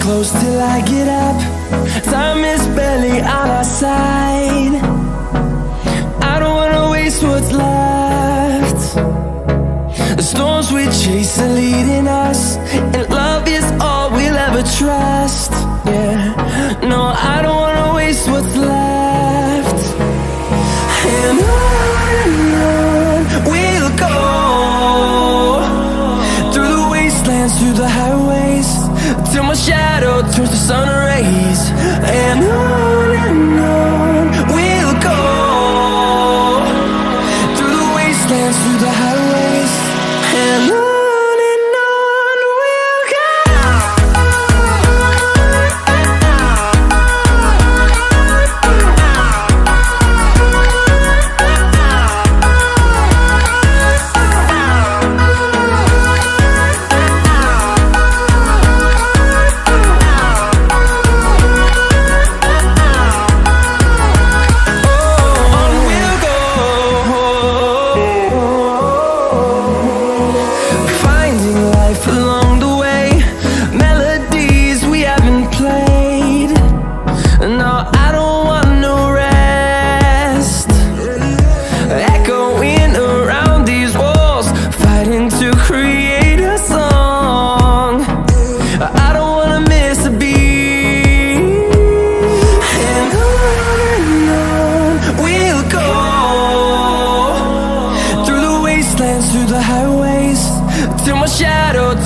close till I get up. Time is barely on our side. I don't wanna waste what's left. The storms we chase are leading us, and love is all we'll ever trust. Yeah, no, I don't wanna waste what's left. And on we'll go, through the wastelands, through the highways, till my shadow turns to sun rays. And on we'll go, through the wastelands, through the highways, and on.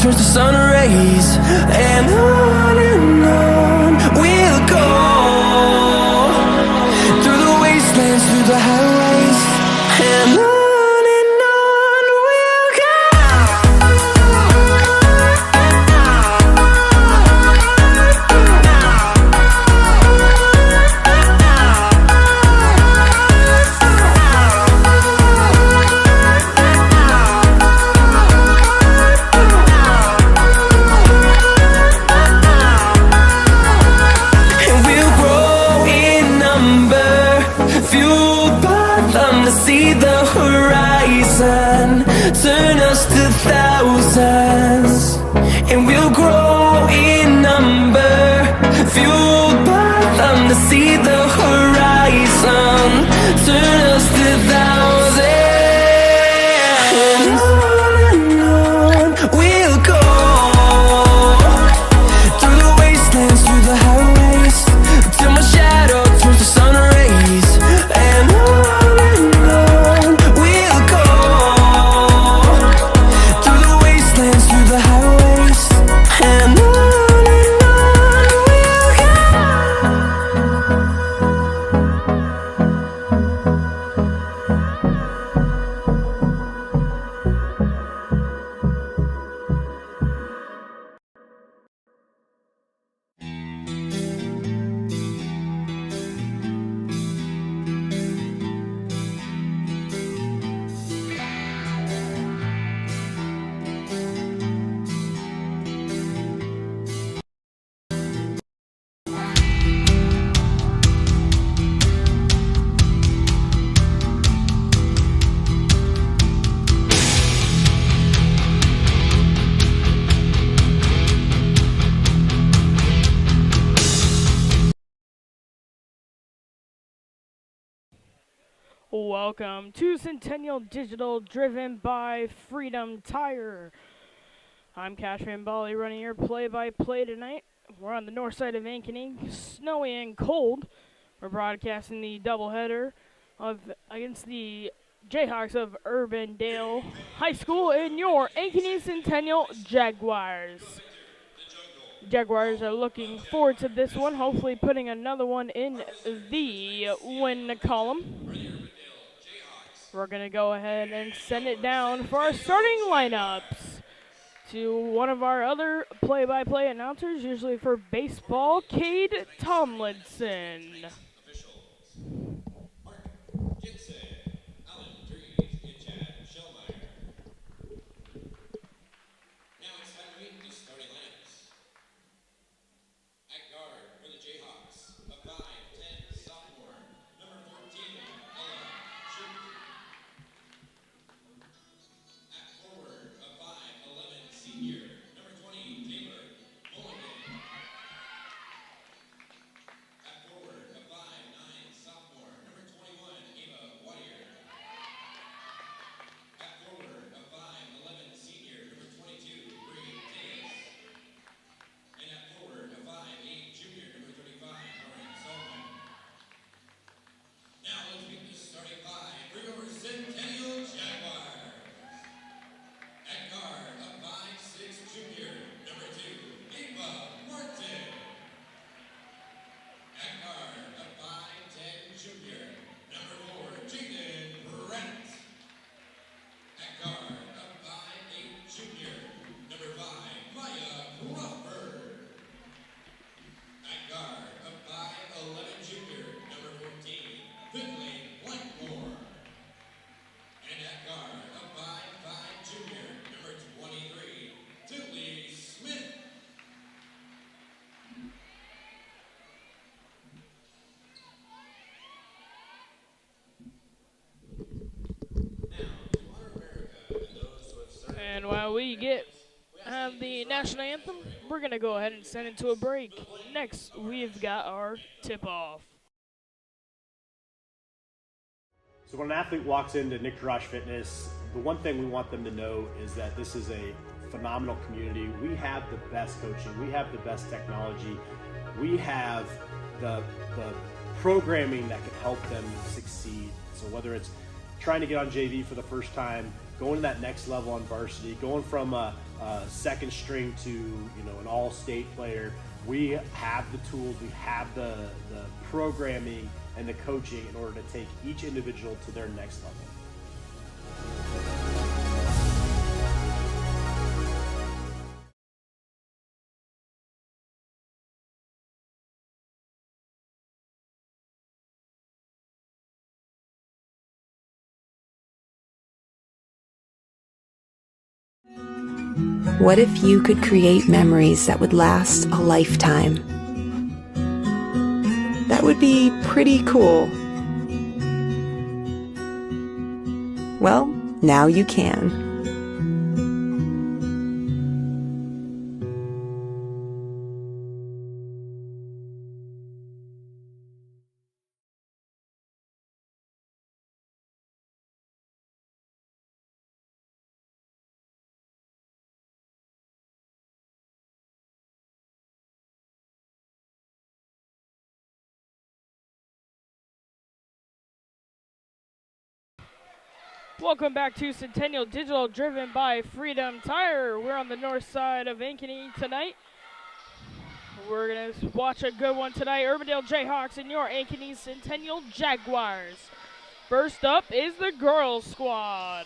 Turns to sun rays, and on we'll go, through the wastelands, through the highways, and on we'll go. See the horizon turn us to thousands, and we'll grow in number, fueled by them to see the horizon turn us to thousands. And on we'll go, through the wastelands, through the highways, till my shadow turns to sun rays. And on Welcome to Centennial Digital, driven by Freedom Tire. I'm Cashman Bali, running your play-by-play tonight. We're on the north side of Ankeny, snowy and cold. We're broadcasting the doubleheader against the Jayhawks of Urbandale High School and your Ankeny Centennial Jaguars. Jaguars are looking forward to this one, hopefully putting another one in the win column. We're going to go ahead and send it down for our starting lineups to one of our other play-by-play announcers, usually for baseball, Cade Tomlinson. And while we have the national anthem, we're going to go ahead and send it to a break. Next, we've got our tip-off. So when an athlete walks into Nick Garage Fitness, the one thing we want them to know is that this is a phenomenal community. We have the best coaching. We have the best technology. We have the programming that can help them succeed. So whether it's trying to get on JV for the first time, going to that next level on varsity, going from a second string to an all-state player, we have the tools, we have the programming and the coaching in order to take each individual to their next level. What if you could create memories that would last a lifetime? That would be pretty cool. Well, now you can. Welcome back to Centennial Digital, driven by Freedom Tire. We're on the north side of Ankeny tonight. We're going to watch a good one tonight. Urbandale Jayhawks and your Ankeny Centennial Jaguars. First up is the girls squad.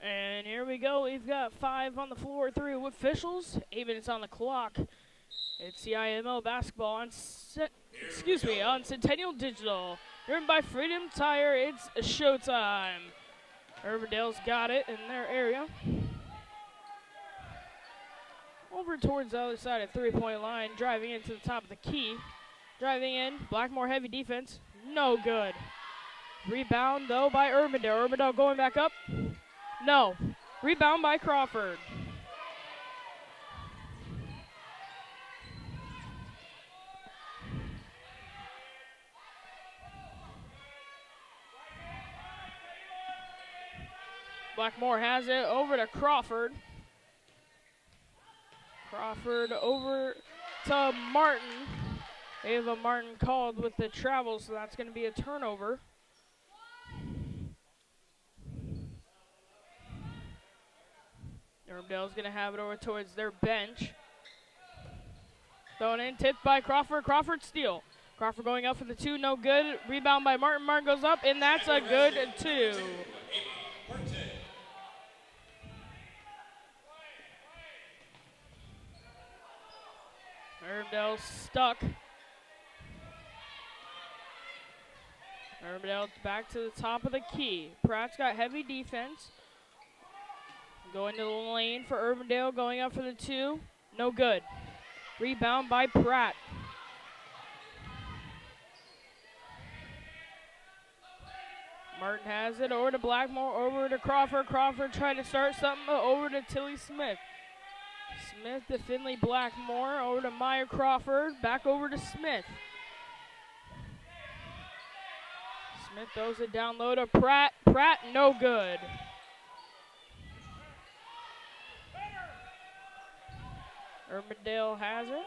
And here we go. We've got 5 on the floor, 3 officials. 8 minutes on the clock. It's CIML basketball on on Centennial Digital. Driven by Freedom Tire, it's showtime. Urbandale's got it in their area. Over towards the other side of 3-point line, driving into the top of the key. Driving in, Blackmore heavy defense, no good. Rebound though by Urbandale. Urbandale going back up. No. Rebound by Crawford. Blackmore has it over to Crawford. Crawford over to Martin. Ava Martin called with the travel, so that's going to be a turnover. Urbandale's going to have it over towards their bench. Thrown in, tipped by Crawford. Crawford steal. Crawford going up for the 2, no good. Rebound by Martin. Martin goes up, and that's a good 2. Urbandale stuck. Urbandale back to the top of the key. Pratt's got heavy defense. Going to the lane for Urbandale, going up for the 2. No good. Rebound by Pratt. Martin has it over to Blackmore, over to Crawford. Crawford trying to start something, over to Tilly Smith. Smith to Finley Blackmore, over to Meyer Crawford, back over to Smith. Smith throws it down low to Pratt. Pratt, no good. Urbandale has it.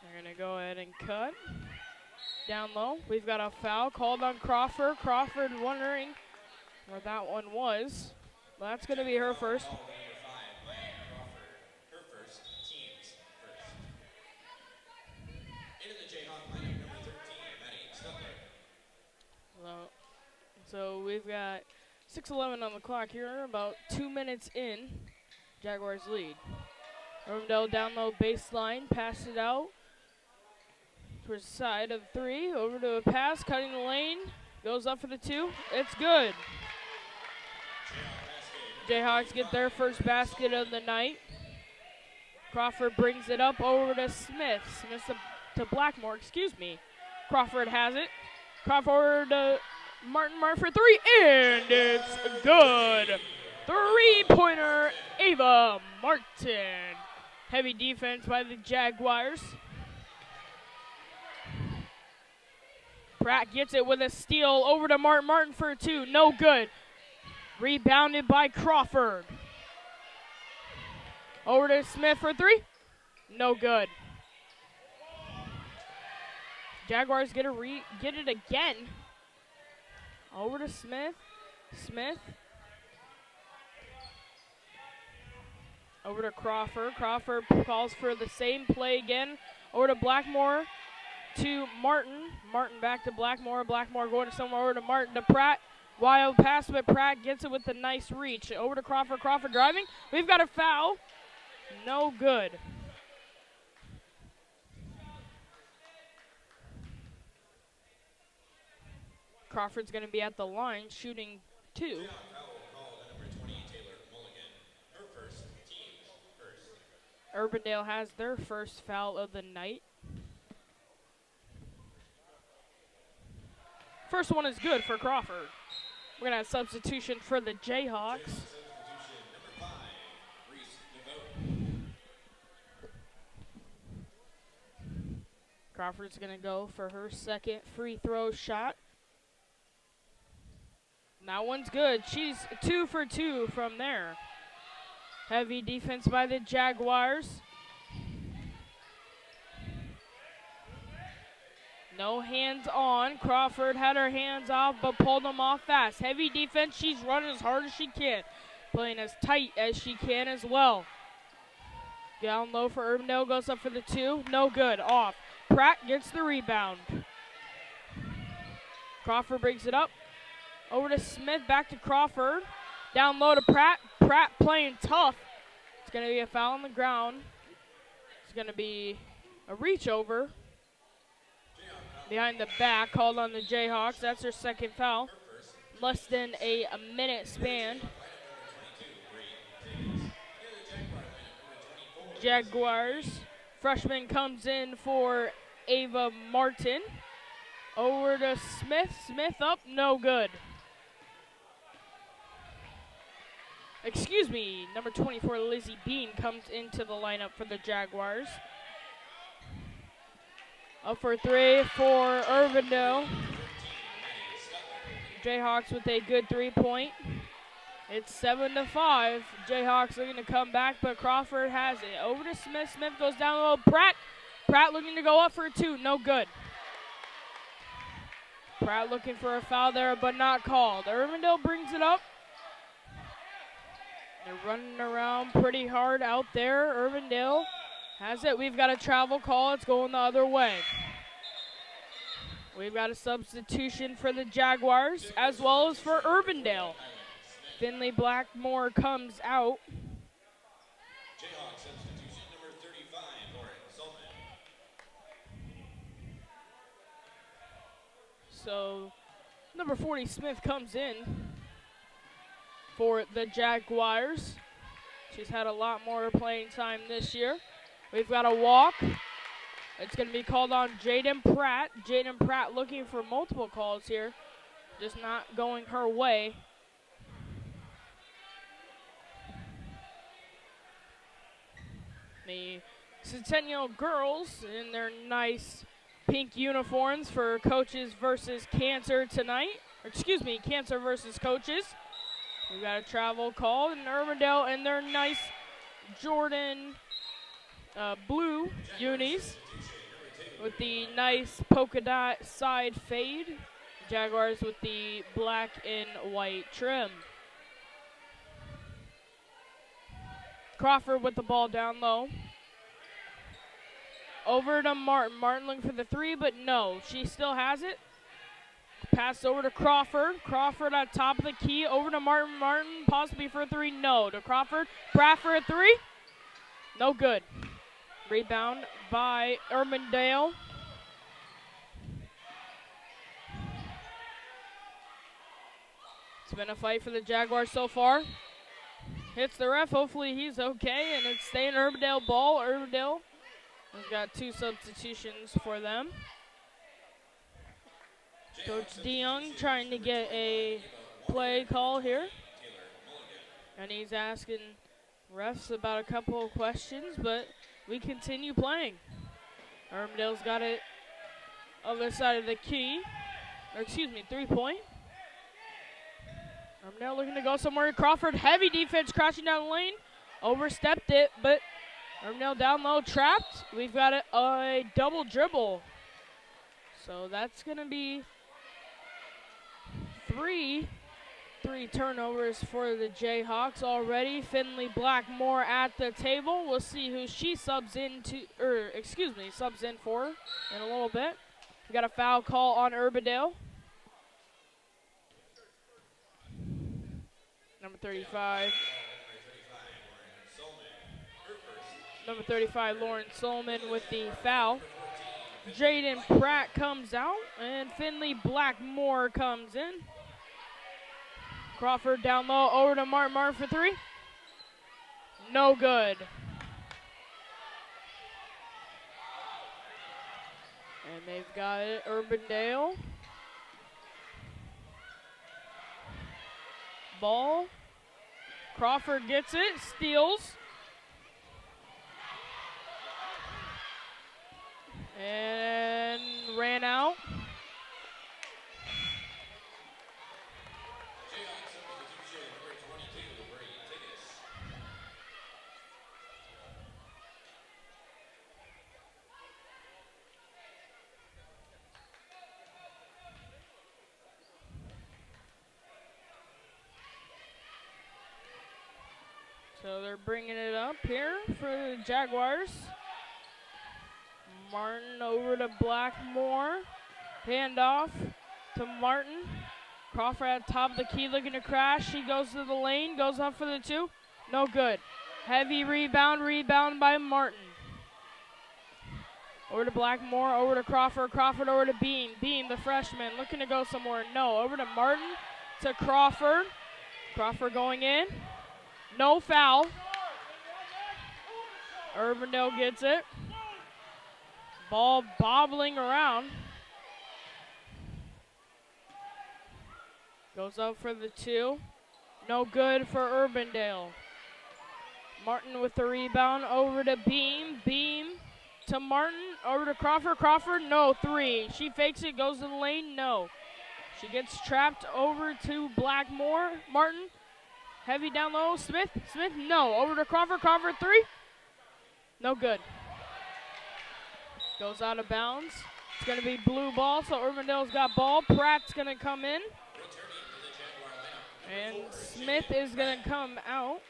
They're going to go ahead and cut. Down low. We've got a foul called on Crawford. Crawford wondering where that one was. Well, that's going to be her first. So we've got 6:11 on the clock here, about 2 minutes in. Jaguars lead. Urbandale down low baseline, pass it out towards the side of 3, over to a pass, cutting the lane, goes up for the 2. It's good. Jayhawks get their first basket of the night. Crawford brings it up over to Smith. Smith to Blackmore, excuse me. Crawford has it. Crawford to Martin for 3, and it's good. 3-pointer, Ava Martin. Heavy defense by the Jaguars. Pratt gets it with a steal over to Martin for 2, no good. Rebounded by Crawford. Over to Smith for 3, no good. Jaguars get it again. Over to Smith. Smith. Over to Crawford. Crawford calls for the same play again. Over to Blackmore. To Martin. Martin back to Blackmore. Blackmore going to somewhere over to Martin to Pratt. Wild pass, but Pratt gets it with a nice reach. Over to Crawford. Crawford driving. We've got a foul. No good. Crawford's going to be at the line shooting 2. Urbandale has their first foul of the night. First one is good for Crawford. We're going to have substitution for the Jayhawks. Crawford's going to go for her second free throw shot. That one's good. She's 2 for 2 from there. Heavy defense by the Jaguars. No hands on. Crawford had her hands off but pulled them off fast. Heavy defense. She's running as hard as she can. Playing as tight as she can as well. Down low for Urbandale. Goes up for the 2. No good. Off. Pratt gets the rebound. Crawford brings it up. Over to Smith. Back to Crawford. Down low to Pratt. Pratt playing tough. It's going to be a foul on the ground. It's going to be a reach over. Behind the back, called on the Jayhawks. That's their second foul. Less than a minute span. Jaguars. Freshman comes in for Ava Martin. Over to Smith. Smith up, no good. Excuse me, number 24, Lizzie Bean, comes into the lineup for the Jaguars. Up for 3 for Urbandale. Jayhawks with a good 3-point. It's 7-5. Jayhawks looking to come back, but Crawford has it. Over to Smith. Smith goes down low. Pratt. Pratt looking to go up for a 2. No good. Pratt looking for a foul there, but not called. Urbandale brings it up. They're running around pretty hard out there. Urbandale has it. We've got a travel call. It's going the other way. We've got a substitution for the Jaguars as well as for Urbandale. Finley Blackmore comes out. Jayhawk substitution number 35, Lauren Sullivan. So number 40, Smith, comes in for the Jaguars. She's had a lot more playing time this year. We've got a walk. It's going to be called on Jaden Pratt. Jaden Pratt looking for multiple calls here. Just not going her way. The Centennial girls in their nice pink uniforms for coaches versus cancer tonight. Excuse me, cancer versus coaches. We've got a travel call in Urbandale in their nice Jordan blue unis with the nice polka dot side fade. Jaguars with the black and white trim. Crawford with the ball down low. Over to Martin. Martin looking for the 3, but no. She still has it. pass over to Crawford. Crawford at top of the key, over to Martin. Martin possibly for a three, no. To Crawford. Pratt for a three, no good. Rebound by Urbandale. It's been a fight for the Jaguars so far. Hits the ref, hopefully he's okay, and it's staying Urbandale ball. Urbandale has got 2 substitutions for them. Coach DeYoung trying to get a play call here. And he's asking refs about a couple of questions, but we continue playing. Urbandale's got it other side of the key. Or excuse me, 3-point. Urbandale looking to go somewhere. Crawford, heavy defense, crashing down the lane. Overstepped it, but Urbandale down low, trapped. We've got a double dribble. So that's going to be three turnovers for the Jayhawks already. Finley Blackmore at the table. We'll see who she subs in for in a little bit. We got a foul call on Urbandale. Number 35. Number 35, Lauren Solomon with the foul. Jaden Pratt comes out, and Finley Blackmore comes in. Crawford down low, over to Martin. Martin for three. No good. And they've got it, Urbandale. Ball. Crawford gets it, steals. And ran out. So they're bringing it up here for the Jaguars. Martin over to Blackmore. Handoff to Martin. Crawford at top of the key looking to crash. She goes to the lane, goes up for the two. No good. Heavy rebound by Martin. Over to Blackmore, over to Crawford. Crawford over to Beam. Beam, the freshman, looking to go somewhere. No, over to Martin, to Crawford. Crawford going in. No foul. Urbandale gets it. Ball bobbling around. Goes up for the two. No good for Urbandale. Martin with the rebound. Over to Beam. Beam to Martin. Over to Crawford. Crawford, no, three. She fakes it, goes to the lane, no. She gets trapped over to Blackmore. Martin, heavy down low. Smith, no. Over to Crawford. Crawford, three. No good. Goes out of bounds. It's going to be blue ball, so Urbandale's got ball. Pratt's going to come in. And Smith is going to come out.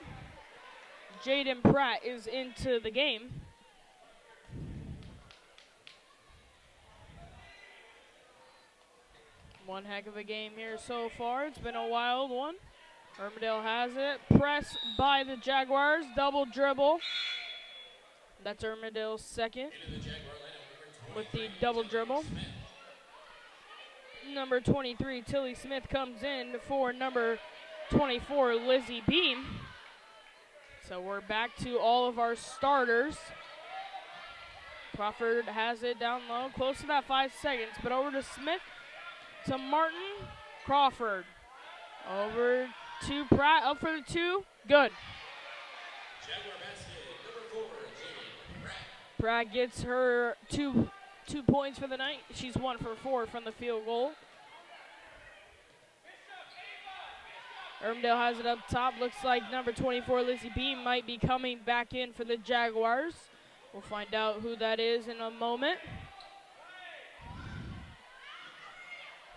Jaden Pratt is into the game. One heck of a game here so far. It's been a wild one. Urbandale has it. Press by the Jaguars. Double dribble. That's Urbandale's second with the double dribble. Number 23, Tilly Smith, comes in for number 24, Lizzie Beam. So we're back to all of our starters. Crawford has it down low, close to that 5 seconds, but over to Smith, to Martin, Crawford. Over to Pratt, up for the two, good. Pratt gets her two points for the night. She's 1 for 4 from the field goal. Urbandale has it up top. Looks like number 24, Lizzie Beam, might be coming back in for the Jaguars. We'll find out who that is in a moment.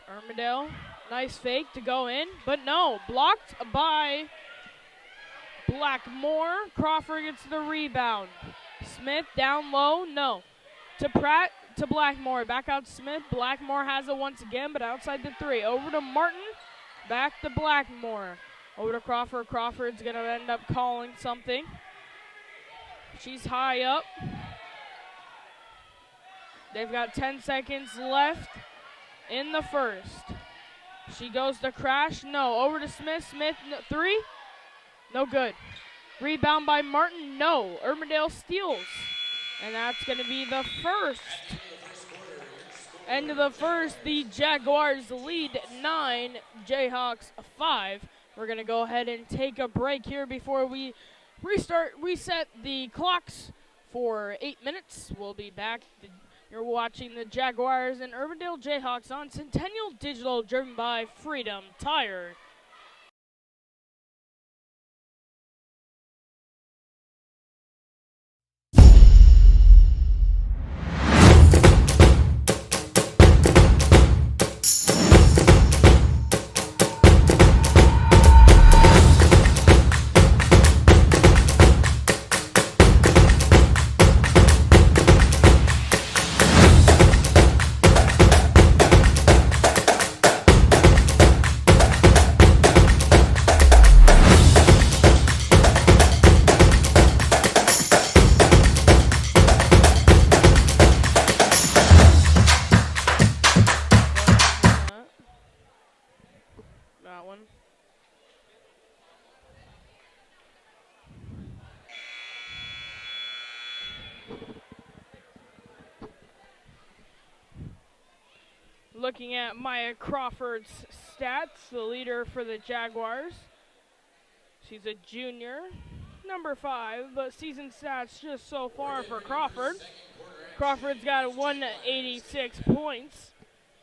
Urbandale, nice fake to go in, but no, blocked by Blackmore. Crawford gets the rebound. Smith down low, no. To Pratt, to Blackmore. Back out to Smith. Blackmore has it once again, but outside the 3. Over to Martin. Back to Blackmore. Over to Crawford. Crawford's going to end up calling something. She's high up. They've got 10 seconds left in the first. She goes to crash. No. Over to Smith. Smith, 3. No good. Rebound by Martin. No. Urbandale steals. And that's going to be the first. End of the first. The Jaguars lead 9, Jayhawks 5. We're going to go ahead and take a break here before we reset the clocks for 8 minutes. We'll be back. You're watching the Jaguars and Urbandale Jayhawks on Centennial Digital, driven by Freedom Tire. That one. Looking at Maya Crawford's stats, the leader for the Jaguars. She's a junior, number 5, but season stats just so far for Crawford. Crawford's got 186 points.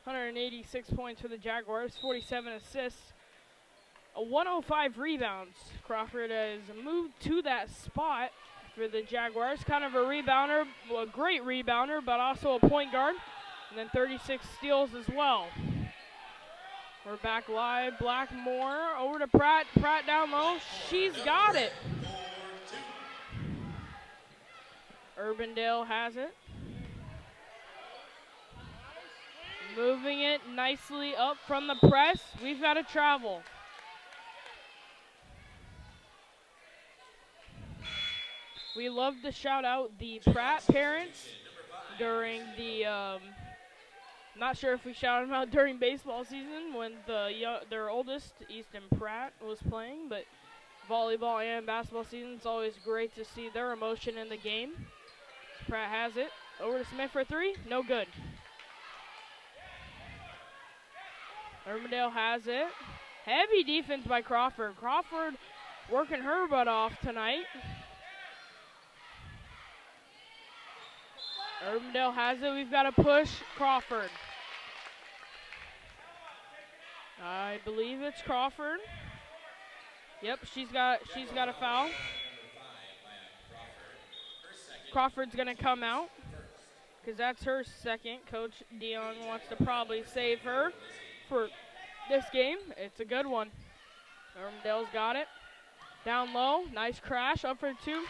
186 points for the Jaguars, 47 assists, 105 rebounds. Crawford has moved to that spot for the Jaguars. Kind of a rebounder, a great rebounder, but also a point guard. And then 36 steals as well. We're back live. Blackmore over to Pratt. Pratt down low. She's got it. Urbandale has it. Moving it nicely up from the press. We've got to travel. We love to shout out the Pratt parents during the, not sure if we shouted them out during baseball season when their oldest, Easton Pratt, was playing, but volleyball and basketball season, it's always great to see their emotion in the game. Pratt has it. Over to Smith for 3. No good. Urbandale has it. Heavy defense by Crawford. Crawford working her butt off tonight. Urbandale has it. We've got to push Crawford. I believe it's Crawford. Yep, she's got a foul. Crawford's going to come out because that's her second. Coach Dion wants to probably save her for this game. It's a good one. Urbandale's got it. Down low. Nice crash. Up for 2.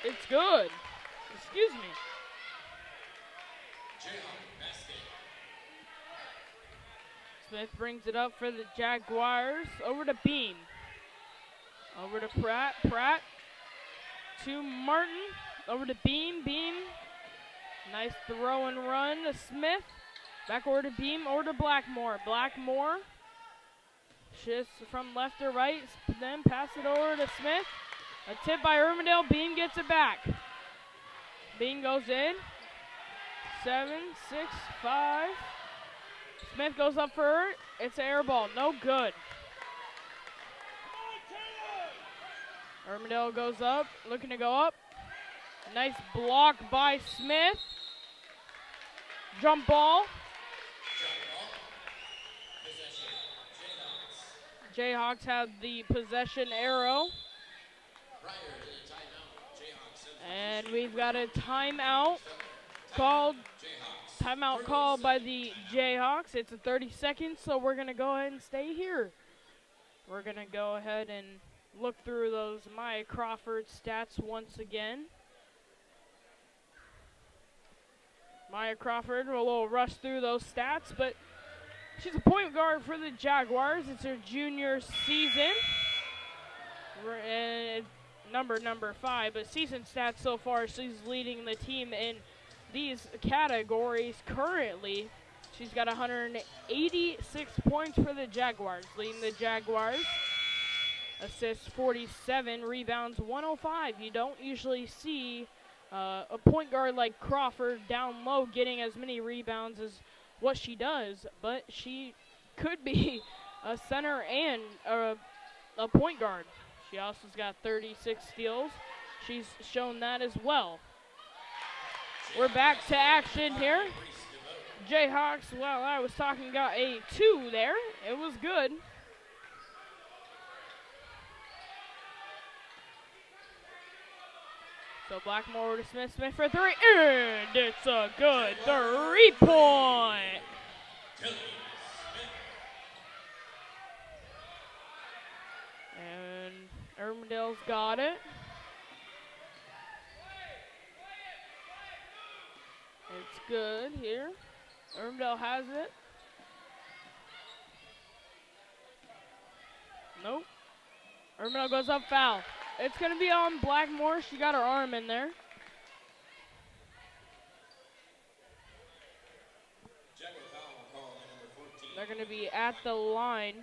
It's good. Excuse me. Smith brings it up for the Jaguars. Over to Beam. Over to Pratt. Pratt to Martin. Over to Beam. Beam. Nice throw and run to Smith. Back over to Beam. Over to Blackmore. Blackmore shifts from left to right. Then pass it over to Smith. A tip by Urbandale. Beam gets it back. Beam goes in. 7, 6, 5. Smith goes up for her. It's an air ball. No good. Urbandale goes up. Looking to go up. Nice block by Smith. Jump ball. Jayhawks have the possession arrow. And we've got a timeout called. Timeout called by the Jayhawks. It's a 30 seconds, so we're going to go ahead and stay here. We're going to go ahead and look through those Maya Crawford stats once again. Maya Crawford, a little rush through those stats, but she's a point guard for the Jaguars. It's her junior season. Number 5, but season stats so far, she's leading the team in these categories currently. She's got 186 points for the Jaguars, leading the Jaguars. Assists 47, rebounds 105. You don't usually see a point guard like Crawford down low getting as many rebounds as what she does, but she could be a center and a point guard. She also's got 36 steals. She's shown that as well. We're back to action here. Jayhawks, well, I was talking, got a 2 there. It was good. So Blackmore to Smith. Smith for 3, and it's a good 3-point. And Urbandale's got it. It's good here. Urbandale has it. Nope. Urbandale goes up, foul. It's going to be on Blackmore. She got her arm in there. They're going to be at the line.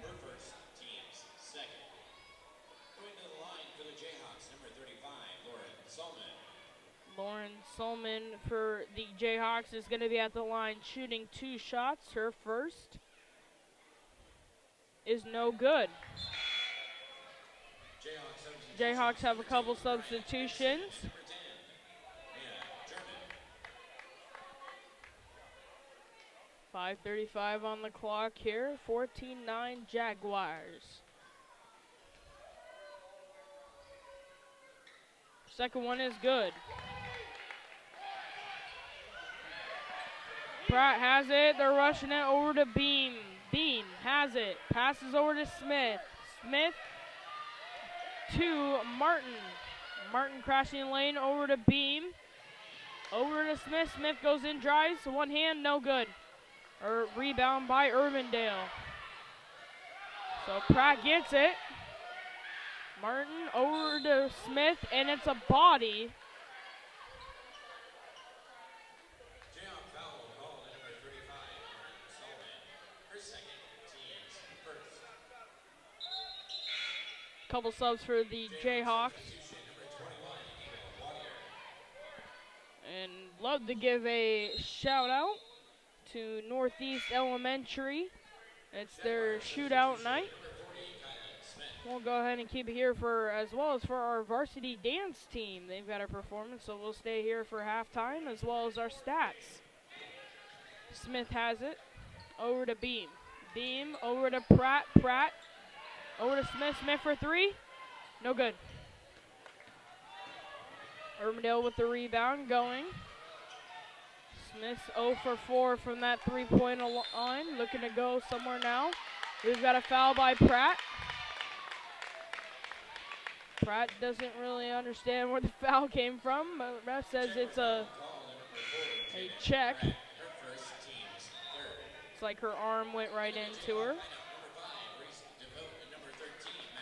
Lauren Solman for the Jayhawks is going to be at the line shooting 2 shots. Her first is no good. Jayhawks have a couple substitutions. .5:35 on the clock here. 14-9 Jaguars. Second one is good. Pratt has it. They're rushing it over to Beam. Beam has it. Passes over to Smith. Smith to Martin. Martin crashing lane over to Beam. Over to Smith. Smith goes in, drives. One hand, no good. Rebound by Urbandale. So Pratt gets it. Martin over to Smith, and it's a body. Couple subs for the Jayhawks. And love to give a shout out to Northeast Elementary. It's their shootout night. We'll go ahead and keep it here for, as well as for our varsity dance team. They've got a performance, so we'll stay here for halftime as well as our stats. Smith has it. Over to Beam. Beam over to Pratt. Pratt over to Smith. Smith for 3. No good. Urbandale with the rebound going. Smith's 0 for 4 from that 3-point line. Looking to go somewhere now. We've got a foul by Pratt. Pratt doesn't really understand where the foul came from, but the ref says it's a check. It's like her arm went right into her.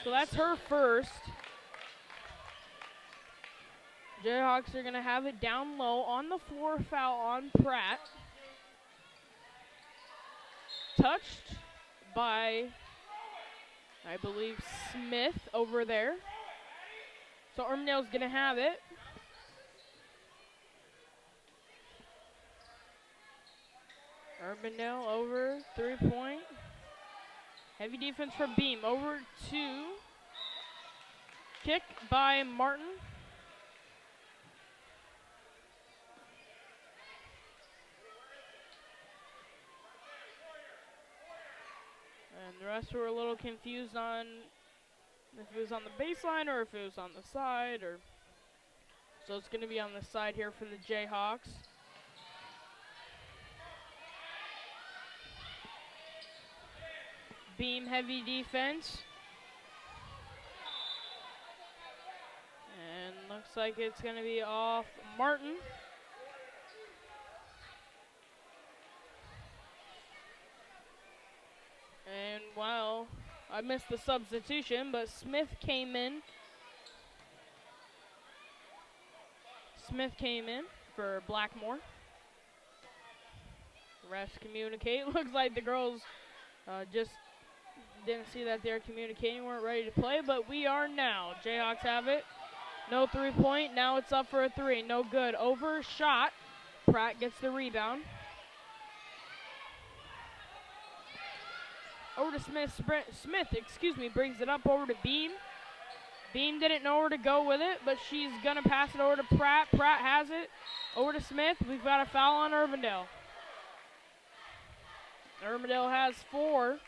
So that's her first. Jayhawks are going to have it down low on the floor, foul on Pratt. Touched by, I believe, Smith over there. So Urbandale's going to have it. Urbandale over, 3-point. Heavy defense for Beam. Over to kick by Martin. And the rest were a little confused on if it was on the baseline or if it was on the side. So it's going to be on the side here for the Jayhawks. Beam heavy defense. And looks like it's going to be off Martin. I missed the substitution, but Smith came in. Smith came in for Blackmore. Refs communicate. Looks like the girls just didn't see that they're communicating, weren't ready to play, but we are now. Jayhawks have it. No 3-point. Now it's up for a 3. No good. Over shot. Pratt gets the rebound. Over to Smith. Smith, brings it up over to Beam. Beam didn't know where to go with it, but she's going to pass it over to Pratt. Pratt has it. Over to Smith. We've got a foul on Urbandale. Urbandale has 4.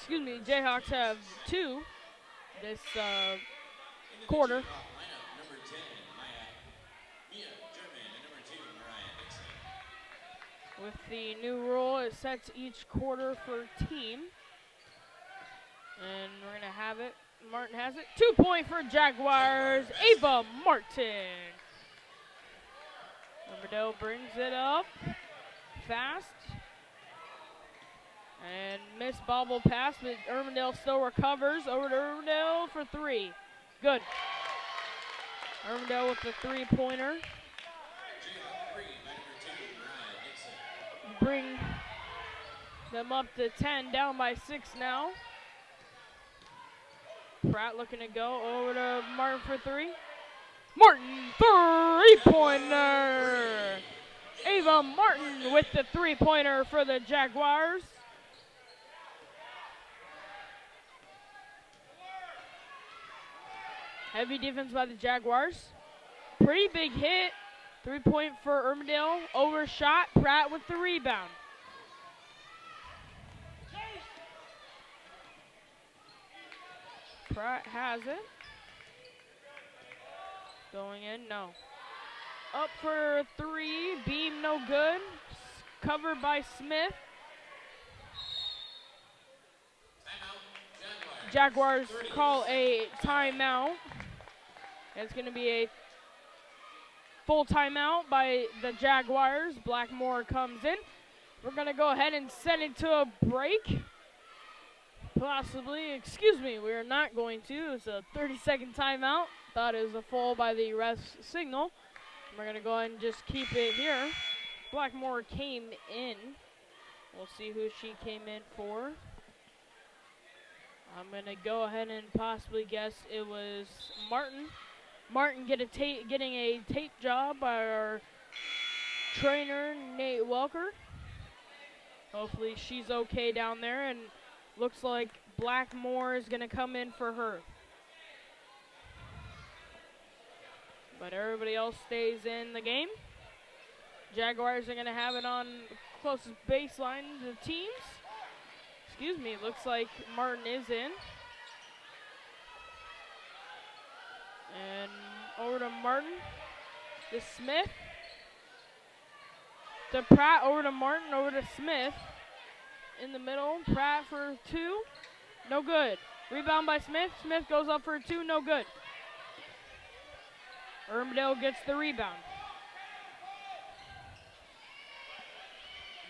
Jayhawks have 2 this quarter. With the new rule, it sets each quarter for team. And we're going to have it. Martin has it. 2-point for Jaguars. Ava Martin. Urbandale brings it up fast. And missed bobble pass, but Urbandale still recovers. Over to Urbandale for 3. Good. Urbandale with the 3-pointer. Bring them up to 10, down by 6 now. Pratt looking to go over to Martin for 3. Martin, 3-pointer! Ava Martin with the 3-pointer for the Jaguars. Heavy defense by the Jaguars. Pretty big hit. 3-point for Urbandale. Overshot. Pratt with the rebound. Pratt has it. Going in, no. Up for 3. Beam no good. Covered by Smith. Jaguars call a timeout. It's going to be a full timeout by the Jaguars. Blackmore comes in. We're going to go ahead and send it to a break. Possibly, we are not going to. It's a 30-second timeout. Thought it was a full by the ref's signal. We're going to go ahead and just keep it here. Blackmore came in. We'll see who she came in for. I'm going to go ahead and possibly guess it was Martin. Martin getting a tape job by our trainer, Nate Welker. Hopefully she's okay down there, and looks like Blackmore is going to come in for her. But everybody else stays in the game. Jaguars are going to have it on closest baseline to the teams. Looks like Martin is in. And over to Martin. To Smith. To Pratt, over to Martin, over to Smith. In the middle, Pratt for 2. No good. Rebound by Smith. Smith goes up for 2. No good. Urbandale gets the rebound.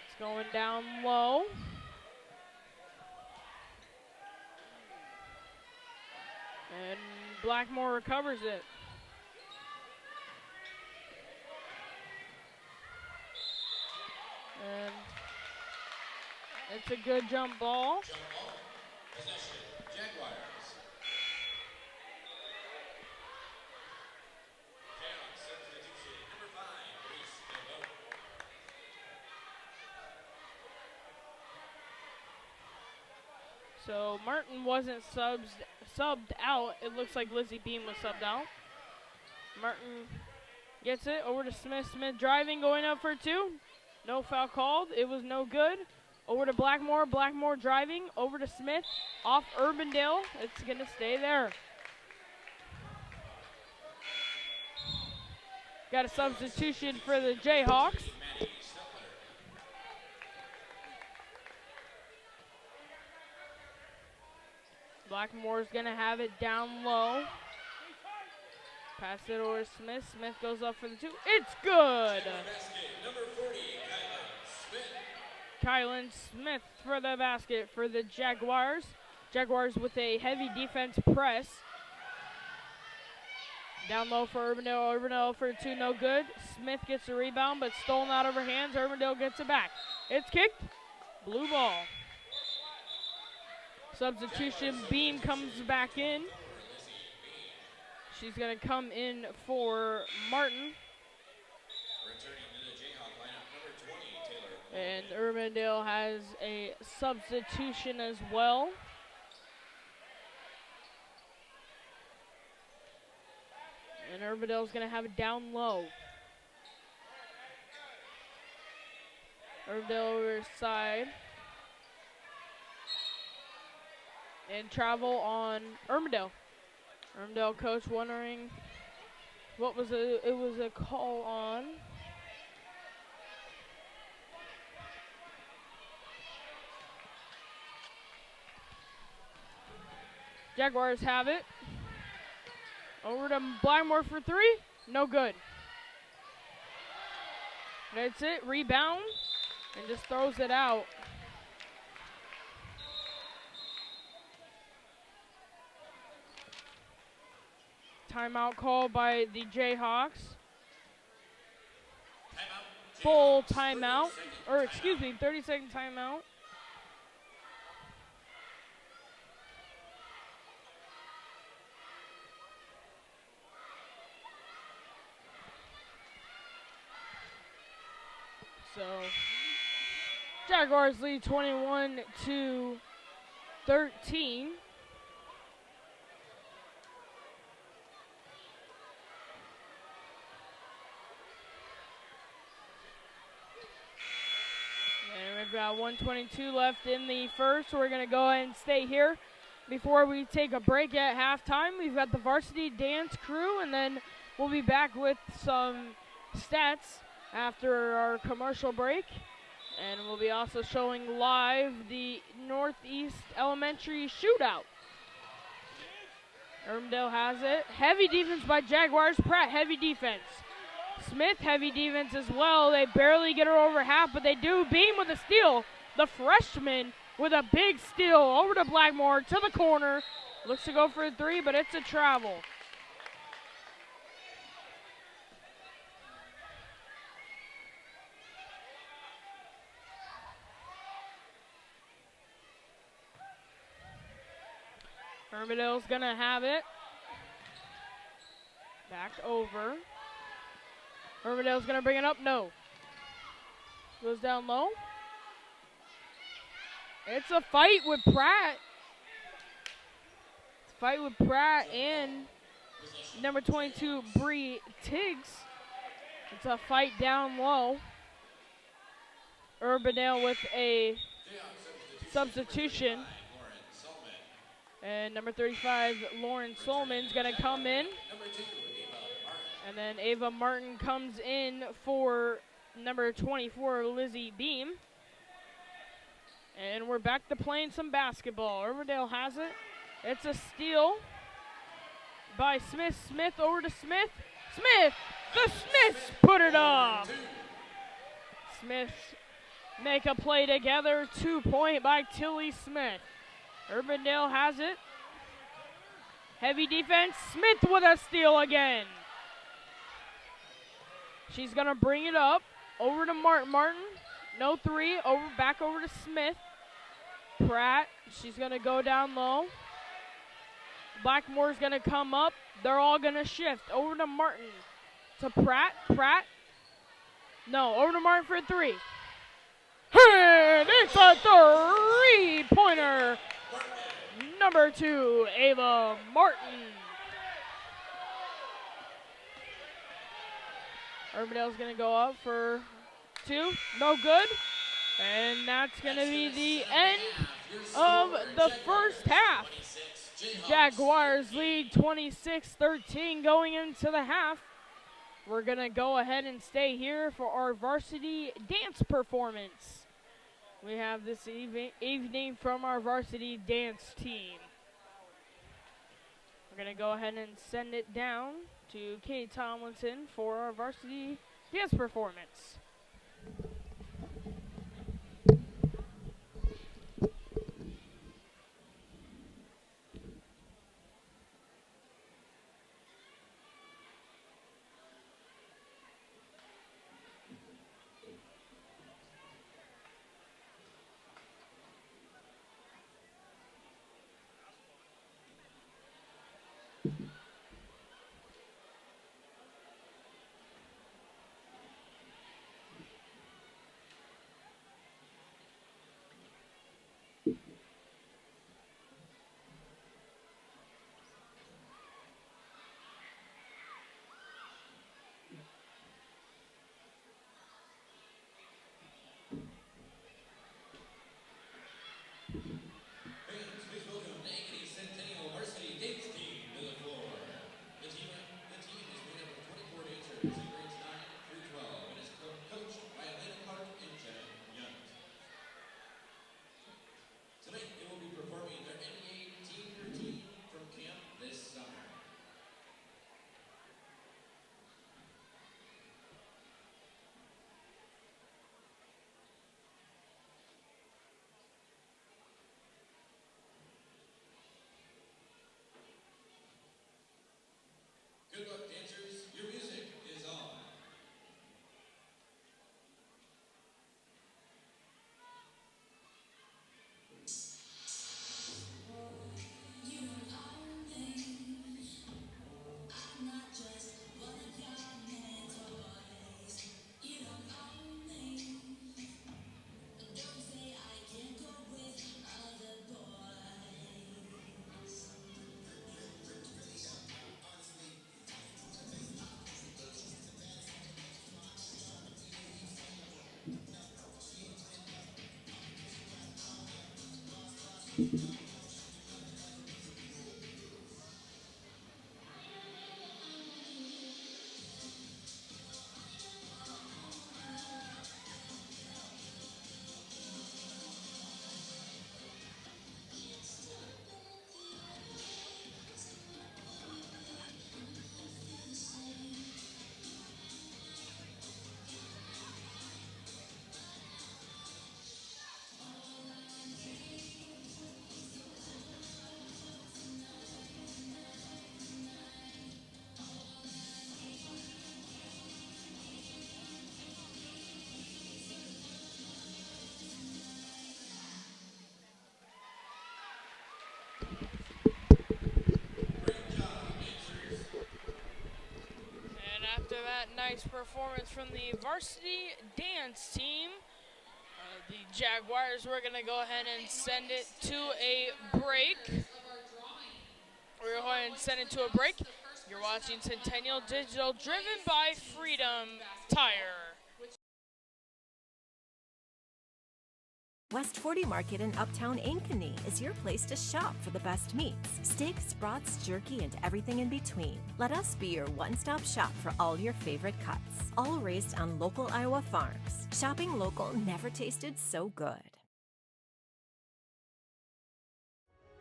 It's going down low. And Blackmore recovers it. And it's a good jump ball. Jump ball. Possession. Jaguars. Jayhawks substitution. Number 5, Reese Gamboa. So Martin wasn't subbed out. It looks like Lizzie Beam was subbed out. Martin gets it over to Smith. Smith driving, going up for 2. No foul called. It was no good. Over to Blackmore. Blackmore driving. Over to Smith. Off Urbandale. It's going to stay there. Got a substitution for the Jayhawks. Blackmore's going to have it down low. Pass it over to Smith. Smith goes up for the 2. It's good. Basket, number 40, Kylan Smith for the basket for the Jaguars. Jaguars with a heavy defense press. Down low for Urbandale. Urbandale for 2, no good. Smith gets the rebound, but stolen out of her hands. Urbandale gets it back. It's kicked. Blue ball. Substitution, Beam comes back in. She's going to come in for Martin. And Urbandale has a substitution as well. And Urbandale's going to have it down low. Urbandale over side. And travel on Urbandale. Urbandale coach wondering what was it was a call on. Jaguars have it. Over to Blackmore for 3. No good. That's it. Rebound. And just throws it out. Timeout call by the Jayhawks. Full timeout. Or excuse me, 30-second timeout. So, Jaguars lead 21-13. And we've got 1:22 left in the first. We're going to go ahead and stay here before we take a break at halftime. We've got the varsity dance crew, and then we'll be back with some stats after our commercial break. And we'll be also showing live the Northeast Elementary shootout. Urbandale has it. Heavy defense by Jaguars. Pratt, heavy defense. Smith, heavy defense as well. They barely get her over half, but they do. Beam with a steal. The freshman with a big steal over to Blackmore to the corner. Looks to go for a 3, but it's a travel. Urbandale's gonna have it. Back over. Urbandale's gonna bring it up. No. Goes down low. It's a fight with Pratt. It's a fight with Pratt and number 22, Bree Tiggs. It's a fight down low. Urbandale with a substitution. And number 35, Lauren Solman's going to come in. And then Ava Martin comes in for number 24, Lizzie Beam. And we're back to playing some basketball. Urbandale has it. It's a steal by Smith. Smith over to Smith. Smith! The Smiths put it up! Smiths make a play together. 2-point by Tilly Smith. Urbandale has it. Heavy defense. Smith with a steal again. She's going to bring it up. Over to Martin. Martin, no 3. Back over to Smith. Pratt, she's going to go down low. Blackmore's going to come up. They're all going to shift. Over to Martin. To Pratt. Pratt. No, over to Martin for a 3. And it's a 3-pointer. Number 2, Ava Martin. Urbandale's going to go up for 2. No good. And that's going to be the end of the first half. Jaguars lead 26-13 going into the half. We're going to go ahead and stay here for our varsity dance performance we have this evening from our varsity dance team. We're going to go ahead and send it down to Kate Tomlinson for our varsity dance performance. And after that nice performance from the varsity dance team, the Jaguars were going to go ahead and send it to a break. We're going to go ahead and send it to a break. You're watching Centennial Digital, driven by Freedom Tire. West 40 Market in Uptown Ankeny is your place to shop for the best meats, steaks, brats, jerky, and everything in between. Let us be your one-stop shop for all your favorite cuts, all raised on local Iowa farms. Shopping local never tasted so good.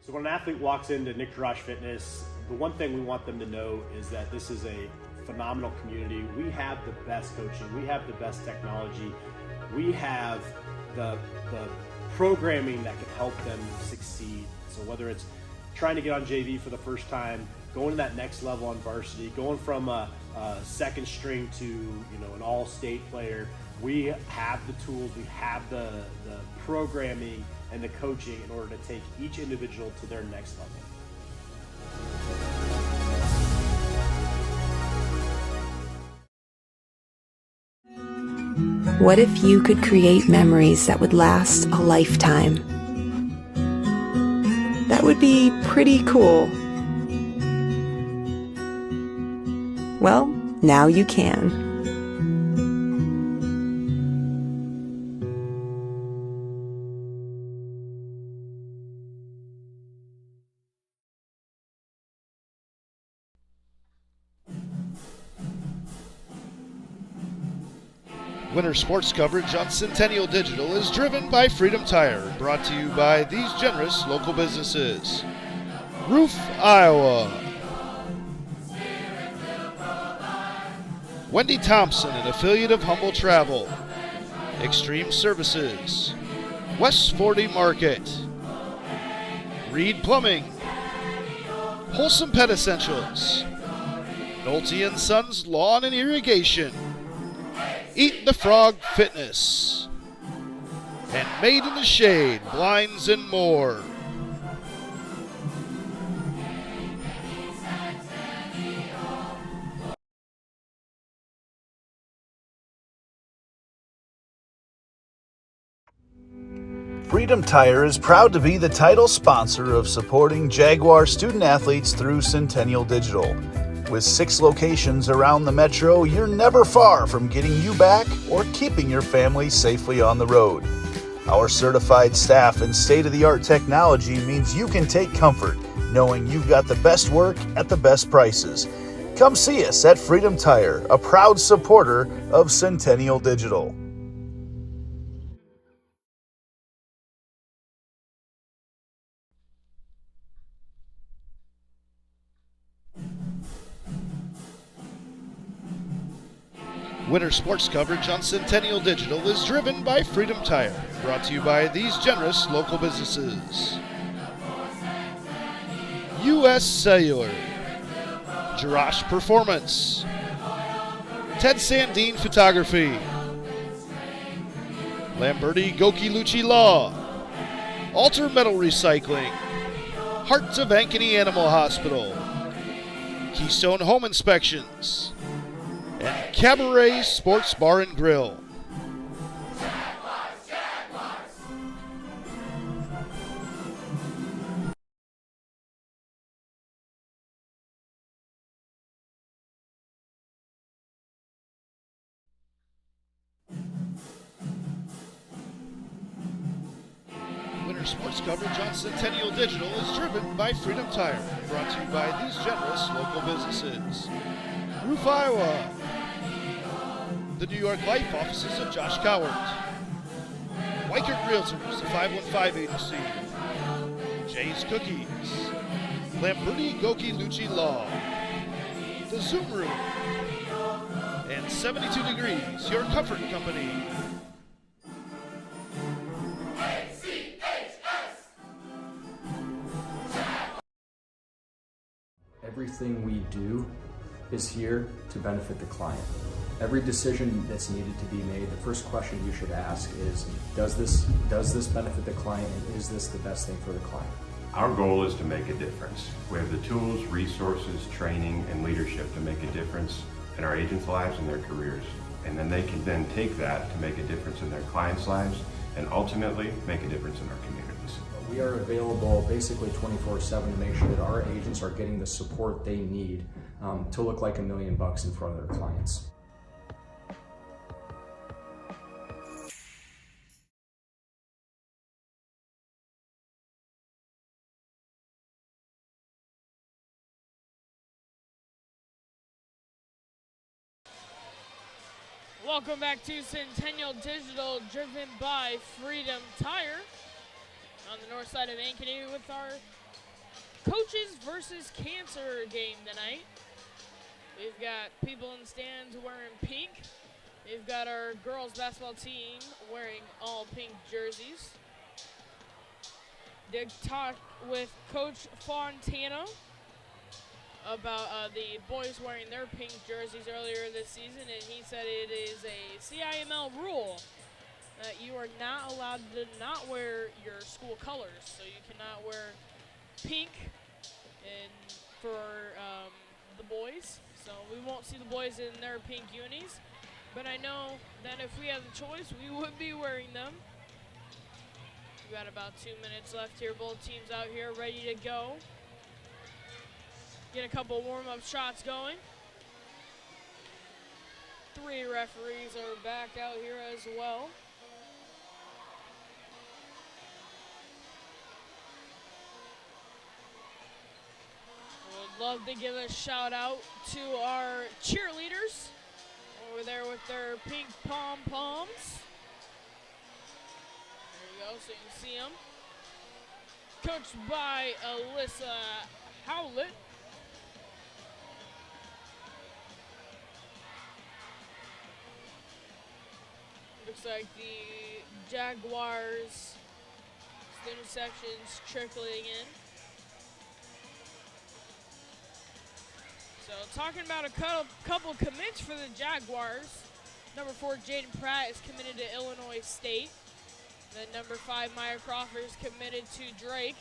So when an athlete walks into Nick Fitness, the one thing we want them to know is that this is a phenomenal community. We have the best coaching, we have the best technology, we have the programming that can help them succeed. So whether it's trying to get on JV for the first time, going to that next level on varsity, going from a second string to an all-state player, we have the tools, we have the programming and the coaching in order to take each individual to their next level. What if you could create memories that would last a lifetime? That would be pretty cool. Well, now you can. Winter sports coverage on Centennial Digital is driven by Freedom Tire, brought to you by these generous local businesses. Roof, Iowa. Wendy Thompson, an affiliate of Humble Travel. Extreme Services. West 40 Market. Reed Plumbing. Wholesome Pet Essentials. Nolte & Sons Lawn and Irrigation. Eat the Frog Fitness, and Made in the Shade, Blinds and more. Freedom Tire is proud to be the title sponsor of supporting Jaguar student athletes through Centennial Digital. With 6 locations around the metro, you're never far from getting you back or keeping your family safely on the road. Our certified staff and state-of-the-art technology means you can take comfort knowing you've got the best work at the best prices. Come see us at Freedom Tire, a proud supporter of Centennial Digital. Winter sports coverage on Centennial Digital is driven by Freedom Tire, brought to you by these generous local businesses. U.S. Cellular, Jirash Performance, Ted Sandine Photography, Lamberti Goki Lucci Law, Alter Metal Recycling, Hearts of Ankeny Animal Hospital, Keystone Home Inspections, and Cabaret Sports Bar and Grill. Your sports coverage on Centennial Digital is driven by Freedom Tire, brought to you by these generous local businesses. Roof, Iowa. The New York Life offices of Josh Cowart. Weichert Realtors, the 515 Agency. Jay's Cookies. Lamberti Goki Lucci Law. The Zoom Room. And 72 Degrees, your comfort company. Everything we do is here to benefit the client. Every decision that's needed to be made, the first question you should ask is, does this benefit the client, and is this the best thing for the client? Our goal is to make a difference. We have the tools, resources, training, and leadership to make a difference in our agents' lives and their careers. And then they can then take that to make a difference in their clients' lives and ultimately make a difference in our communities. We are available basically 24/7 to make sure that our agents are getting the support they need to look like $1 million in front of their clients. Welcome back to Centennial Digital, driven by Freedom Tire on the north side of Ankeny with our coaches versus cancer game tonight. We've got people in the stands wearing pink. We've got our girls basketball team wearing all pink jerseys. Did talk with Coach Fontana about the boys wearing their pink jerseys earlier this season, and he said it is a CIML rule that you are not allowed to not wear your school colors. So you cannot wear pink for the boys. So we won't see the boys in their pink unis. But I know that if we had the choice, we would be wearing them. We've got about 2 minutes left here. Both teams out here ready to go. Get a couple warm-up shots going. 3 referees are back out here as well. Would love to give a shout out to our cheerleaders over there with their pink pom-poms. There you go, so you can see them. Coached by Alyssa Howlett. Looks like the Jaguars student section's trickling in. So talking about a couple commits for the Jaguars. Number 4, Jaden Pratt is committed to Illinois State. Then number 5, Maya Crawford is committed to Drake.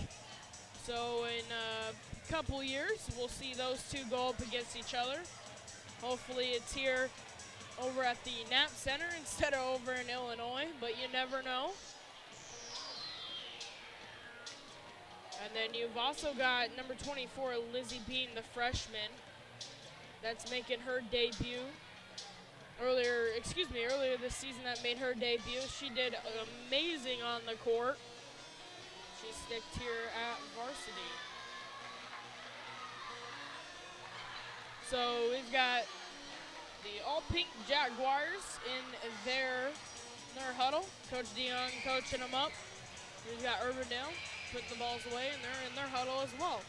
So in a couple years, we'll see those two go up against each other. Hopefully it's here over at the Knapp Center instead of over in Illinois, but you never know. And then you've also got number 24, Lizzie Bean, the freshman, that's making her debut. Earlier this season that made her debut. She did amazing on the court. She sticked here at varsity. So we've got the all-pink Jaguars in their huddle. Coach Dion coaching them up. We've got Urbandale putting the balls away, and they're in their huddle as well.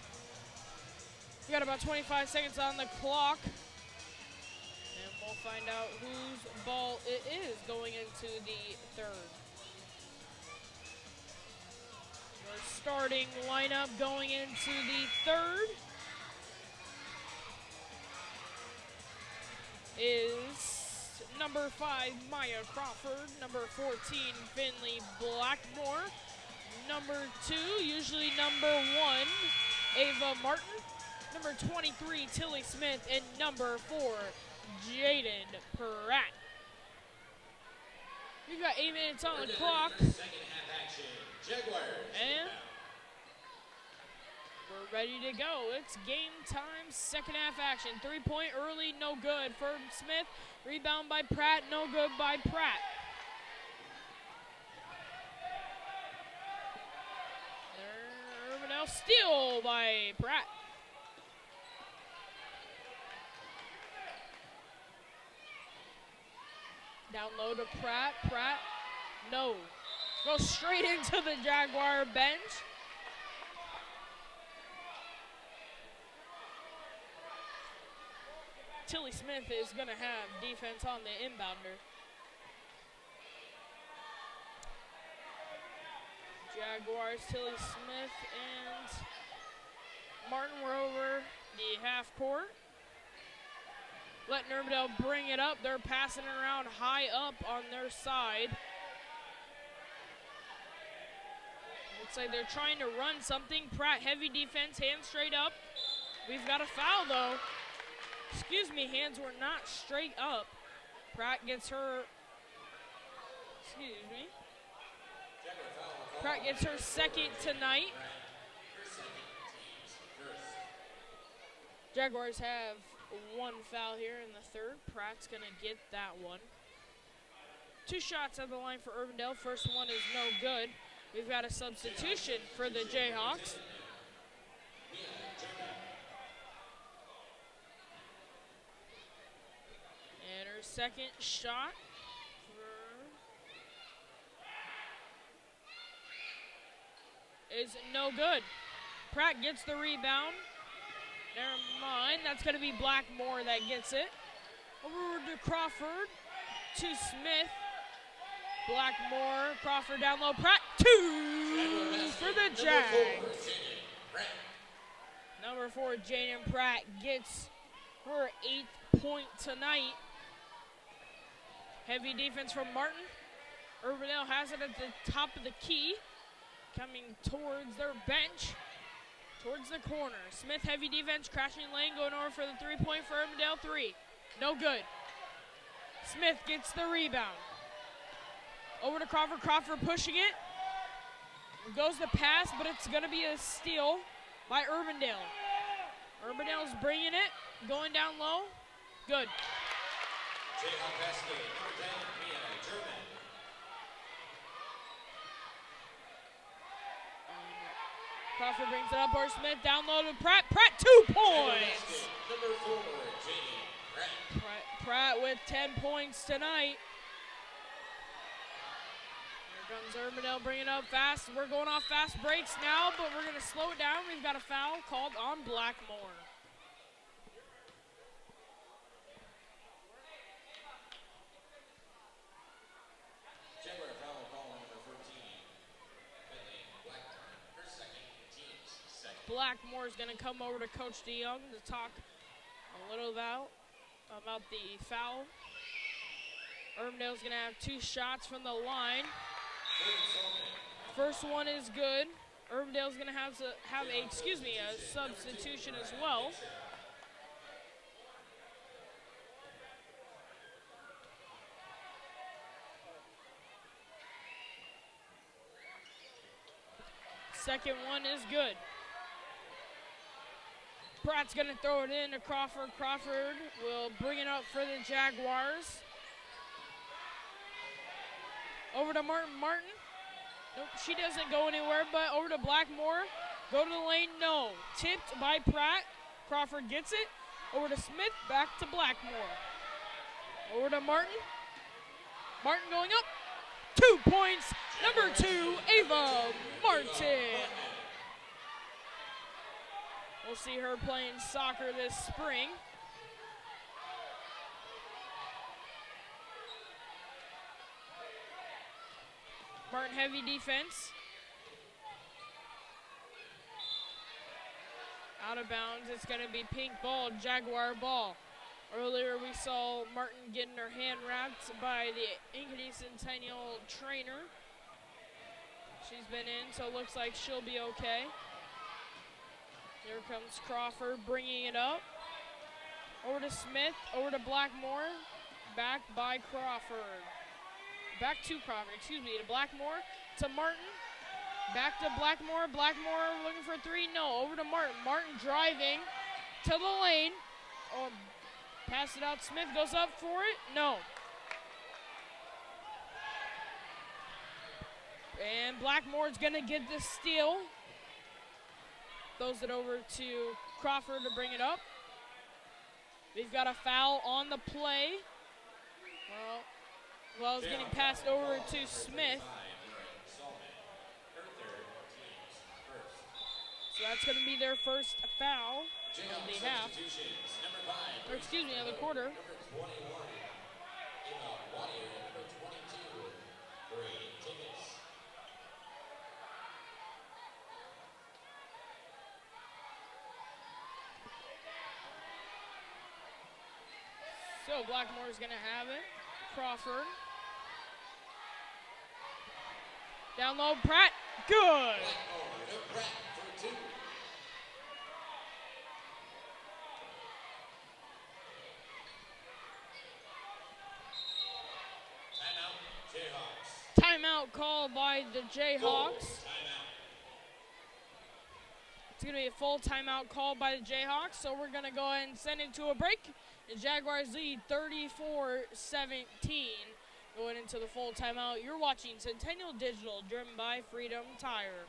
We got about 25 seconds on the clock, and we'll find out whose ball it is going into the third. The starting lineup going into the third is number 5, Maya Crawford, number 14, Finley Blackmore, number 2, usually number 1, Ava Martin, number 23, Tilly Smith, and number 4, Jaden Pratt. We've got 8 minutes on the clock. Second half action, Jaguars. And we're ready to go. It's game time, second half action. 3-point early, no good for Smith. Rebound by Pratt, no good by Pratt. Urbandale steal by Pratt. Down low to Pratt. Pratt, no. Goes straight into the Jaguar bench. Tilly Smith is going to have defense on the inbounder. Jaguars, Tilly Smith and Martin were over the half court. Letting Urbandale bring it up. They're passing it around high up on their side. Looks like they're trying to run something. Pratt, heavy defense, hands straight up. We've got a foul though. Excuse me, hands were not straight up. Pratt gets her, Pratt gets her second tonight. Jaguars have one foul here in the third. Pratt's gonna get that one. 2 shots at the line for Urbandale. First one is no good. We've got a substitution for the Jayhawks. And her second shot is no good. Pratt gets the rebound. Never mind, that's going to be Blackmore that gets it. Over to Crawford, to Smith. Blackmore, Crawford down low, Pratt, 2 for the Jags. Number 4, Jaden Pratt gets her 8th point tonight. Heavy defense from Martin. Urbandale has it at the top of the key, coming towards their bench. Towards the corner. Smith, heavy defense, crashing lane, going over for the 3-point for Urbandale. 3. No good. Smith gets the rebound. Over to Crawford. Crawford pushing it. Goes the pass, but it's going to be a steal by Urbandale. Urbandale's bringing it. Going down low. Good. Crawford brings it up, or Smith down low to Pratt. Pratt, 2 points! Pratt with 10 points tonight. Here comes Urbandale bringing it up fast. We're going off fast breaks now, but we're going to slow it down. We've got a foul called on Blackmore. Blackmore's going to come over to Coach DeYoung to talk a little about the foul. Urbandale's going to have 2 shots from the line. First one is good. Urbandale's going to have a substitution as well. Second one is good. Pratt's going to throw it in to Crawford. Crawford will bring it up for the Jaguars. Over to Martin. Martin. Nope, she doesn't go anywhere, but over to Blackmore. Go to the lane, no. Tipped by Pratt. Crawford gets it. Over to Smith, back to Blackmore. Over to Martin. Martin going up. 2 points. Number 2, Ava Martin. We'll see her playing soccer this spring. Martin, heavy defense. Out of bounds, it's going to be pink ball, Jaguar ball. Earlier we saw Martin getting her hand wrapped by the Ankeny Centennial trainer. She's been in, so it looks like she'll be okay. Here comes Crawford bringing it up. Over to Smith, over to Blackmore. Back by Crawford. Back to Crawford, to Blackmore, to Martin. Back to Blackmore. Blackmore looking for 3, no. Over to Martin. Martin driving to the lane. Oh, pass it out. Smith goes up for it, no. And Blackmore's gonna get the steal. Throws it over to Crawford to bring it up. We've got a foul on the play. Well, it's getting passed over to Smith. So that's going to be their first foul of the half. Or excuse me, of the quarter. So Blackmore's going to have it. Crawford. Down low, Pratt. Good. Timeout called by the Jayhawks. It's going to be a full timeout called by the Jayhawks, so we're going to go ahead and send it to a break. The Jaguars lead 34-17 going into the full timeout. You're watching Centennial Digital, driven by Freedom Tire.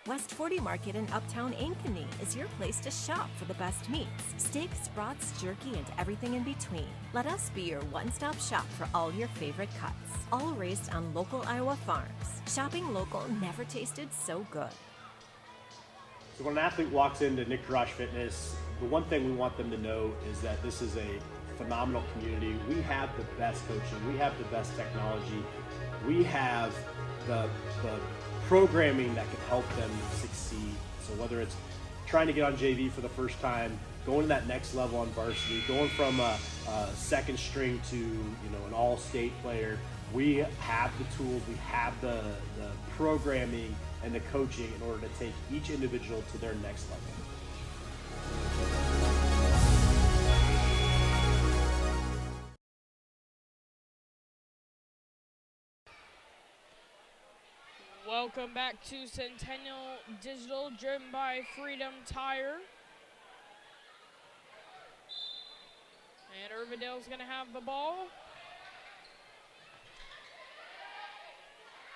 West 40 Market in Uptown Ankeny is your place to shop for the best meats, steaks, brats, jerky, and everything in between. Let us be your one-stop shop for all your favorite cuts, all raised on local Iowa farms. Shopping local never tasted so good. So when an athlete walks into Nick Rush Fitness, the one thing we want them to know is that this is a phenomenal community. We have the best coaching, we have the best technology, we have the programming that can help them succeed. So whether it's trying to get on JV for the first time, going to that next level on varsity, going from a second string to an all-state player, we have the tools, we have the programming and the coaching in order to take each individual to their next level. Welcome back to Centennial Digital, driven by Freedom Tire. And Urbandale's going to have the ball.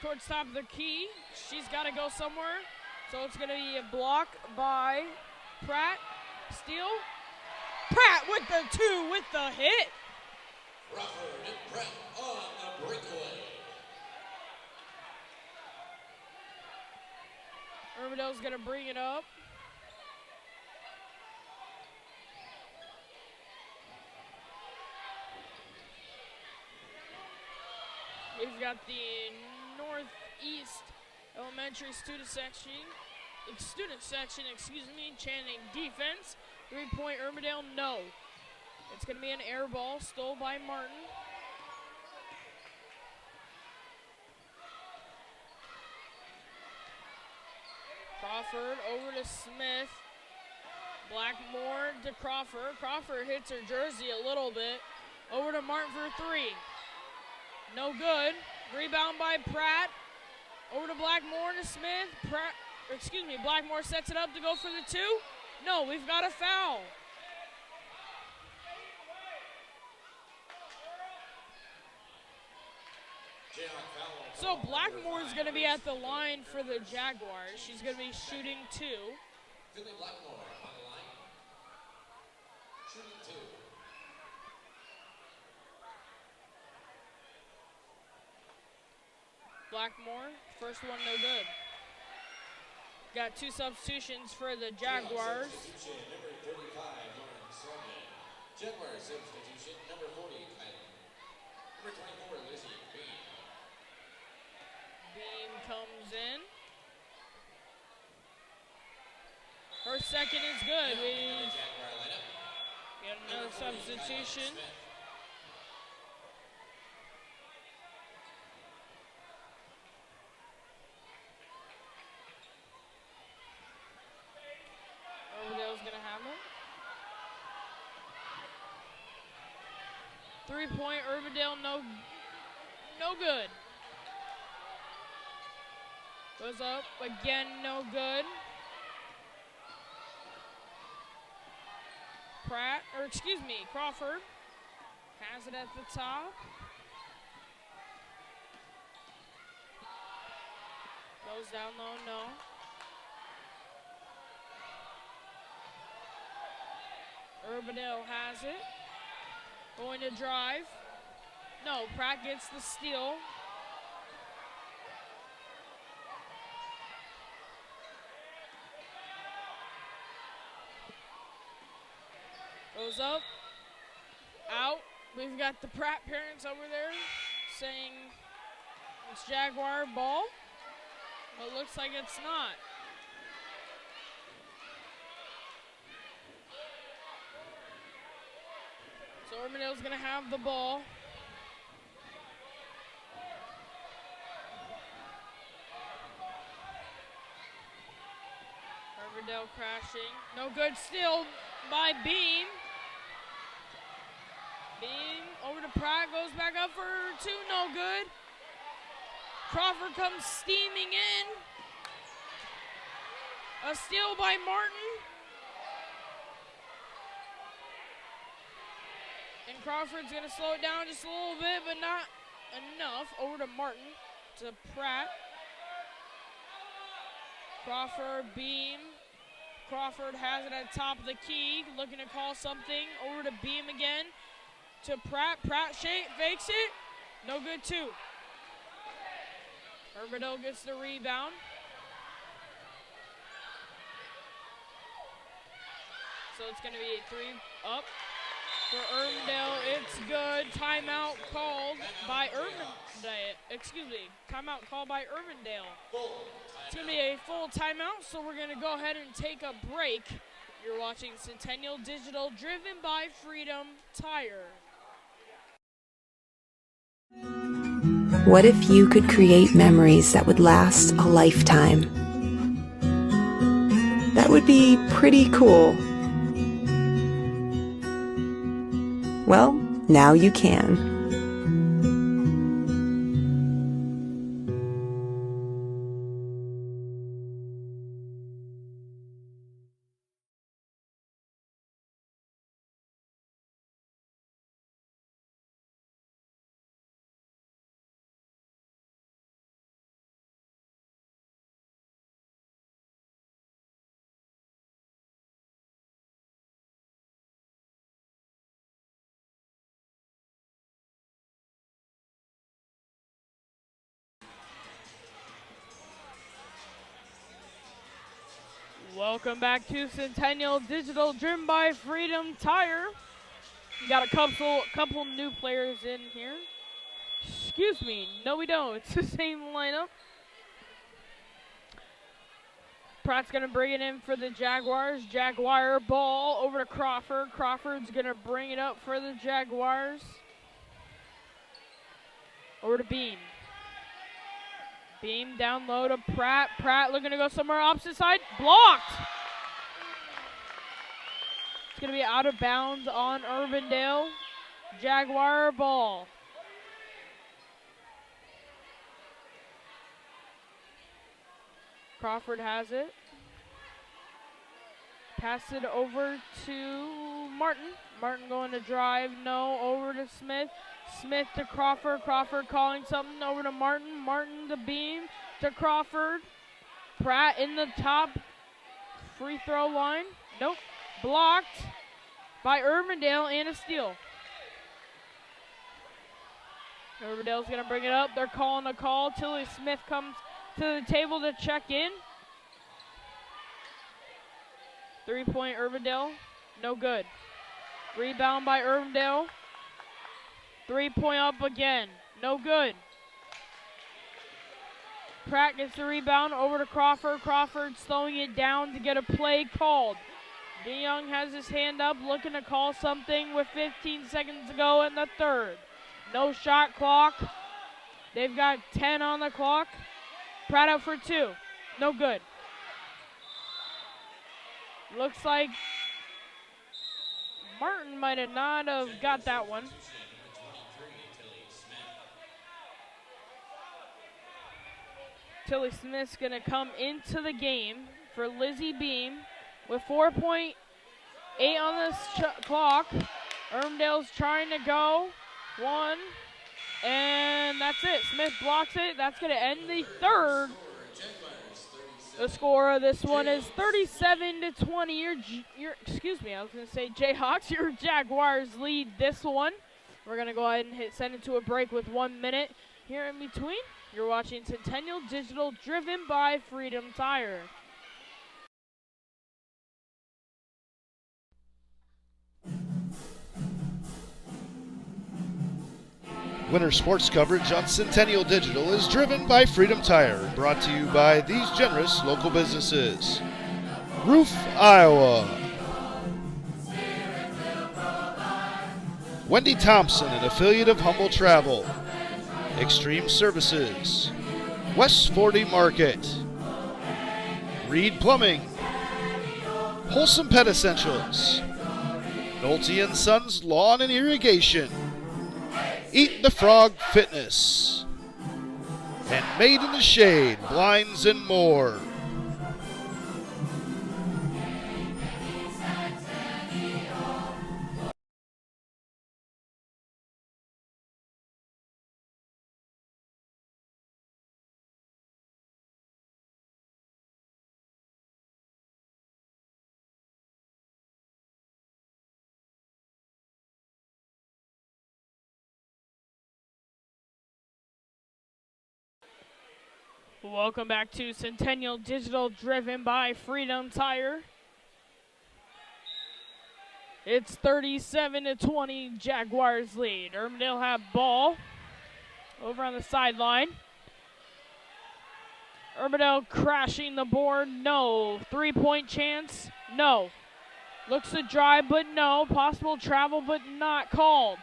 Towards top of the key. She's got to go somewhere. So it's going to be a block by Pratt. Steal. Pratt with the two with the hit. Crawford and Pratt on the breakaway. Urbandale's going to bring it up. We've got the Northeast Elementary student section, chanting defense. 3-point Urbandale, no. It's going to be an air ball, stole by Martin. Crawford over to Smith. Blackmore to Crawford. Crawford hits her jersey a little bit. Over to Martin for three. No good. Rebound by Pratt. Over to Blackmore to Smith. Blackmore sets it up to go for the two. No, we've got a foul. So Blackmore's going to be at the line for the Jaguars. She's going to be shooting two. Finley Blackmore on the line. Shooting two. Blackmore, first one no good. Got two substitutions for the Jaguars. Substitution number 35, Lauren Solomon. Jaguars substitution number 40, Kylie. Number 24, Lizzie Beam. Beam comes in. Her second is good. We get another substitution. Urbandale's gonna have it. 3-point Urbandale, no good. Goes up again, no good. Crawford has it at the top. Goes down low, no. Urbandale has it. Going to drive. No, Pratt gets the steal. Goes up. Out. We've got the Pratt parents over there saying it's Jaguar ball, but looks like it's not. So Urbandale's going to have the ball. Urbandale crashing. No good steal by Beam. Beam over to Pratt, goes back up for two, no good. Crawford comes steaming in. A steal by Martin. And Crawford's gonna slow it down just a little bit, but not enough. Over to Martin, to Pratt. Crawford, Beam. Crawford has it at the top of the key, looking to call something. Over to Beam again. To Pratt. Pratt fakes it. No good too. Urbandale gets the rebound. So it's going to be a 3 up for Urbandale. It's good. Timeout called by Timeout called by Urbandale. It's going to be a full timeout, so we're going to go ahead and take a break. You're watching Centennial Digital, driven by Freedom Tire. What if you could create memories that would last a lifetime? That would be pretty cool. Well, now you can. Welcome back to Centennial Digital, driven by Freedom Tire. We got a couple new players in here. Excuse me, no we don't. It's the same lineup. Pratt's gonna bring it in for the Jaguars. Jaguar ball over to Crawford. Crawford's gonna bring it up for the Jaguars. Over to Beam. Beam down low to Pratt. Pratt looking to go somewhere opposite side. Blocked! It's going to be out of bounds on Urbandale. Jaguar ball. Crawford has it. Pass it over to Martin. Martin going to drive. No. Over to Smith. Smith to Crawford. Crawford calling something over to Martin. Martin to Beam to Crawford. Pratt in the top free throw line. Nope. Blocked by Urbandale and a steal. Urbandale's going to bring it up. They're calling a call. Tilly Smith comes to the table to check in. 3-point Urbandale. No good. Rebound by Urbandale. 3-point up again. No good. Pratt gets the rebound over to Crawford. Crawford slowing it down to get a play called. DeYoung has his hand up looking to call something with 15 seconds to go in the third. No shot clock. They've got 10 on the clock. Pratt out for 2. No good. Looks like Martin might have not have got that one. Tilly Smith's going to come into the game for Lizzie Beam with 4.8 on the clock. Urbandale's trying to go. 1, and that's it. Smith blocks it. That's going to end the third. The score of this one is 37-20. Jayhawks, your Jaguars lead this one. We're going to go ahead and send it to a break with 1 minute here in between. You're watching Centennial Digital, driven by Freedom Tire. Winter sports coverage on Centennial Digital is driven by Freedom Tire and brought to you by these generous local businesses. Roof, Iowa. Wendy Thompson, an affiliate of Humble Travel. Extreme Services. West 40 Market. Reed Plumbing. Wholesome Pet Essentials. Nolte & Sons Lawn and Irrigation. Eat the Frog Fitness, and Made in the Shade, Blinds and more. Welcome back to Centennial Digital, driven by Freedom Tire. It's 37-20, Jaguars lead. Urbandale have ball over on the sideline. Urbandale crashing the board, no. 3-point chance, no. Looks to drive, but no. Possible travel, but not called.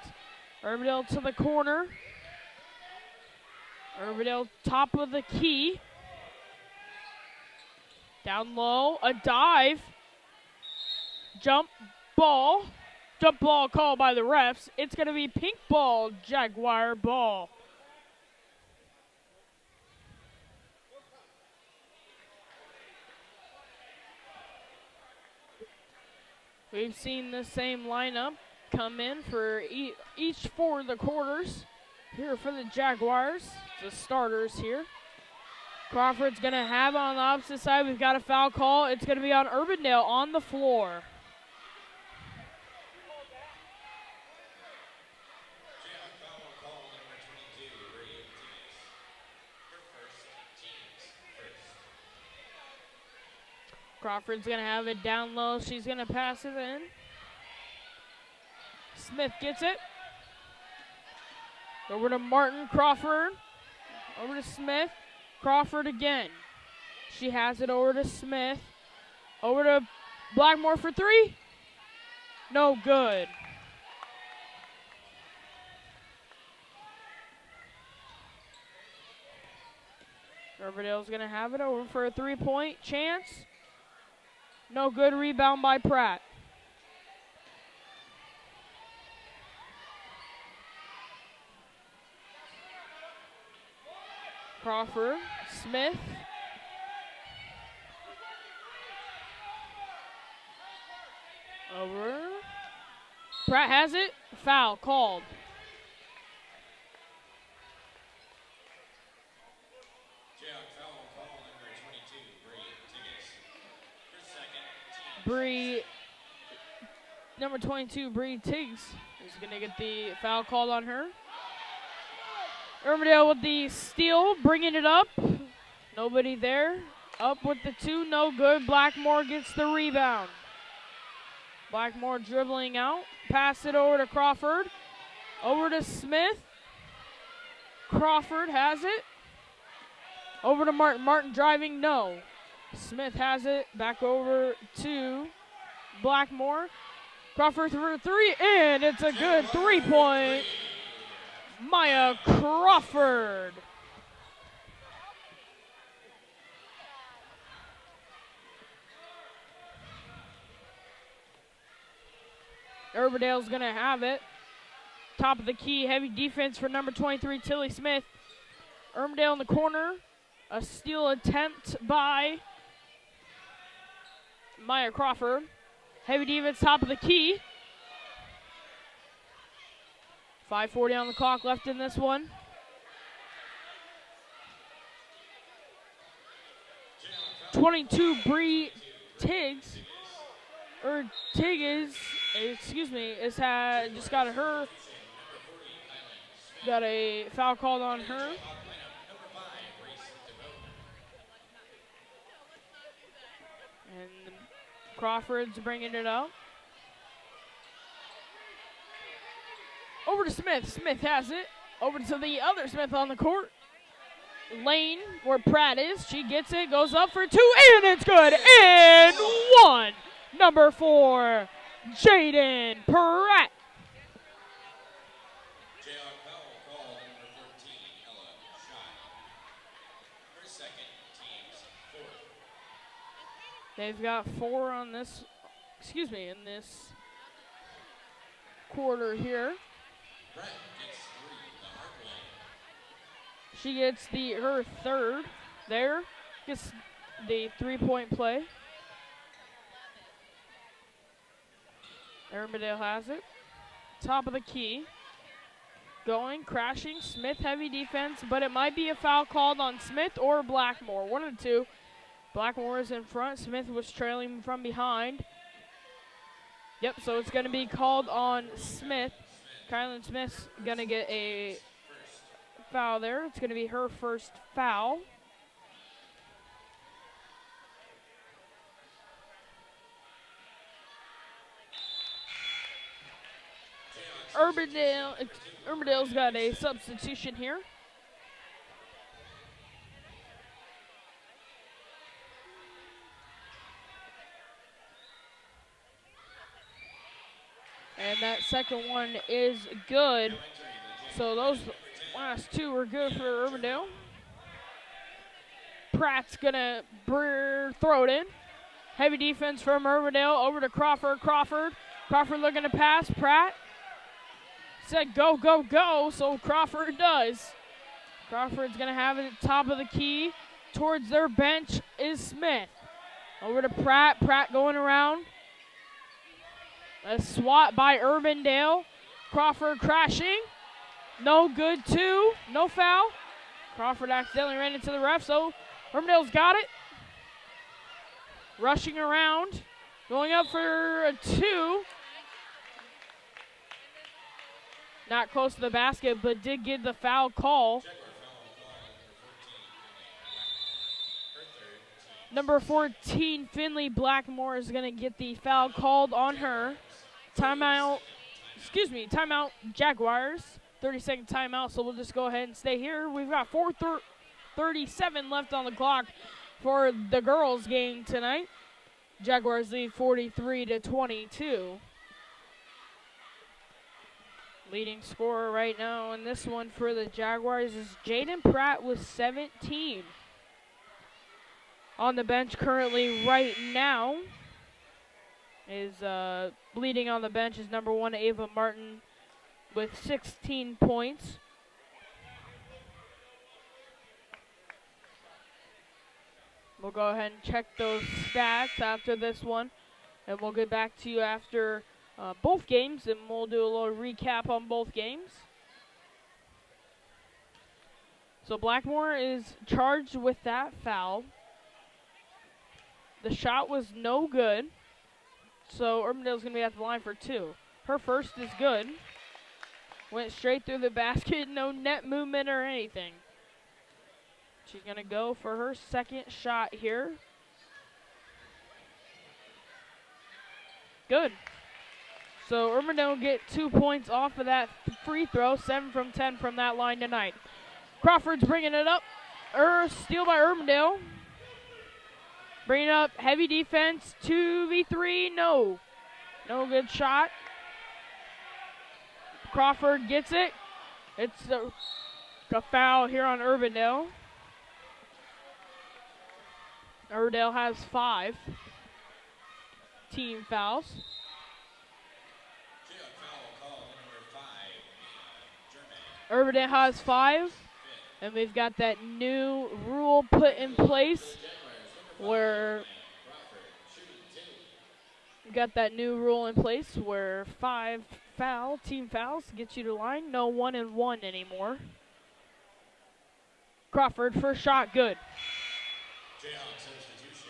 Urbandale to the corner. Urbandale top of the key. Down low, a dive. Jump ball called by the refs. It's going to be pink ball, Jaguar ball. We've seen the same lineup come in for each 4 of the quarters. Here for the Jaguars, the starters here. Crawford's going to have it on the opposite side. We've got a foul call. It's going to be on Urbandale on the floor. Crawford's going to have it down low. She's going to pass it in. Smith gets it. Over to Martin, Crawford. Over to Smith. Crawford again. She has it over to Smith. Over to Blackmore for 3. No good. Urbandale's going to have it over for a 3-point chance. No good. Rebound by Pratt. Crawford, Smith. Over. Pratt has it. Foul called. Bree, number 22, Bree Tiggs is going to get the foul called on her. Urbandale with the steal, bringing it up. Nobody there. Up with the 2, no good. Blackmore gets the rebound. Blackmore dribbling out. Pass it over to Crawford. Over to Smith. Crawford has it. Over to Martin. Martin driving, no. Smith has it. Back over to Blackmore. Crawford for 3, and it's a good 3-point. Maya Crawford. Urbandale's going to have it. Top of the key, heavy defense for number 23, Tilly Smith. Urbandale in the corner. A steal attempt by Maya Crawford. Heavy defense, top of the key. 5:40 on the clock left in this one. 22, Bree Tiggs, or Tiggs, excuse me, just got a foul called on her. And Crawford's bringing it up. Over to Smith. Smith has it. Over to the other Smith on the court. Lane, where Pratt is. She gets it, goes up for 2, and it's good. And 1. Number 4, Jaden Pratt. They've got 4 on this, in this quarter here. She gets her third there. Gets the 3-point play. Urbandale has it. Top of the key. Going, crashing. Smith heavy defense, but it might be a foul called on Smith or Blackmore. One of the two. Blackmore is in front. Smith was trailing from behind. Yep, so it's going to be called on Smith. Kylan Smith's going to get a foul there. It's going to be her first foul. Urbandale's got a substitution here. And that second one is good. So those last 2 were good for Urbandale. Pratt's going to throw it in. Heavy defense from Urbandale over to Crawford. Crawford looking to pass. Pratt said go, go, go. So Crawford does. Crawford's going to have it at the top of the key. Towards their bench is Smith. Over to Pratt. Pratt going around. A swat by Urbandale. Crawford crashing. No good, 2. No foul. Crawford accidentally ran into the ref, so Urbandale's got it. Rushing around. Going up for a 2. Not close to the basket, but did get the foul call. Number 14, Finley Blackmore, is going to get the foul called on her. Timeout, Jaguars. 30-second timeout, so we'll just go ahead and stay here. We've got 4:37 left on the clock for the girls' game tonight. Jaguars lead 43-22. Leading scorer right now in this one for the Jaguars is Jaden Pratt with 17. On the bench currently right now is bleeding on the bench is number 1 Ava Martin with 16 points. We'll go ahead and check those stats after this one, and we'll get back to you after both games, and we'll do a little recap on both games. So Blackmore is charged with that foul. The shot was no good, so Urbandale's going to be at the line for 2. Her first is good. Went straight through the basket, no net movement or anything. She's going to go for her second shot here. Good. So Urbandale will get 2 points off of that free throw, 7 from 10 from that line tonight. Crawford's bringing it up. Steal by Urbandale. Bringing up heavy defense, 2v3, no good shot. Crawford gets it. It's a foul here on Urbandale. Urbandale has 5 team fouls. Urbandale has 5, and we've got that new rule put in place where 5 team fouls gets you to line. No 1-and-1 anymore. Crawford first shot good.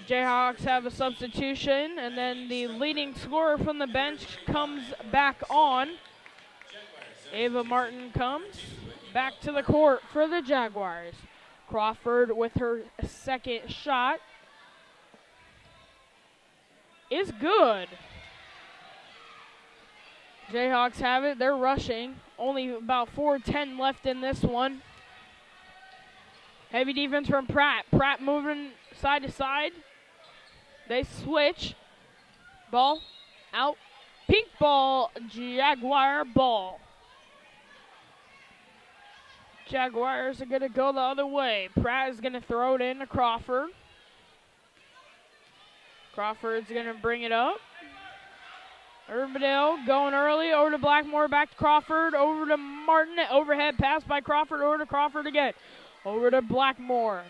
Jayhawks have a substitution, and then the leading scorer from the bench comes back on. Ava Martin comes back to the court for the Jaguars. Crawford with her second shot is good. Jayhawks have it. They're rushing. Only about 4:10 left in this one. Heavy defense from Pratt. Pratt moving side to side. They switch. Ball out. Pink ball. Jaguar ball. Jaguars are going to go the other way. Pratt is going to throw it in to Crawford. Crawford's going to bring it up. Urbandale going early, over to Blackmore, back to Crawford, over to Martin, overhead pass by Crawford, over to Crawford again, over to Blackmore.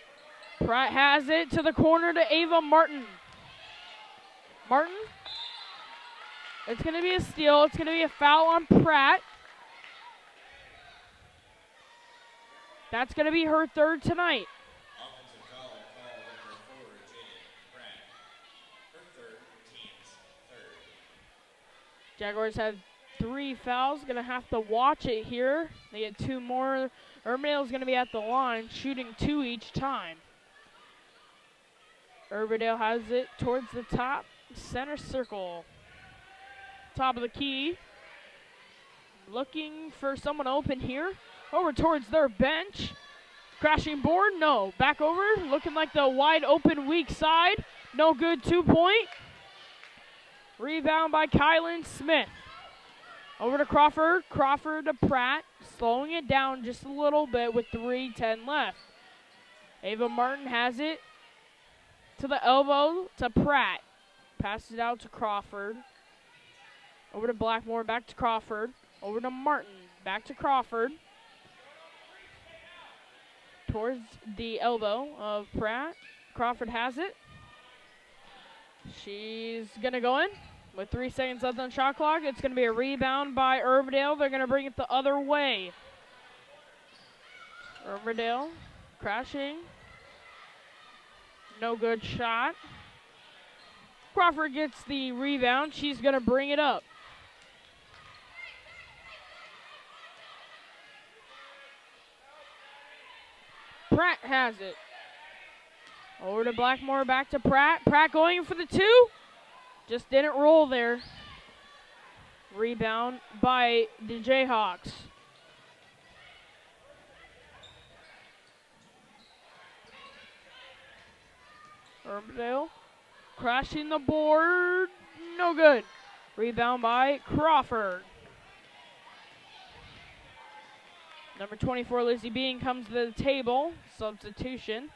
Pratt has it to the corner to Ava Martin. Martin, it's going to be a steal, it's going to be a foul on Pratt. That's going to be her third tonight. Offensive foul called on number 4, Jaden Pratt. Her third, team's third. Jaguars have 3 fouls. Going to have to watch it here. They get 2 more. Urbandale's going to be at the line, shooting 2 each time. Urbandale has it towards the top, center circle. Top of the key. Looking for someone open here. Over towards their bench. Crashing board, no. Back over, looking like the wide open weak side. No good, 2-point. Rebound by Kylan Smith. Over to Crawford. Crawford to Pratt. Slowing it down just a little bit with 3:10 left. Ava Martin has it to the elbow to Pratt. Passes it out to Crawford. Over to Blackmore, back to Crawford. Over to Martin, back to Crawford. Towards the elbow of Pratt. Crawford has it. She's going to go in with 3 seconds left on shot clock. It's going to be a rebound by Urbandale. They're going to bring it the other way. Urbandale crashing. No good shot. Crawford gets the rebound. She's going to bring it up. Pratt has it. Over to Blackmore, back to Pratt. Pratt going for the 2. Just didn't roll there. Rebound by the Jayhawks. Urbandale crashing the board. No good. Rebound by Crawford. Number 24, Lizzie Bean, comes to the table. Substitution.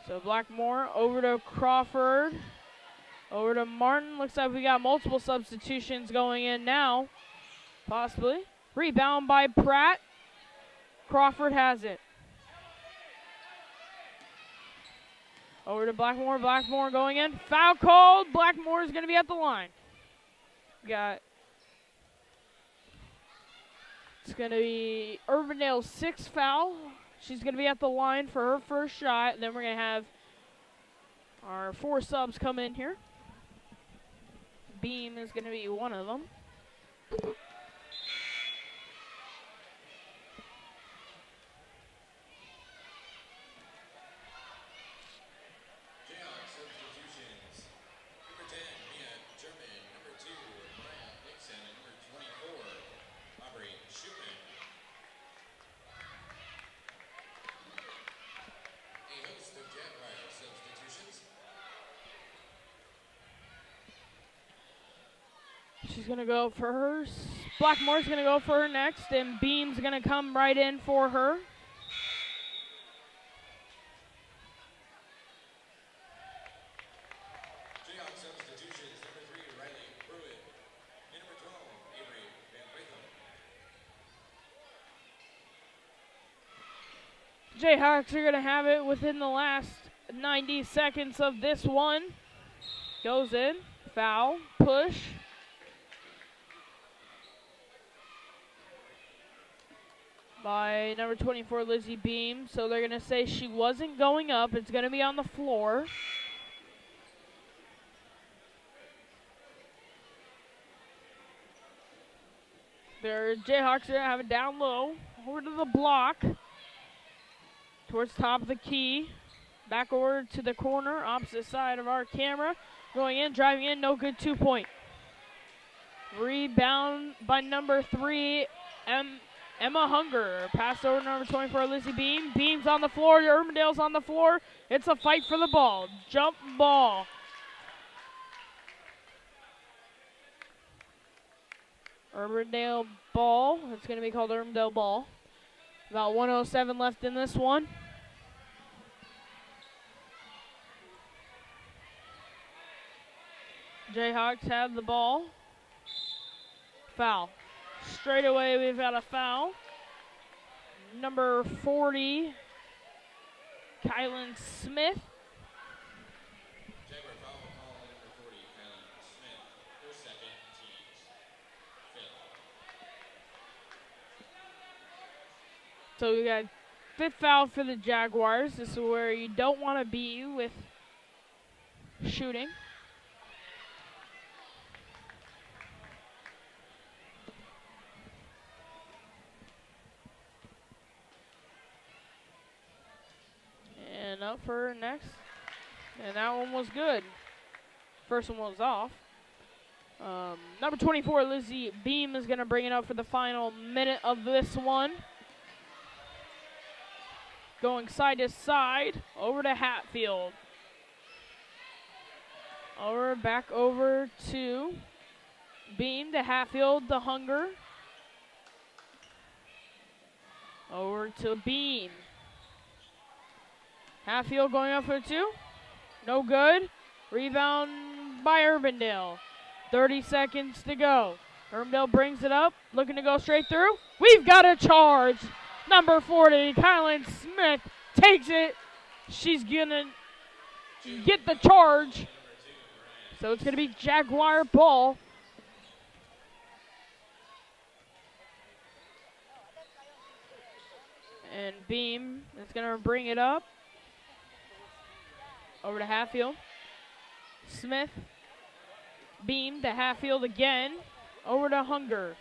So Blackmore over to Crawford. Over to Martin. Looks like we got multiple substitutions going in now. Possibly. Rebound by Pratt. Crawford has it. Over to Blackmore. Blackmore going in. Foul called. Blackmore is going to be at the line. It's going to be Urbandale's 6th foul. She's going to be at the line for her first shot. And then we're going to have our 4 subs come in here. Beam is going to be one of them. Jayhawks substitutions. Number 10, Mia German. Number 2, Maya Nixon. And number 24, Aubrey Schumann. A host of Jaguar substitutions. She's going to go for her. Blackmore's going to go for her next, and Beam's going to come right in for her. Jayhawks substitutions. Number 3, Riley Pruitt. And number 12, Avery Van Braitham. Jayhawks are going to have it within the last 90 seconds of this one. Goes in. Foul. Push. By number 24, Lizzie Beam. So they're going to say she wasn't going up. It's going to be on the floor. Their Jayhawks are going to have it down low. Over to the block. Towards top of the key. Back over to the corner, opposite side of our camera. Going in, driving in, no good, 2-point. Rebound by number 3, Emma Hunger. Pass over to number 24, Lizzie Beam. Beam's on the floor, Urbandale's on the floor. It's a fight for the ball. Jump ball. Urbandale ball. It's going to be called Urbandale ball. About 1:07 left in this one. Jayhawks have the ball. Foul. Straight away, we've got a foul. Number 40, Kylan Smith. Jaguar foul call on number 40, Kylan Smith. Her second, team's fifth. So we got 5th foul for the Jaguars. This is where you don't want to be with shooting. And up for next. And that one was good. First one was off. Number 24, Lizzie Beam, is going to bring it up for the final minute of this one. Going side to side, over to Hatfield. Back over to Beam, to Hatfield, to Hunger. Over to Beam. Hatfield going up for 2. No good. Rebound by Urbandale. 30 seconds to go. Urbandale brings it up, looking to go straight through. We've got a charge. Number 40, Kylan Smith takes it. She's going to get the charge. So it's going to be Jaguar ball. And Beam is going to bring it up. Over to Hatfield. Smith. Beam to Hatfield again. Over to Hunger.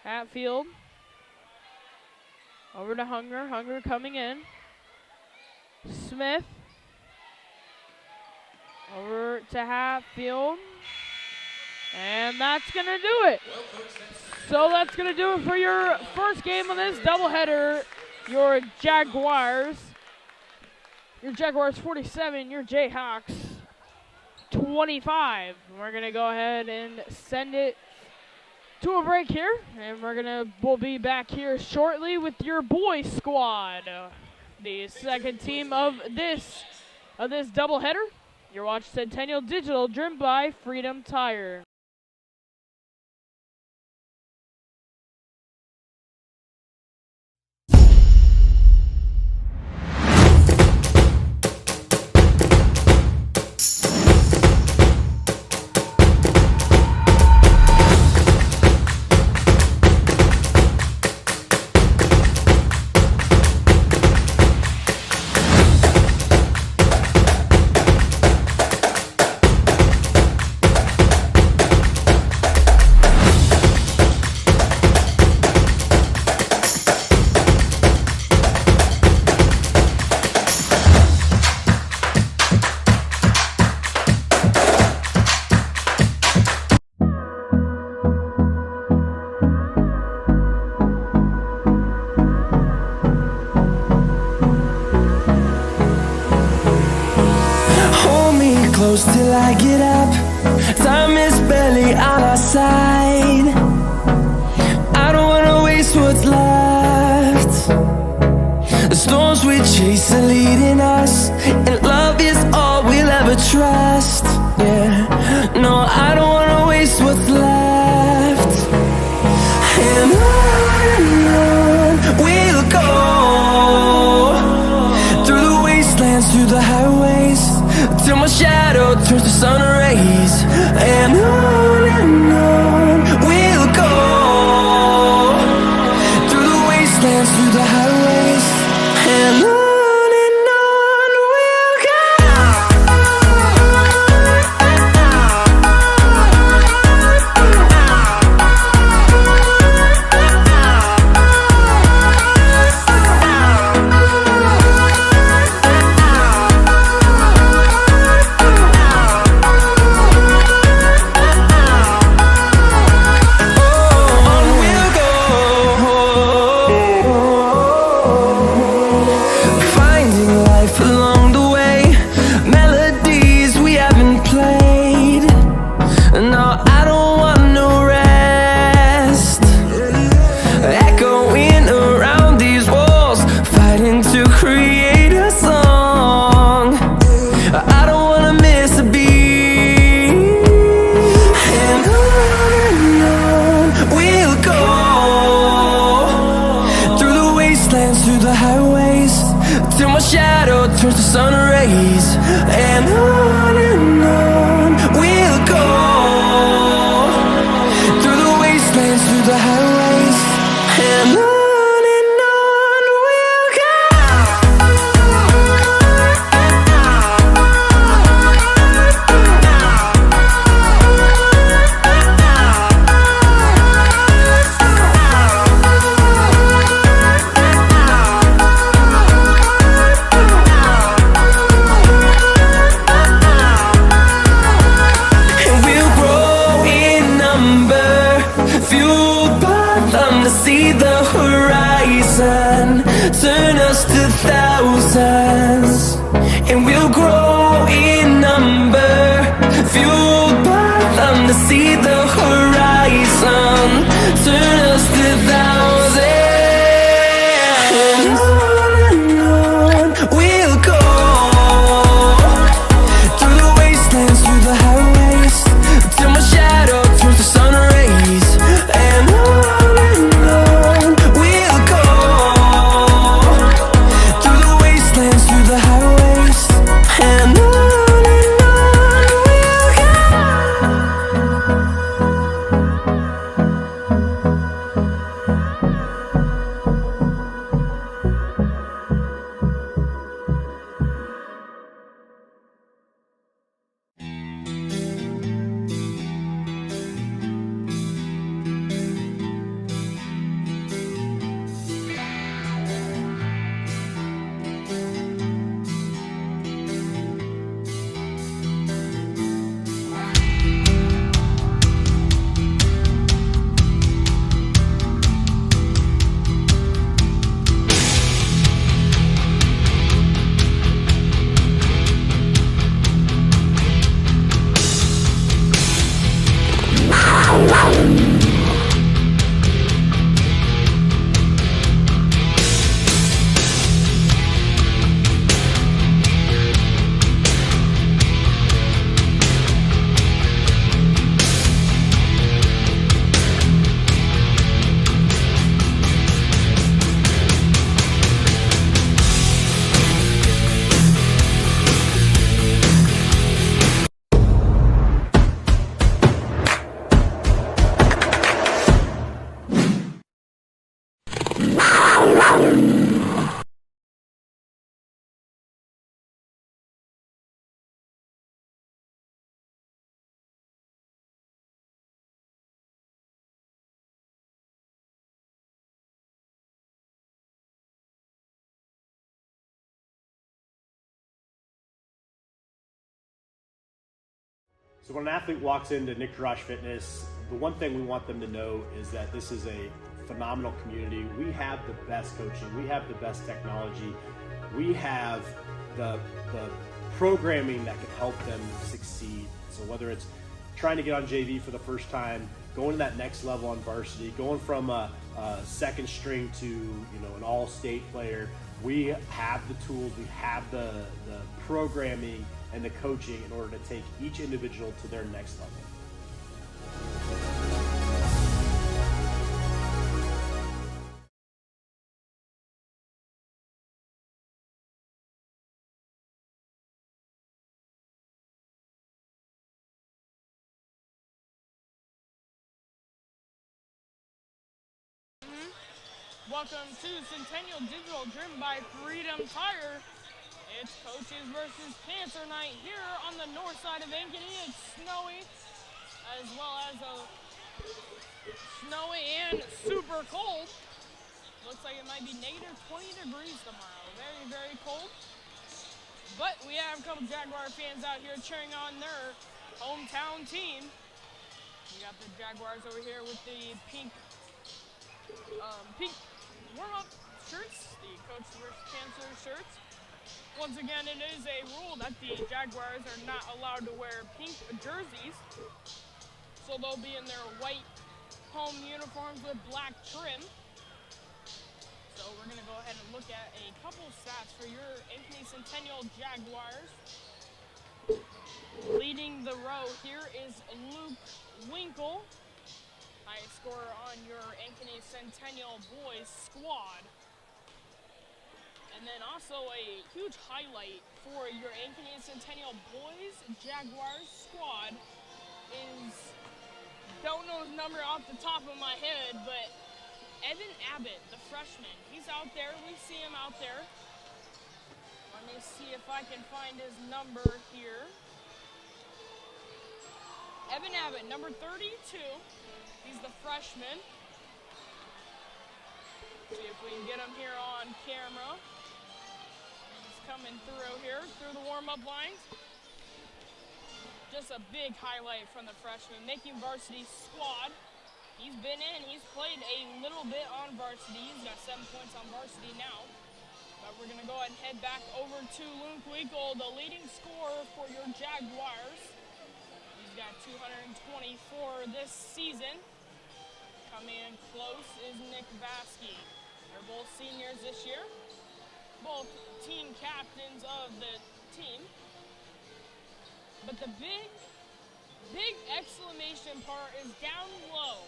Hatfield. Over to Hunger. Hunger coming in. Smith. Over to Hatfield. And that's going to do it. So that's going to do it for your first game of this doubleheader. Your Jaguars 47, your Jayhawks 25. We're going to go ahead and send it to a break here. And we'll be back here shortly with your boys squad. The second team of this doubleheader. You're watching Centennial Digital, driven by Freedom Tire. Close till I get up. Time is barely on our side. I don't wanna waste what's left. The storms we chase are leading us, and love is all we'll ever trust. Yeah, no, I don't wanna waste what's left. And on we'll go, through the wastelands, through the highways, till my shadow turns to sun rays. And on we'll go, through the wastelands, through the highways, and on we'll go. turns to sun rays, and on we'll go, through the wastelands, through the highways, and on we'll go. See the horizon turn us to thousands, and we'll grow in number, fueled by them to see the horizon turn us to thousands, and on we'll go, through the wastelands, through the highways, till my shadow turns to sun rays, and on So when an athlete walks into Nick Garage Fitness, the one thing we want them to know is that this is a phenomenal community. We have the best coaching, we have the best technology, we have the programming that can help them succeed. So whether it's trying to get on JV for the first time, going to that next level on varsity, going from a second string to an all-state player, we have the tools, we have the programming and the coaching in order to take each individual to their next level. Welcome to Centennial Digital, driven by Freedom Tire. It's coaches versus Panther night here on the north side of Ankeny. It's snowy, as well as snowy and super cold. Looks like it might be negative 20 degrees tomorrow. Very, very cold. But we have a couple Jaguar fans out here cheering on their hometown team. We got the Jaguars over here with the pink warm-up shirts, the Coach vs. Panther shirts. Once again, it is a rule that the Jaguars are not allowed to wear pink jerseys, so they'll be in their white home uniforms with black trim. So we're going to go ahead and look at a couple stats for your Ankeny Centennial Jaguars. Leading the row here is Luke Winkle, highest scorer on your Ankeny Centennial boys squad. And then also a huge highlight for your Ankeny Centennial boys Jaguars squad is, don't know his number off the top of my head, but Evan Abbott, the freshman. He's out there. We see him out there. Let me see if I can find his number here. Evan Abbott, number 32. He's the freshman. See if we can get him here on camera. He's coming through here, through the warm-up lines. Just a big highlight from the freshman, making varsity squad. He's been in, he's played a little bit on varsity. He's got 7 points on varsity now. But we're gonna go ahead and head back over to Luke Winkle, the leading scorer for your Jaguars. He's got 224 this season. Coming in close is Nick Vasky. They're both seniors this year. Both team captains of the team. But the big exclamation part is down low.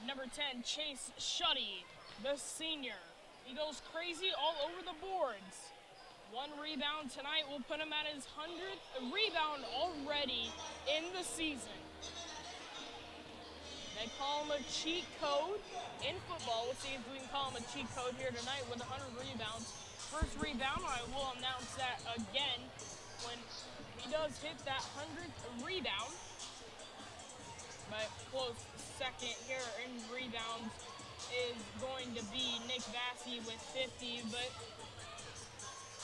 Number 10, Chase Shuddy, the senior. He goes crazy all over the boards. 1 rebound tonight will put him at his 100th rebound already in the season. They call him a cheat code in football. We'll see if we can call him a cheat code here tonight with 100 rebounds. First rebound, I will announce that again when he does hit that 100th rebound. But close second here in rebounds is going to be Nick Vasky with 50, but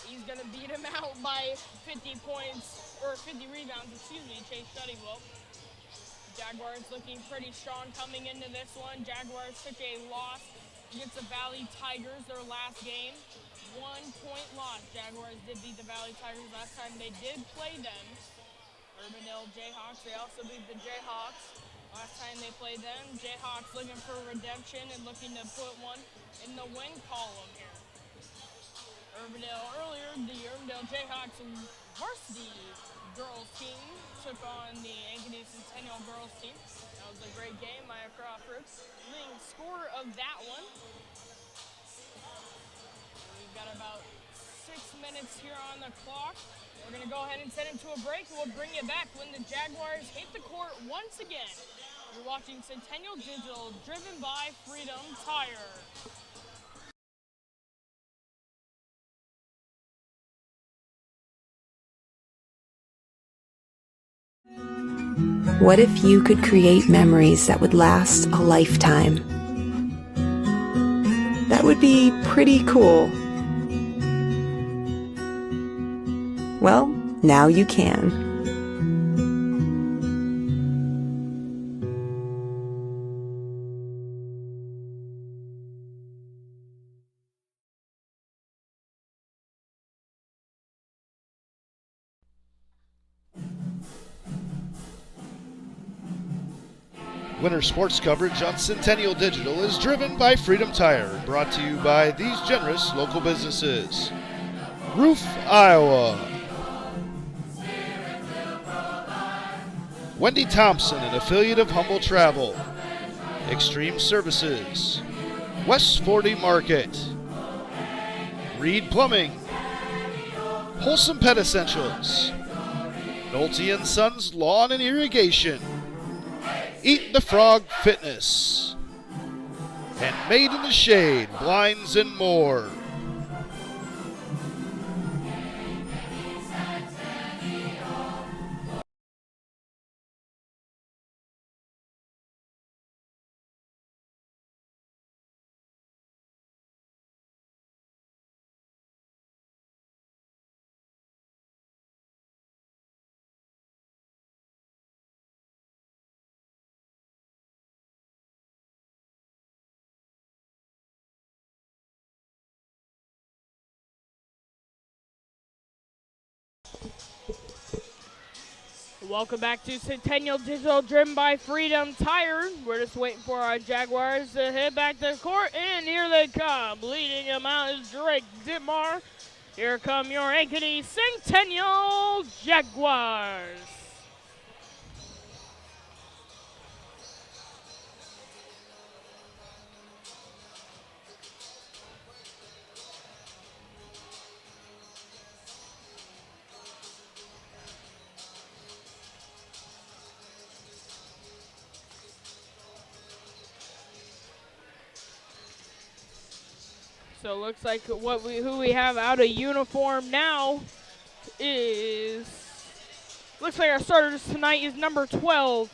he's going to beat him out by 50 points, or 50 rebounds, excuse me, Chase Shuddy will. Jaguars looking pretty strong coming into this one. Jaguars took a loss against the Valley Tigers their last game. 1 point loss. Jaguars did beat the Valley Tigers last time they did play them. Urbandale Jayhawks, they also beat the Jayhawks last time they played them. Jayhawks looking for redemption and looking to put one in the win column here. Urbandale earlier, the Urbandale Jayhawks varsity girls team took on the Ankeny Centennial girls team. That was a great game. Maya Crawford, leading scorer of that one. We've got about 6 minutes here on the clock. We're going to go ahead and send it to a break, and we'll bring you back when the Jaguars hit the court once again. You're watching Centennial Digital, driven by Freedom Tire. What if you could create memories that would last a lifetime? That would be pretty cool. Well, now you can. Winter sports coverage on Centennial Digital is driven by Freedom Tire, brought to you by these generous local businesses. Roof, Iowa. Wendy Thompson, an affiliate of Humble Travel. Extreme Services. West 40 Market. Reed Plumbing. Wholesome Pet Essentials. Nolte & Sons Lawn and Irrigation. Eat the Frog Fitness. And Made in the Shade, Blinds and more. Welcome back to Centennial Digital, driven by Freedom Tire. We're just waiting for our Jaguars to head back to the court, and here they come. Leading them out is Drake Dittmar. Here come your Ankeny Centennial Jaguars. So it looks like who we have out of uniform now is, looks like our starters tonight is number 12,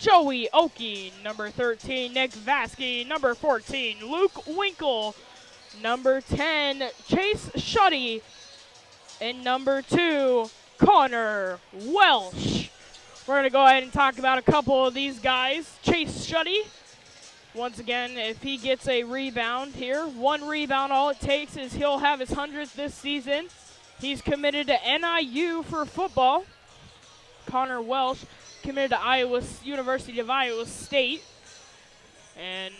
Joey Oki, number 13, Nick Vasky, number 14, Luke Winkle, number 10, Chase Shuddy, and number 2, Connor Welsh. We're going to go ahead and talk about a couple of these guys. Chase Shuddy, once again, if he gets a rebound here, 1 rebound, all it takes is he'll have his 100th this season. He's committed to NIU for football. Connor Welsh committed to University of Iowa State. And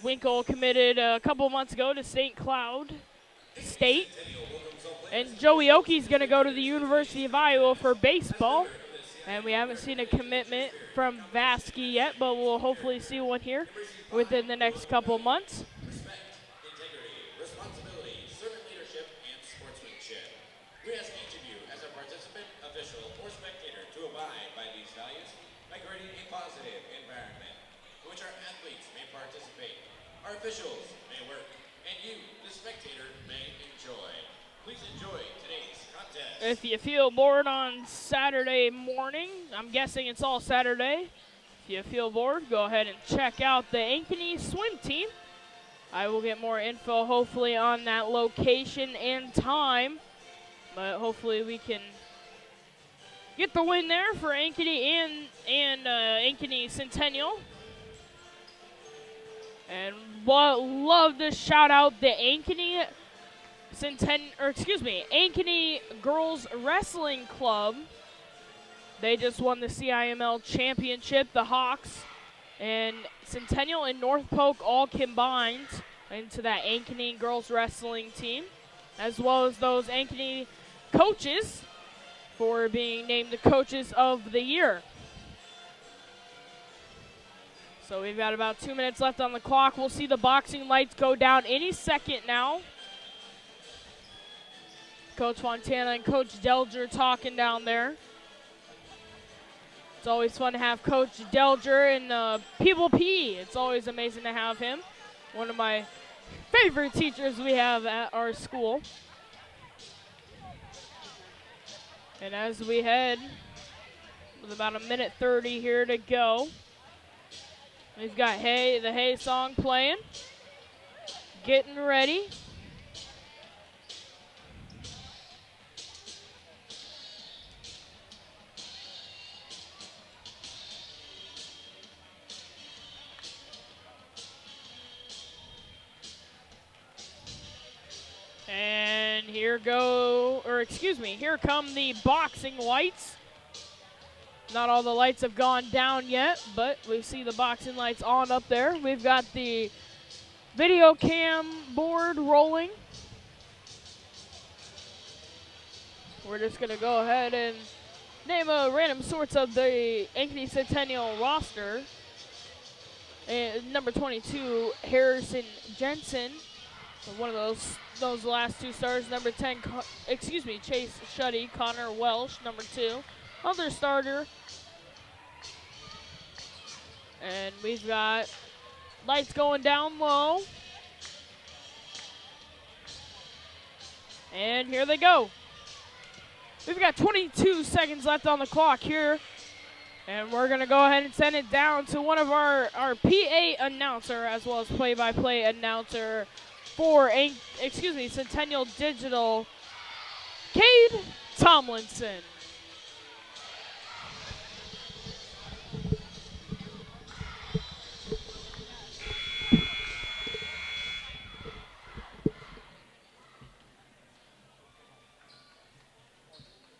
Winkle committed a couple months ago to St. Cloud State. And Joey Oki's going to go to the University of Iowa for baseball. And we haven't seen a commitment from Vasky yet, but we'll hopefully see one here within the next couple months. Respect, integrity, responsibility, servant leadership, and sportsmanship. We ask each of you as a participant, official, or spectator to abide by these values by creating a positive environment in which our athletes may participate, our officials may work, and you, the spectator, may enjoy. Please enjoy today's contest. If you feel bored on Saturday morning, I'm guessing it's all Saturday. If you feel bored, go ahead and check out the Ankeny swim team. I will get more info hopefully on that location and time, but hopefully we can get the win there for Ankeny and Ankeny Centennial. And love to shout out the Ankeny Ankeny Girls Wrestling Club. They just won the CIML Championship. The Hawks and Centennial and North Polk all combined into that Ankeny Girls Wrestling team, as well as those Ankeny coaches for being named the Coaches of the Year. So we've got about 2 minutes left on the clock. We'll see the boxing lights go down any second now. Coach Fontana and Coach Delger talking down there. It's always fun to have Coach Delger and People P. It's always amazing to have him. One of my favorite teachers we have at our school. And as we head, with about 1:30 here to go, we've got the Hey song playing, getting ready. And here come the boxing lights. Not all the lights have gone down yet, but we see the boxing lights on up there. We've got the video cam board rolling. We're just going to go ahead and name a random sorts of the Ankeny Centennial roster. And number 22, Harrison Jensen. One of those last 2 stars. Number 10, Chase Shuddy. Connor Welsh, number 2. Other starter. And we've got lights going down low. And here they go. We've got 22 seconds left on the clock here. And we're going to go ahead and send it down to one of our PA announcer, as well as play-by-play announcer for Centennial Digital, Cade Tomlinson.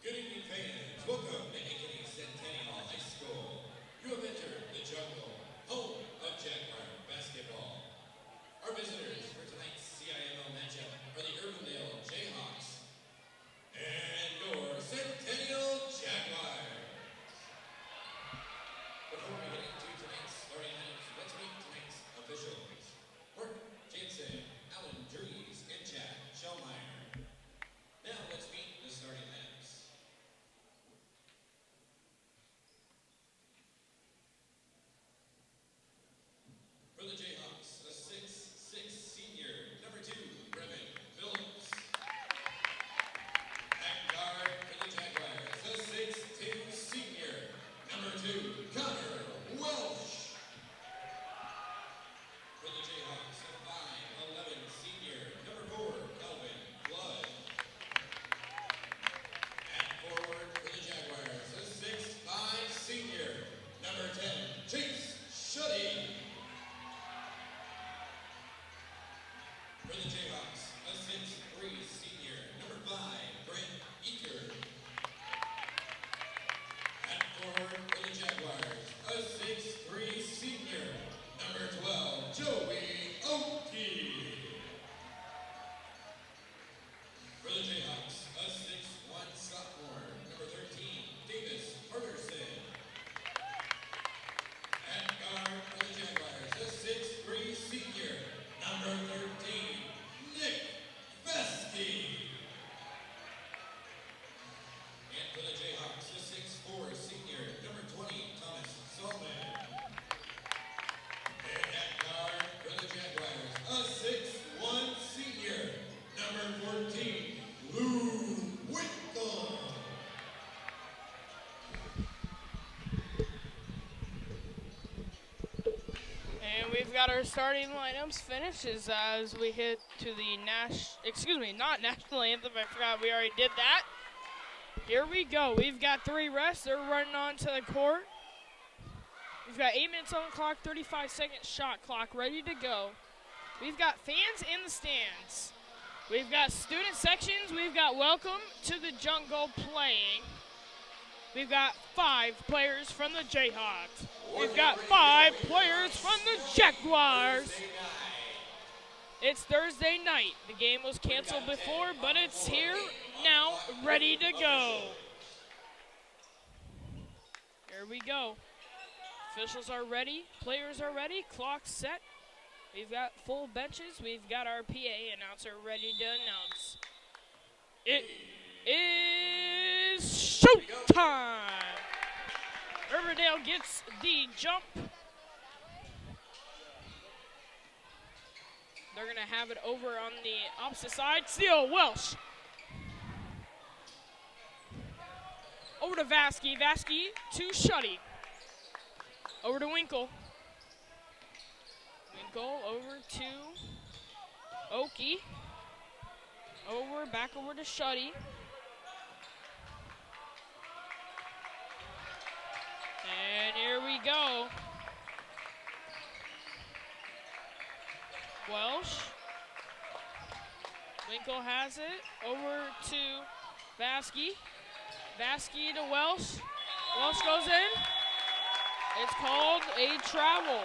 Good evening, fans. Welcome to Ankeny Centennial High School. You have entered the jungle, home of Jaguar basketball. Our visitors for tonight's CIML matchup are the Urbandale Jayhawks and your Centennial For the Jayhawks, a 6'3" senior, number 5, Brent Eaker. At forward for the Jaguars, a 6'3" senior, number 12, Joey Oakey. For the Jayhawks, a 6'1" sophomore, number 13, Davis Harderson. At guard for the Jaguars, a 6'3" senior, number 13, Nick Vesky. And for the Jayhawks, a 6'4" senior, number 20, Thomas Solman. And at guard for the Jaguars, a 6'1" senior, number 14, Lou Winkle. And we've got our starting lineups finished as we hit to the not national anthem. I forgot we already did that. Here we go. We've got 3 rests. They're running onto the court. We've got 8 minutes on the clock, 35-second shot clock ready to go. We've got fans in the stands. We've got student sections. We've got Welcome to the Jungle playing. We've got 5 players from the Jayhawks. We've got 5 players from the Jaguars. It's Thursday night. The game was canceled before, but it's here now, ready to go. Here we go. Officials are ready. Players are ready. Clock's set. We've got full benches. We've got our PA announcer ready to announce. It is showtime! Urbandale gets the jump. They're going to have it over on the opposite side. Steal Welsh. Over to Vasky. Vasky to Shuddy. Over to Winkle. Winkle over to Oakey. Back over to Shuddy. And here we go. Welsh. Winkle has it. Over to Vasky. Vasky to Welsh. Welsh goes in. It's called a travel.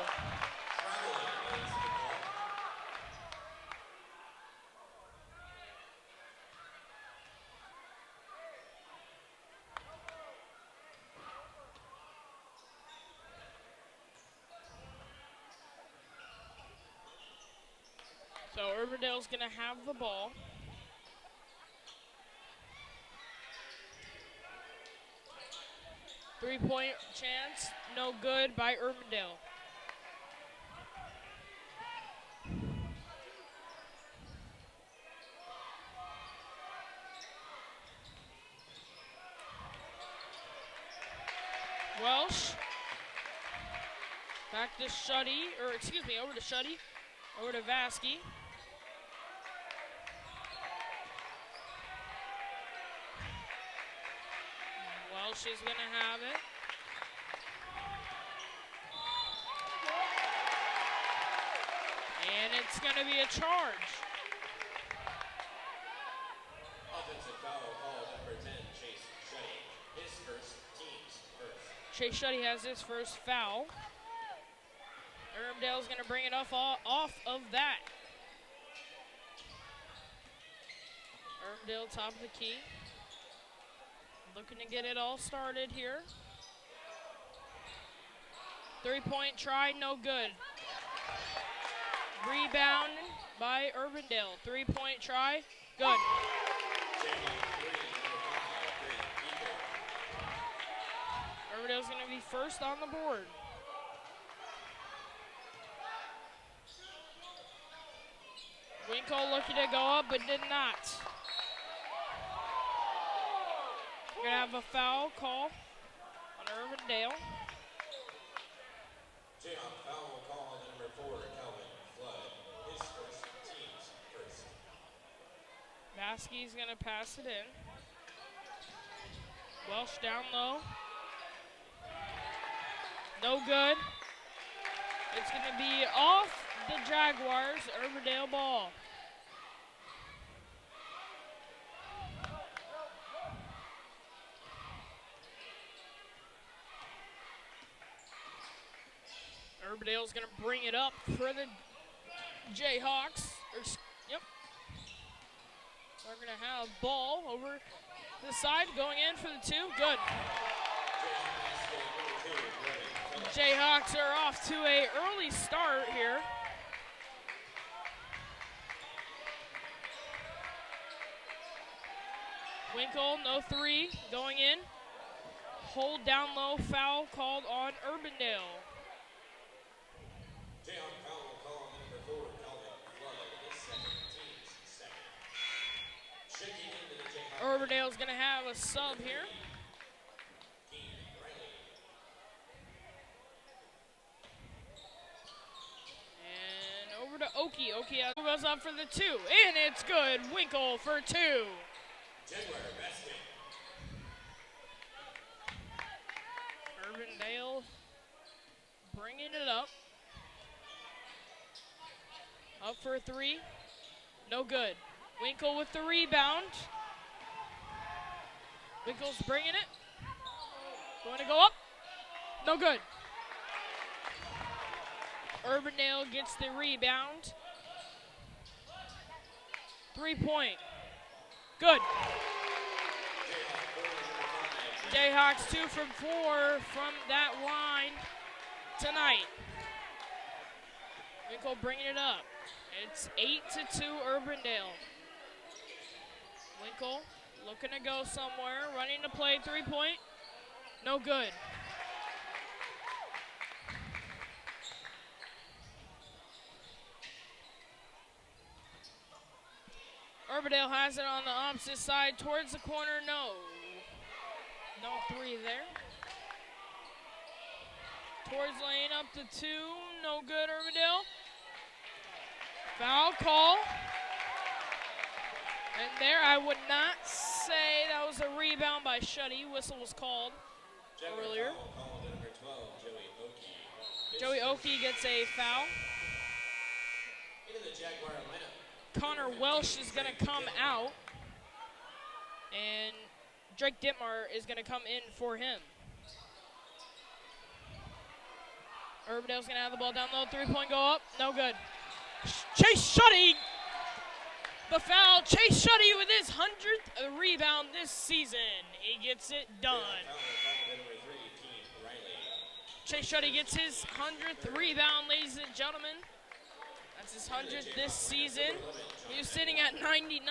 So Urbandale's going to have the ball. Three-point chance, no good by Urbandale. Welsh. Back to Shuddy, over to Shuddy. Over to Vasky. Welsh is going to have it. And it's going to be a charge. Offensive foul called number 10, Chase Shuddy. His first, team's first. Chase Shuddy has his first foul. Urbandale's going to bring it off of that. Urbandale top of the key. Looking to get it all started here. Three-point try, no good. Rebound by Urbandale. Three-point try, good. Urbandale's going to be first on the board. Winkle looking to go up, but did not. We're going to have a foul call on Urbandale. Jayhawk foul call number 4, Calvin Flood. His first, team's first. Vasky's going to pass it in. Welsh down low. No good. It's going to be off the Jaguars, Urbandale ball. Urbandale's going to bring it up for the Jayhawks. Yep. They're going to have ball over the side, going in for the 2. Good. Jayhawks are off to a early start here. Winkle, no 3, going in. Hold down low, foul called on Urbandale. Urbandale's going to have a sub here. And over to Oki. Oki goes up for the 2, and it's good. Winkle for 2. Urbandale bringing it up. Up for a 3. No good. Winkle with the rebound. Winkle's bringing it. Going to go up. No good. Urbandale gets the rebound. 3-point. Good. Jayhawks 2 from 4 from that line tonight. Winkle bringing it up. It's 8-2 Urbandale. Winkle looking to go somewhere, running to play, 3-point. No good. Urbandale has it on the opposite side towards the corner. No 3 there. Towards lane up to 2. No good, Urbandale. Foul call. And there, I would not say that was a rebound by Shuddy. Whistle was called earlier. Joey Oki gets a foul. Connor Welsh is going to come out. And Drake Dittmar is going to come in for him. Urbandale's going to have the ball down low. 3-point go up. No good. Chase Shuddy. The foul. Chase Shuddy with his 100th rebound this season. He gets it done. Chase Shuddy gets his 100th rebound, ladies and gentlemen. That's his 100th this season. He was sitting at 99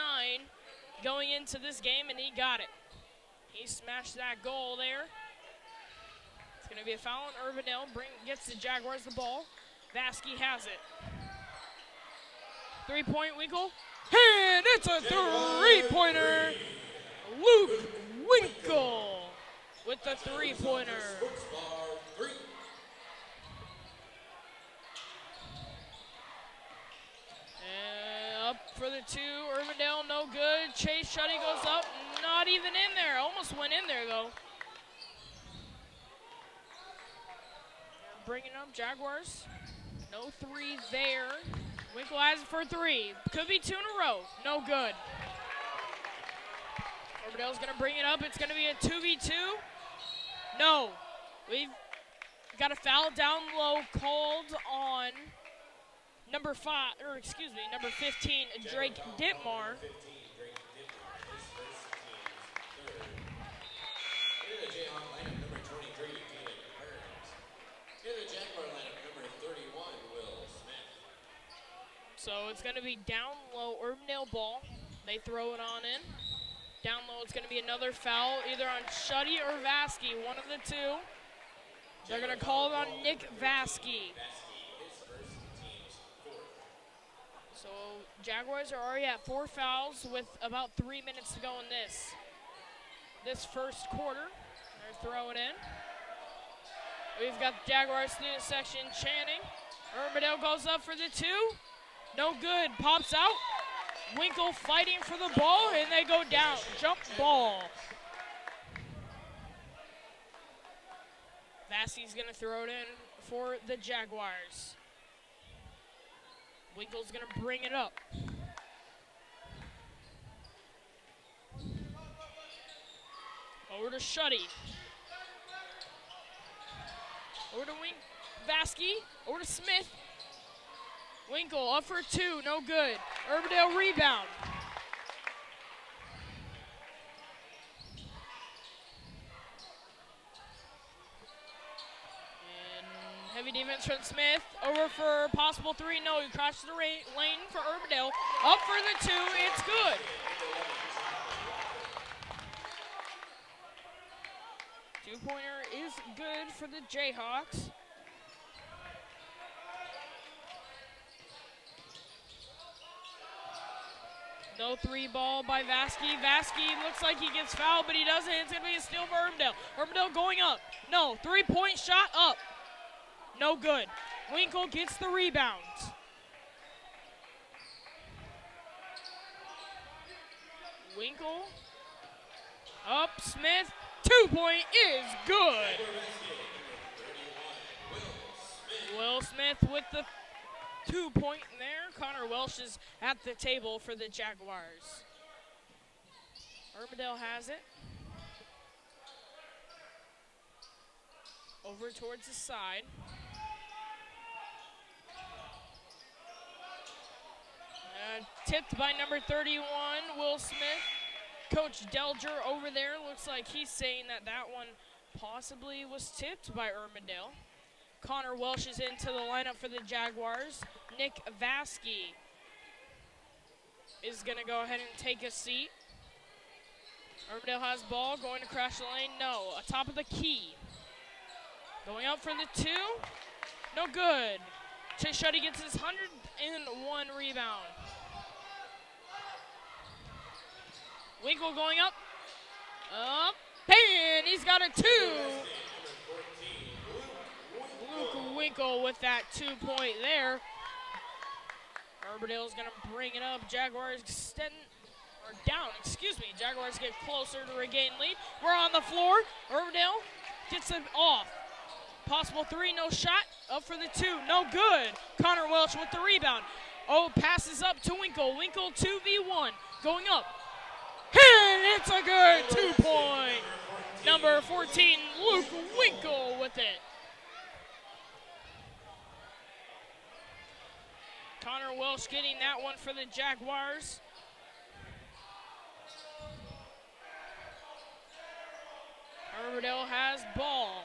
going into this game, and he got it. He smashed that goal there. It's going to be a foul on Urbandale. Gets the Jaguars the ball. Vasky has it. 3-point Winkle. And it's a 3-pointer. Luke Winkle with the 3-pointer. And up for the 2. Urbandale, no good. Chase Shuddy goes up. Not even in there. Almost went in there, though. Bringing up Jaguars. No 3 there. Winkle has it for 3. Could be 2 in a row. No good. Urbandale's going to bring it up. It's going to be a 2v2. No. We've got a foul down low called on number 15, Drake Dittmar. So it's going to be down low, Urbandale ball. They throw it on in. Down low, it's going to be another foul, either on Shuddy or Vasky, one of the 2. They're going to call it on Nick Vasky. So Jaguars are already at 4 fouls with about 3 minutes to go in this first quarter. They're throwing in. We've got the Jaguars student section chanting. Urbandale goes up for the 2. No good. Pops out. Winkle fighting for the ball, and they go down. Jump ball. Vasky's going to throw it in for the Jaguars. Winkle's going to bring it up. Over to Shuddy. Over to Vasky over to Smith. Winkle up for two, no good. Urbandale rebound. And heavy defense from Smith. Over for possible three, no. He crosses the lane for Urbandale. Up for the two, it's good. Two-pointer is good for the Jayhawks. No three ball by Vasky. Vasky looks like he gets fouled, but he doesn't. It's going to be a steal for Urbandale. Urbandale going up. No, three-point shot up. No good. Winkle gets the rebound. Winkle. Up, Smith. Two-point is good. Will Smith with the 2-point there. Connor Welsh is at the table for the Jaguars. Urbandale has it. Over towards the side. Tipped by number 31, Will Smith. Coach Delger over there looks like he's saying that one possibly was tipped by Urbandale. Connor Welsh is into the lineup for the Jaguars. Nick Vasky is going to go ahead and take a seat. Urbandale has ball, going to crash the lane. No, atop of the key. Going up for the two. No good. Chase Shuddy gets his 101 rebound. Winkle going up. Up. And he's got a two. Luke Winkle with that 2-point there. Urbandale's going to bring it up. Jaguars Jaguars get closer to regain lead. We're on the floor. Urbandale gets it off. Possible three, no shot. Up for the two, no good. Connor Welsh with the rebound. Oh, passes up to Winkle. Winkle 2v1, going up. And it's a good 2-point. Number 14, Luke Winkle with it. Connor Welsh getting that one for the Jaguars. Urbandale has ball.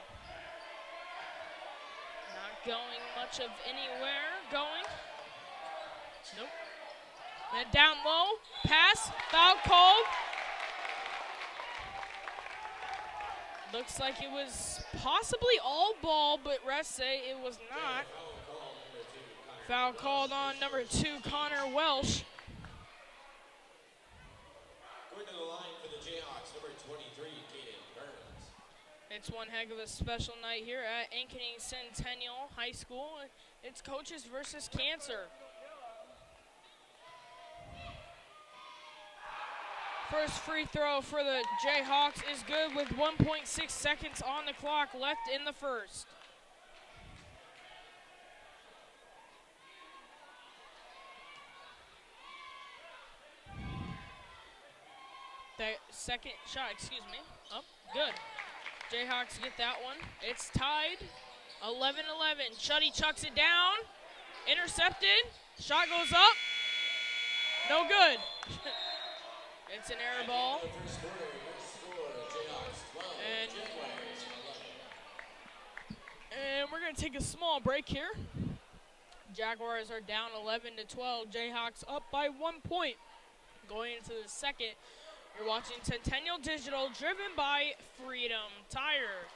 Not going much of anywhere. Going. Nope. Then down low. Pass. Foul called. Looks like it was possibly all ball, but refs say it was not. Foul called on number 2, Connor Welsh. Going to the line for the Jayhawks, number 23, Kaden Burns. It's one heck of a special night here at Ankeny Centennial High School. It's coaches versus cancer. First free throw for the Jayhawks is good with 1.6 seconds on the clock left in the first. The second shot, excuse me. Oh, good. Jayhawks get that one. It's tied. 11-11. Shuddy chucks it down. Intercepted. Shot goes up. No good. It's an air ball. And we're going to take a small break here. Jaguars are down 11-12. Jayhawks up by 1 point. Going into the second. You're watching Centennial Digital, driven by Freedom Tire.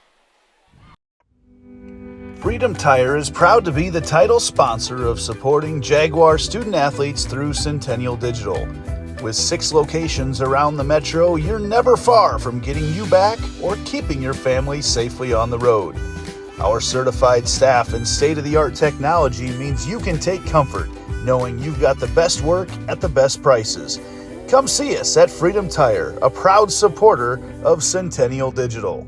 Freedom Tire is proud to be the title sponsor of supporting Jaguar student athletes through Centennial Digital. With 6 locations around the metro, you're never far from getting you back or keeping your family safely on the road. Our certified staff and state-of-the-art technology means you can take comfort knowing you've got the best work at the best prices. Come see us at Freedom Tire, a proud supporter of Centennial Digital.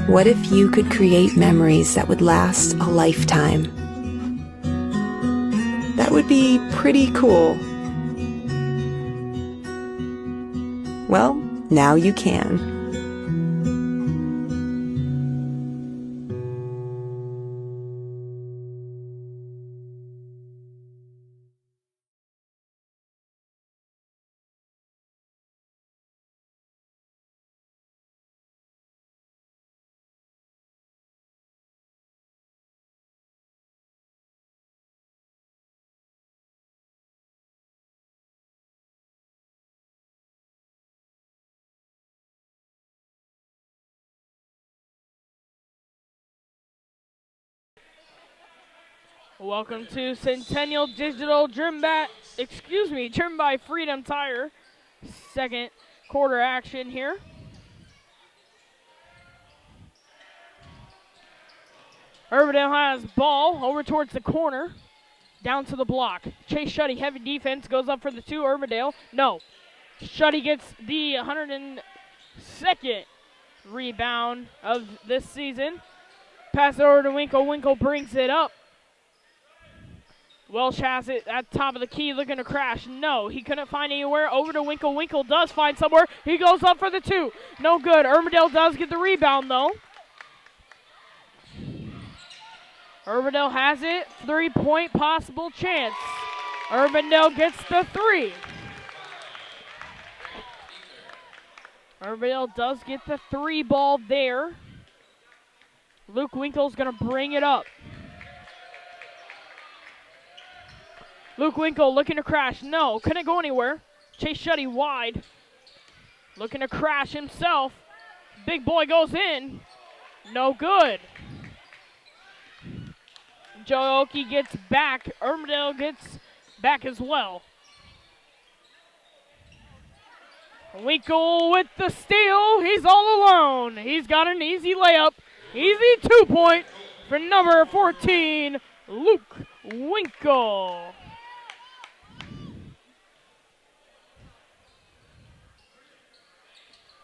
What if you could create memories that would last a lifetime? That would be pretty cool. Well, now you can. Welcome to Centennial Digital driven by Freedom Tire. Second quarter action here. Urbandale has ball over towards the corner. Down to the block. Chase Shuddy, heavy defense, goes up for the 2. Urbandale, no. Shuddy gets the 102nd rebound of this season. Pass it over to Winkle. Winkle brings it up. Welsh has it at top of the key, looking to crash. No, he couldn't find anywhere. Over to Winkle. Winkle does find somewhere. He goes up for the 2. No good. Urbandale does get the rebound, though. Urbandale has it. 3-point possible chance. Urbandale gets the 3. Urbandale does get the 3 ball there. Luke Winkle's going to bring it up. Luke Winkle looking to crash. No, couldn't go anywhere. Chase Shuddy wide. Looking to crash himself. Big boy goes in. No good. Joe Oki gets back. Urbandale gets back as well. Winkle with the steal. He's all alone. He's got an easy layup. Easy 2-point for number 14, Luke Winkle.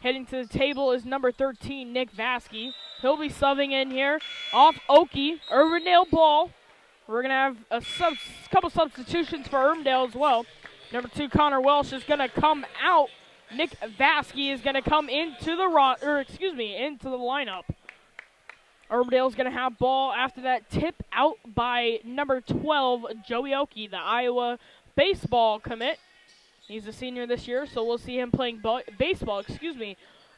Heading to the table is number 13, Nick Vasky. He'll be subbing in here. Off Oki, Urbandale ball. We're going to have a couple substitutions for Urbandale as well. Number 2, Connor Welsh is going to come out. Nick Vasky is going to come into the into the lineup. Urbandale's going to have ball after that tip out by number 12, Joey Oki, the Iowa baseball commit. He's a senior this year, so we'll see him playing baseball,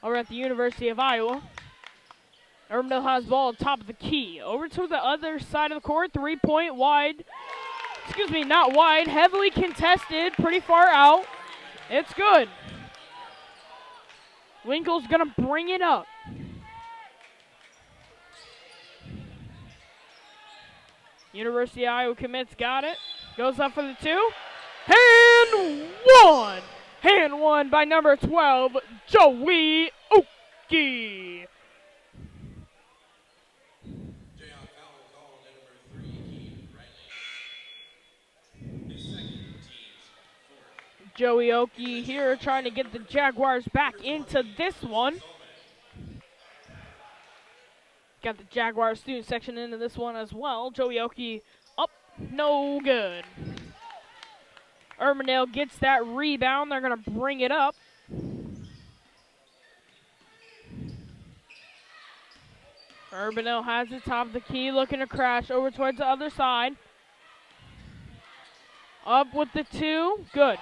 over at the University of Iowa. Urbandale has ball on top of the key. Over to the other side of the court, 3-point wide. Not wide, heavily contested, pretty far out. It's good. Winkle's going to bring it up. University of Iowa commits, got it. Goes up for the 2. And 1! And 1 by number 12, Joey Oki. Joey Oki here trying to get the Jaguars back into this one. Got the Jaguar student section into this one as well. Joey Oki up, no good. Urbandale gets that rebound. They're going to bring it up. Urbandale has the top of the key, looking to crash over towards the other side. Up with the 2, good.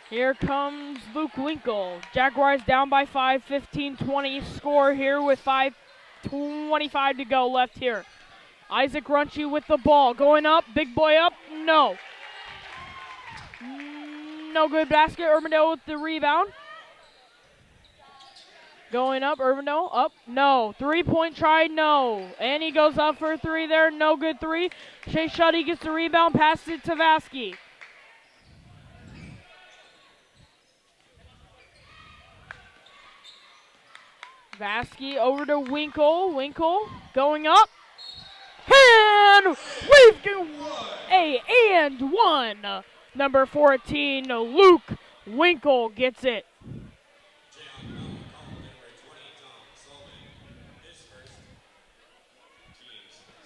Here comes Luke Winkle. Jaguars down by 5, 15-20 score here with 5:25 to go left here. Isaac Runchy with the ball. Going up, big boy up, no. No good basket, Urbandale with the rebound. Going up, Urbandale, up, no. 3-point try, no. And he goes up for a 3 there, no good 3. Chase Shuddy gets the rebound, passes it to Vasky. Vasky over to Winkle. Winkle going up. And we've got and 1. Number 14, Luke Winkle gets it.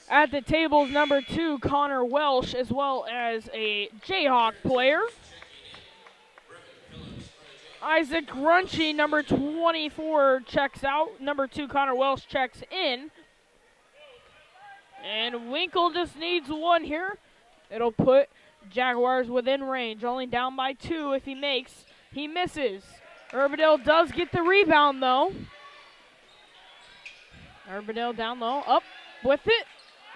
At the table is number 2, Connor Welsh, as well as a Jayhawk player. Isaac Runchy, number 24, checks out. Number 2, Connor Welsh, checks in. And Winkle just needs one here. It'll put Jaguars within range, only down by 2 if he makes. He misses. Urbandale does get the rebound, though. Urbandale down low, up with it.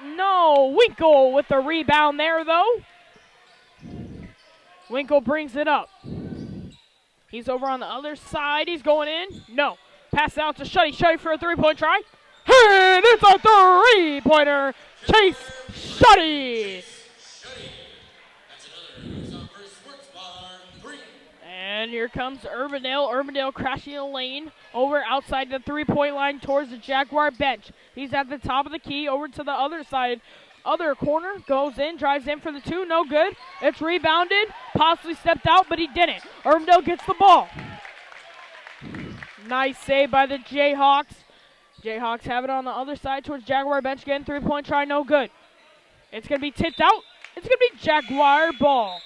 No, Winkle with the rebound there, though. Winkle brings it up. He's over on the other side. He's going in. No. Pass out to Shuddy. Shuddy for a three-point try. And it's a three-pointer. Chase Shuddy. And here comes Urbandale. Urbandale crashing the lane over outside the three-point line towards the Jaguar bench. He's at the top of the key over to the other side. Other corner, goes in, drives in for the 2, no good. It's rebounded, possibly stepped out, but he didn't. Urbandale gets the ball. Nice save by the Jayhawks. Jayhawks have it on the other side towards Jaguar bench again. Three-point try, no good. It's going to be tipped out. It's going to be Jaguar ball.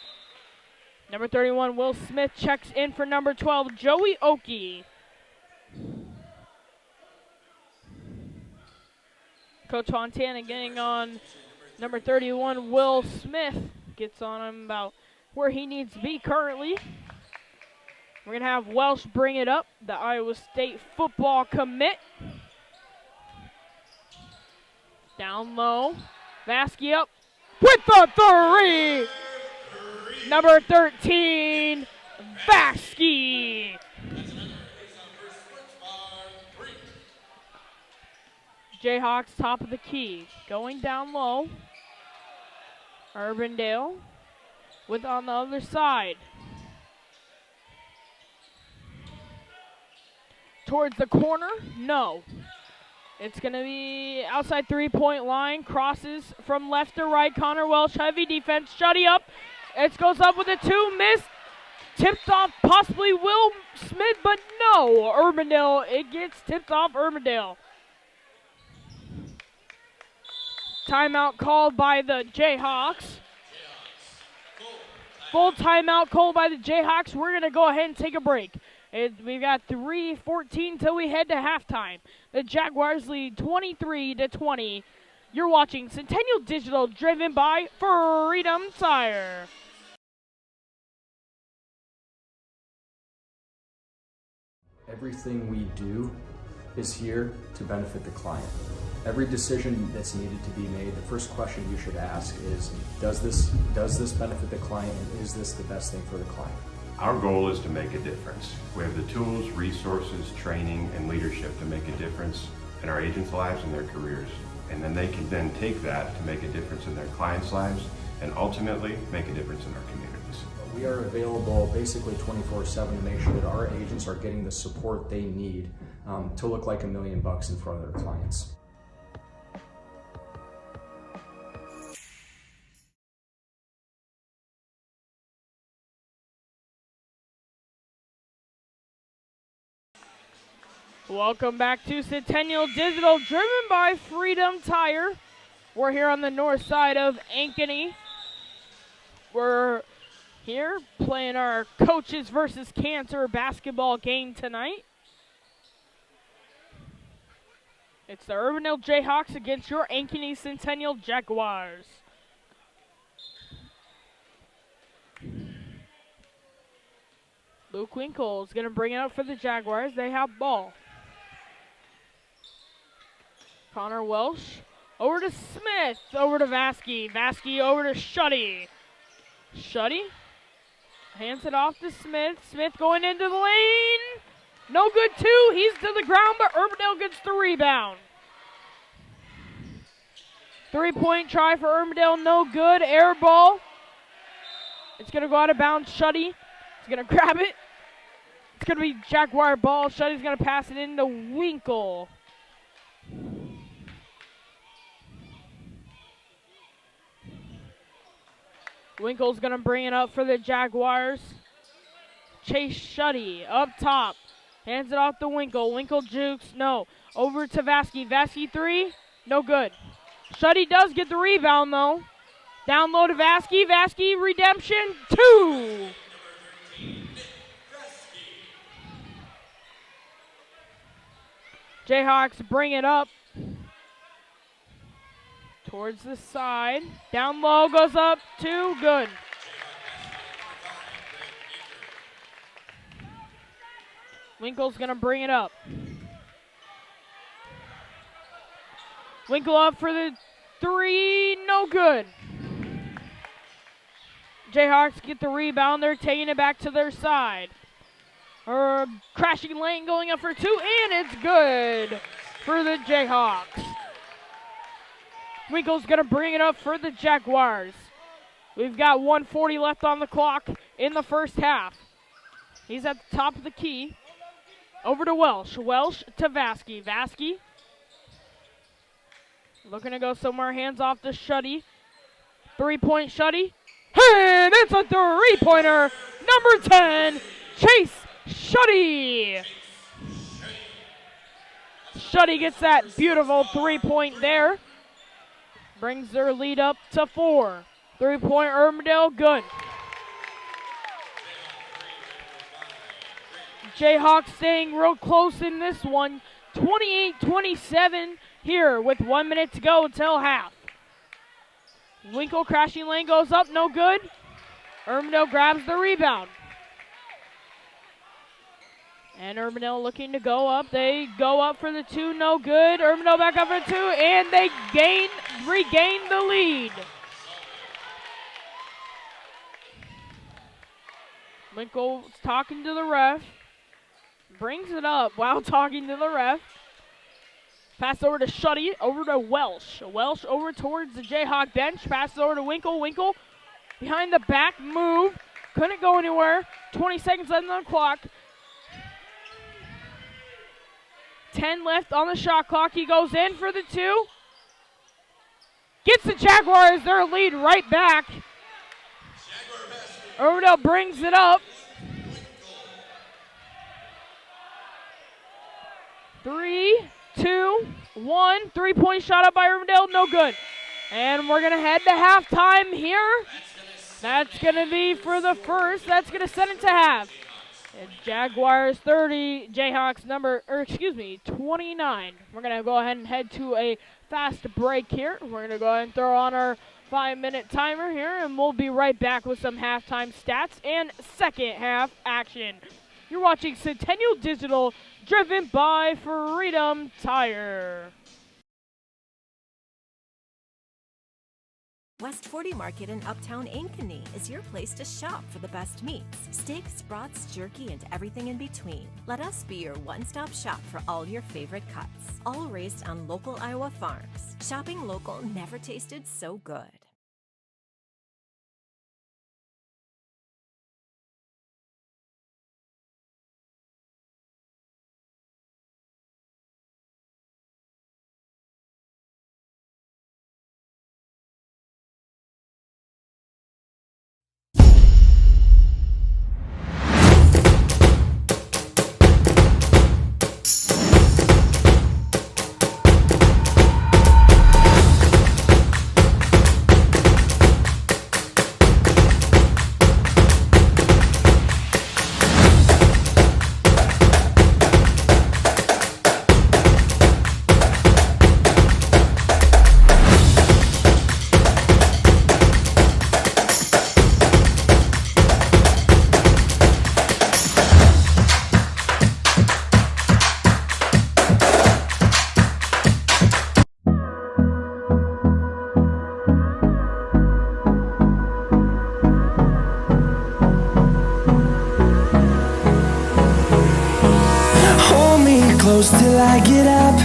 Number 31, Will Smith checks in for number 12, Joey Oakey. Coach Fontana getting on number 31, Will Smith. Gets on him about where he needs to be currently. We're going to have Welsh bring it up, the Iowa State football commit. Down low. Vasky up with the 3. Number 13, Vasky. Jayhawks top of the key. Going down low. Urbandale with on the other side. Towards the corner, no. It's going to be outside three-point line. Crosses from left to right. Connor Welsh, heavy defense. Shuddy up. It goes up with a 2, miss. Tipped off possibly Will Smith, but no. Urbandale, it gets tipped off Urbandale. Timeout called by the Jayhawks. Full timeout called by the Jayhawks. We're going to go ahead and take a break. We've got 3:14 till we head to halftime. The Jaguars lead 23-20. You're watching Centennial Digital, driven by Freedom Tire. Everything we do is here to benefit the client. Every decision that's needed to be made, the first question you should ask is, does this benefit the client, and is this the best thing for the client? Our goal is to make a difference. We have the tools, resources, training, and leadership to make a difference in our agents' lives and their careers. And then they can then take that to make a difference in their clients' lives and ultimately make a difference in our communities. We are available basically 24/7 to make sure that our agents are getting the support they need to look like $1 million in front of their clients. Welcome back to Centennial Digital, driven by Freedom Tire. We're here on the north side of Ankeny. We're here playing our Coaches versus Cancer basketball game tonight. It's the Urbandale Jayhawks against your Ankeny Centennial Jaguars. Luke Winkle is going to bring it up for the Jaguars. They have ball. Connor Welsh over to Smith, over to Vasky. Vasky over to Shuddy. Shuddy hands it off to Smith. Smith going into the lane. No good, 2. He's to the ground, but Urbandale gets the rebound. 3-point try for Urbandale, no good. Air ball. It's going to go out of bounds. Shuddy is going to grab it. It's going to be Jaguar ball. Shuddy's going to pass it into Winkle. Winkle's going to bring it up for the Jaguars. Chase Shuddy up top. Hands it off to Winkle. Winkle jukes. No. Over to Vasky. Vasky 3. No good. Shuddy does get the rebound, though. Down low to Vasky. Vasky, redemption, 2. Jayhawks bring it up towards the side. Down low, goes up, 2, good. Winkle's gonna bring it up. Winkle up for the 3, no good. Jayhawks get the rebound, they're taking it back to their side. Crashing lane going up for 2, and it's good for the Jayhawks. Winkle's gonna bring it up for the Jaguars. We've got 1:40 left on the clock in the first half. He's at the top of the key. Over to Welsh. Welsh to Vasky. Vasky looking to go somewhere. Hands off to Shuddy. 3-point Shuddy. And it's a 3-pointer. Number 10, Chase Shuddy. Shuddy gets that beautiful 3-point there. Brings their lead up to 4. 3-point Urbandale, good. Jayhawks staying real close in this one. 28-27 here with 1 minute to go until half. Winkle crashing lane goes up, no good. Urbandale grabs the rebound. And Urbandale looking to go up. They go up for the 2, no good. Urbandale back up for 2, and they regain the lead. Winkle's talking to the ref. Brings it up while talking to the ref. Pass over to Shuddy, over to Welsh. Welsh over towards the Jayhawk bench. Passes over to Winkle. Winkle behind the back move. Couldn't go anywhere. 20 seconds left on the clock. 10 left on the shot clock. He goes in for the 2. Gets the Jaguars their lead right back. Urbandale brings it up. 3, 2, 1. 3-point shot up by Urbandale, no good. And we're going to head to halftime here. That's going to be for the first. That's going to set it to half. And Jaguars 30, Jayhawks 29. We're going to go ahead and head to a fast break here. We're going to go ahead and throw on our 5-minute timer here, and we'll be right back with some halftime stats and second half action. You're watching Centennial Digital, driven by Freedom Tire. West 40 Market in Uptown Ankeny is your place to shop for the best meats, steaks, brats, jerky, and everything in between. Let us be your one-stop shop for all your favorite cuts, all raised on local Iowa farms. Shopping local never tasted so good. Close till I get up.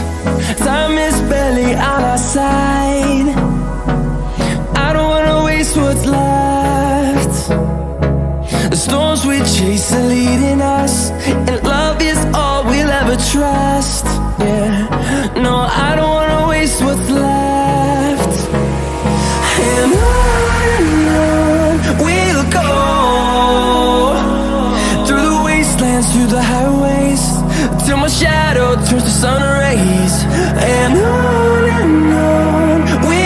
Time is barely on our side. I don't wanna waste what's left. The storms we chase are leading us, and love is all we'll ever trust. Yeah, no, I don't wanna waste what's left. And on we'll go, through the wastelands, through the highways, till my shadow turns to sun rays. And on we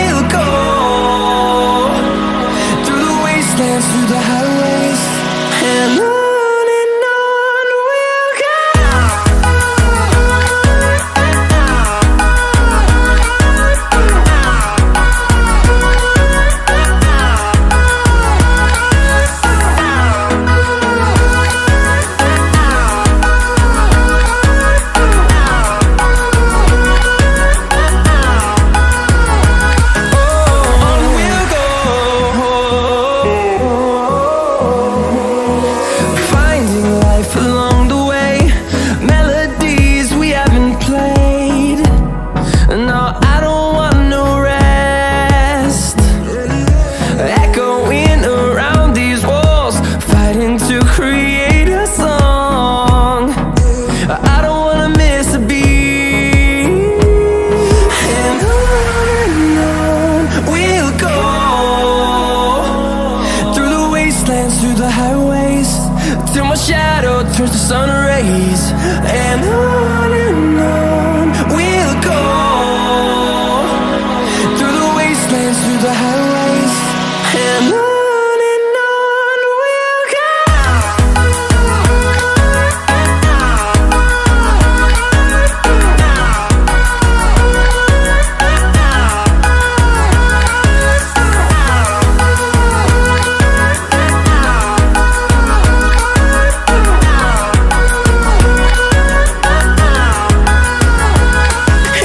create a song. I don't wanna miss a beat. And on we'll go, through the wastelands, through the highways, till my shadow turns to sun rays. And on we'll go, through the wastelands, through the highways, and on we'll go.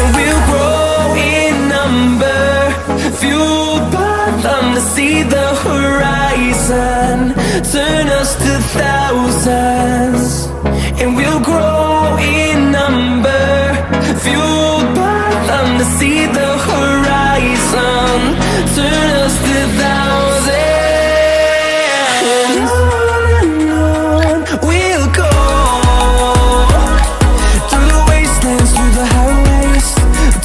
And we'll grow in number, fueled by them to see the horizon, turn us to thousands. And we'll grow in number, fueled by them to see the horizon, turn us to thousands. And on we'll go, through the wastelands, through the highways,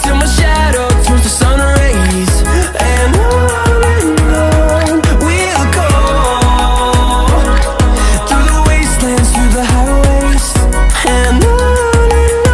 till my shadow turns to sun rays. And on we'll go, through the wastelands, through the highways, and on we'll go.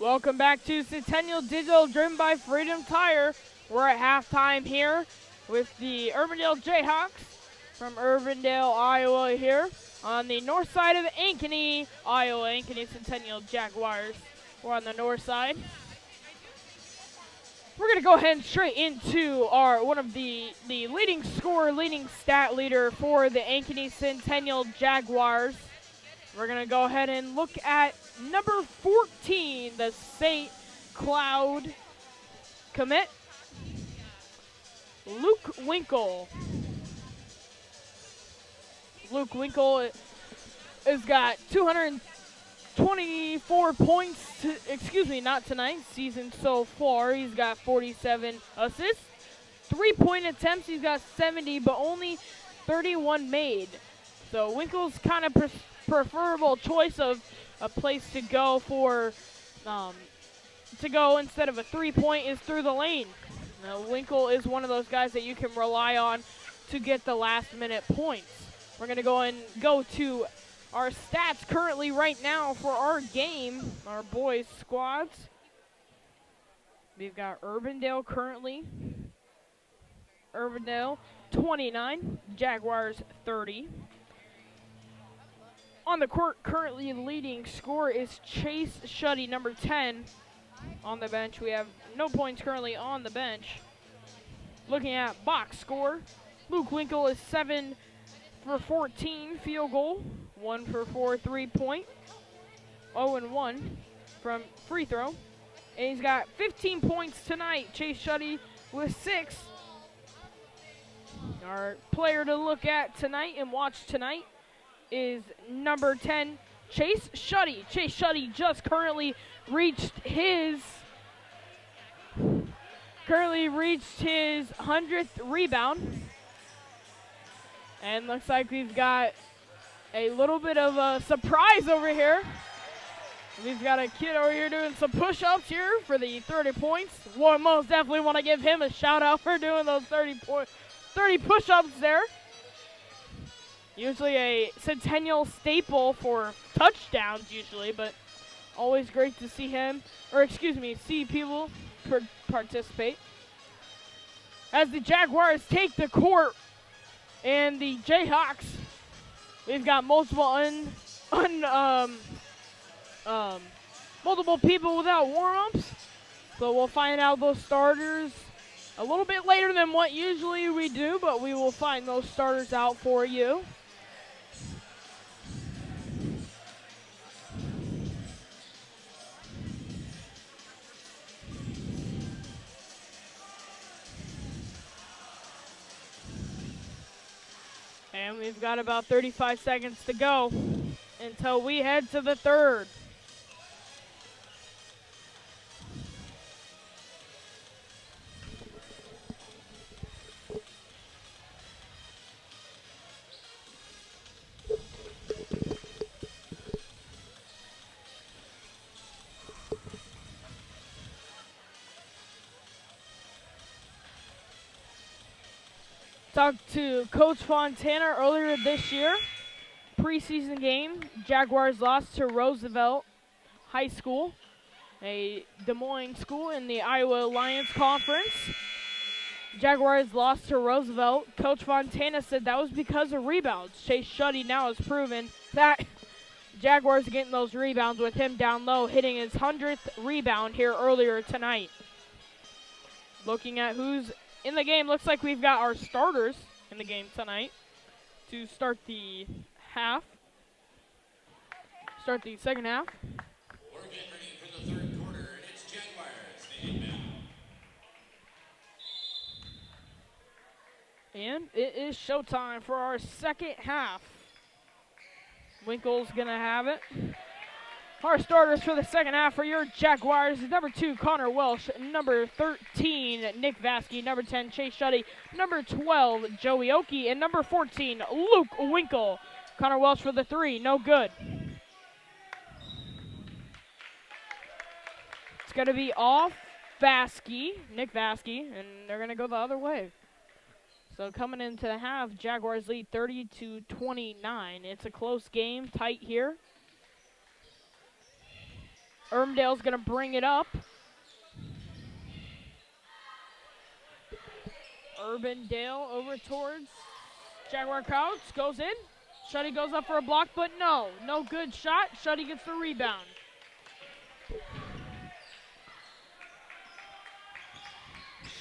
Welcome back to Centennial Digital, driven by Freedom Tire. We're at halftime here with the Urbandale Jayhawks from Urbandale, Iowa here on the north side of Ankeny, Iowa, Ankeny Centennial Jaguars. We're on the north side. We're going to go ahead and straight into our one of the leading scorer, leading stat leader for the Ankeny Centennial Jaguars. We're going to go ahead and look at number 14, the St. Cloud commit, Luke Winkle. Luke Winkle has got 224 points, not tonight, season so far. He's got 47 assists. 3-point attempts, he's got 70, but only 31 made. So Winkle's kind of preferable choice of a place to go for, instead of a 3-point is through the lane. Now, Winkle is one of those guys that you can rely on to get the last minute points. We're going to go to our stats currently right now for our game, our boys squads. We've got Urbandale currently. Urbandale 29, Jaguars 30. On the court, currently leading scorer is Chase Shuddy, number 10. On the bench, we have no points currently on the bench. Looking at box score, Luke Winkle is 7 for 14 field goal, 1 for 4 3-point, 0-1 from free throw. And he's got 15 points tonight. Chase Shuddy with 6. Our player to look at tonight and watch tonight is number 10, Chase Shuddy. Chase Shuddy just currently reached his 100th rebound. And looks like we've got a little bit of a surprise over here. We've got a kid over here doing some push-ups here for the 30 points. Well, most definitely want to give him a shout-out for doing those 30 push-ups there. Usually a Centennial staple for touchdowns usually, but always great to see him, see people participate. As the Jaguars take the court and the Jayhawks, we've got multiple multiple people without warm-ups. So we'll find out those starters a little bit later than what usually we do, but we will find those starters out for you. And we've got about 35 seconds to go until we head to the third. Talked to Coach Fontana earlier this year. Preseason game, Jaguars lost to Roosevelt High School, a Des Moines school in the Iowa Alliance Conference. Jaguars lost to Roosevelt. Coach Fontana said that was because of rebounds. Chase Shuddy now has proven that Jaguars are getting those rebounds with him down low, hitting his 100th rebound here earlier tonight. Looking at who's in the game, looks like we've got our starters in the game tonight to start the second half. We're getting ready for the third quarter, and it's Jaguars, the inbound. And it is showtime for our second half. Winkle's gonna have it. Our starters for the second half for your Jaguars is number 2, Connor Welsh, number 13, Nick Vasky, number 10, Chase Shuddy, number 12, Joey Oakey, and number 14, Luke Winkle. Connor Welsh for the 3, no good. It's going to be off Vasky, Nick Vasky, and they're going to go the other way. So coming into the half, Jaguars lead 30-29. It's a close game, tight here. Urbandale's going to bring it up. Urbandale over towards Jaguar Crouch. Goes in. Shuddy goes up for a block, but no good shot. Shuddy gets the rebound.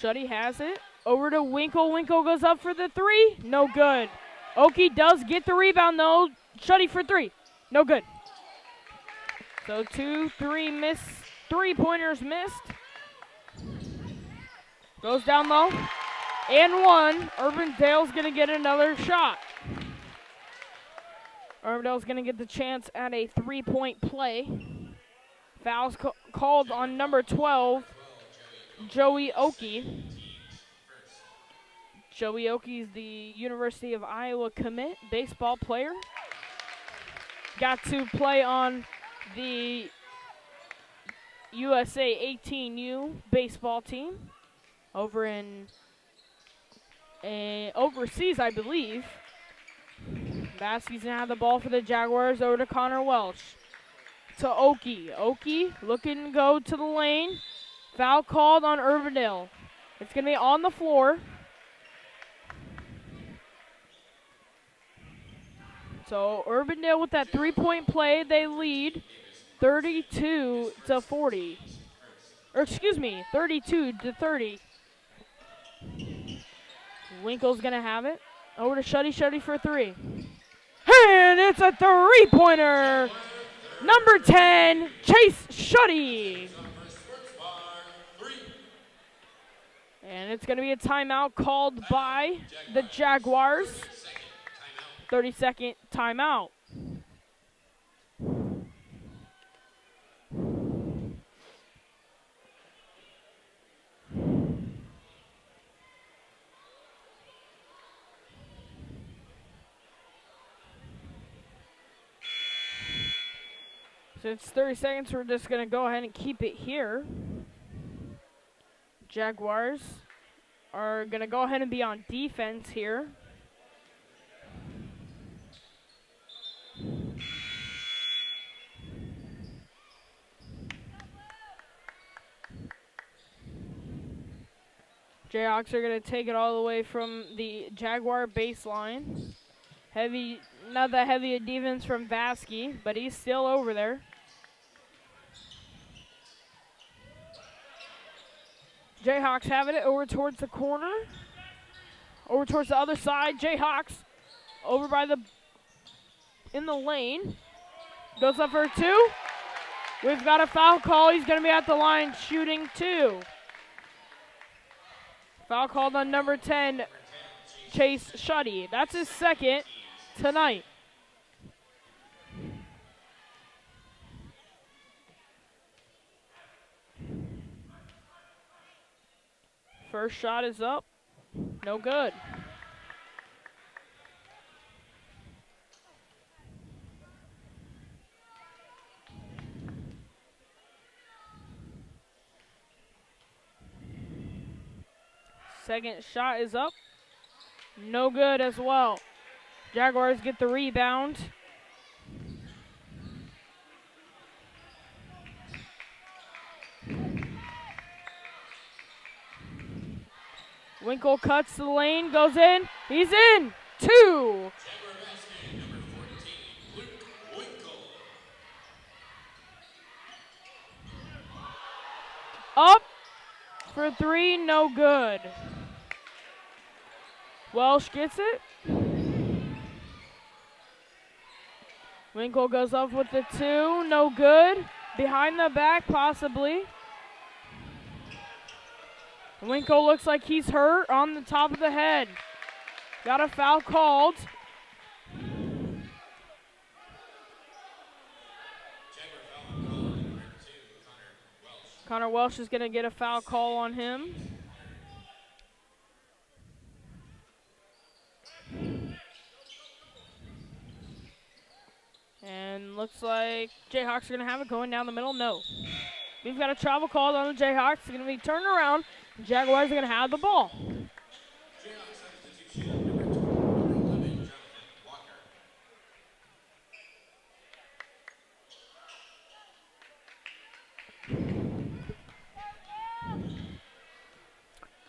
Shuddy has it. Over to Winkle. Winkle goes up for the 3. No good. Oakey does get the rebound, though. Shuddy for 3. No good. So 3-pointers missed. Goes down low. And 1. Urbandale's going to get another shot. Urbandale's going to get the chance at a 3-point play. Fouls called on number 12, Joey Oakey. Joey Oakey is the University of Iowa commit, baseball player. Got to play on the USA 18U baseball team over in overseas, I believe. Vasky's gonna have the ball for the Jaguars. Over to Connor Welsh. To Oakey. Oakey looking to go to the lane. Foul called on Urbandale. It's gonna be on the floor. So Urbandale with that 3-point play, they lead 32-40. Or excuse me, 32-30. Winkle's gonna have it. Over to Shuddy. Shuddy for 3. And it's a 3-pointer. Number 10, Chase Shuddy. And And it's going to be a timeout called by the Jaguars. 30-second timeout. Since 30 seconds, we're just going to go ahead and keep it here. Jaguars are going to go ahead and be on defense here. Jayhawks are going to take it all the way from the Jaguar baseline. Not that heavy a defense from Vasky, but he's still over there. Jayhawks having it over towards the corner. Over towards the other side. Jayhawks over in the lane. Goes up for 2. We've got a foul call. He's going to be at the line shooting 2. Foul called on number 10, Chase Shuddy. That's his second tonight. First shot is up. No good. Second shot is up. No good as well. Jaguars get the rebound. Winkle cuts the lane, goes in. He's in. 2. Up for 3, no good. Welsh gets it. Winkle goes up with the 2, no good. Behind the back, possibly. Winkle looks like he's hurt on the top of the head. Got a foul called. Connor Welsh is going to get a foul call on him. And looks like Jayhawks are going to have it going down the middle. No. We've got a travel call on the Jayhawks. It's going to be turned around. Jaguars are going to have the ball.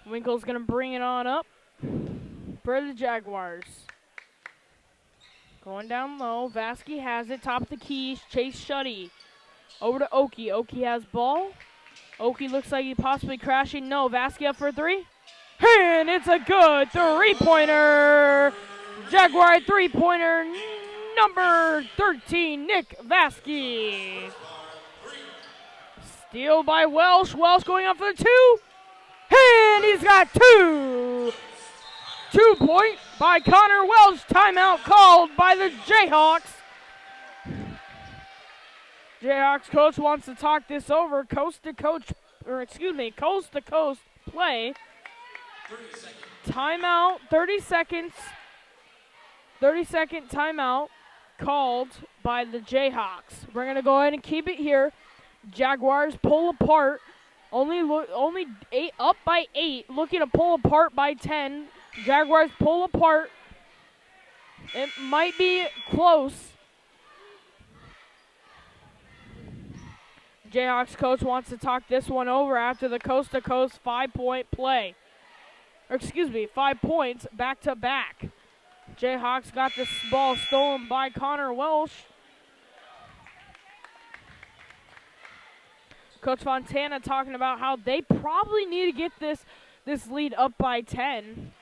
Winkle's going to bring it on up for the Jaguars. Going down low. Vasky has it. Top of the key. Chase Shuddy. Over to Oki. Oki has ball. Oki looks like he's possibly crashing. No, Vasky up for 3. And it's a good 3-pointer. Jaguar 3-pointer, number 13, Nick Vasky. Steal by Welsh. Welsh going up for the 2. And he's got 2. 2-point by Connor Welsh. Timeout called by the Jayhawks. Jayhawks coach wants to talk this over. Coast to coast play. Timeout, 30 seconds. 30-second timeout called by the Jayhawks. We're going to go ahead and keep it here. Jaguars pull apart. Only 8 up by 8, looking to pull apart by 10. Jaguars pull apart. It might be close. Jayhawks coach wants to talk this one over after the coast-to-coast 5-point play. 5 points back-to-back. Jayhawks got this ball stolen by Connor Welsh. Coach Fontana talking about how they probably need to get this lead up by 10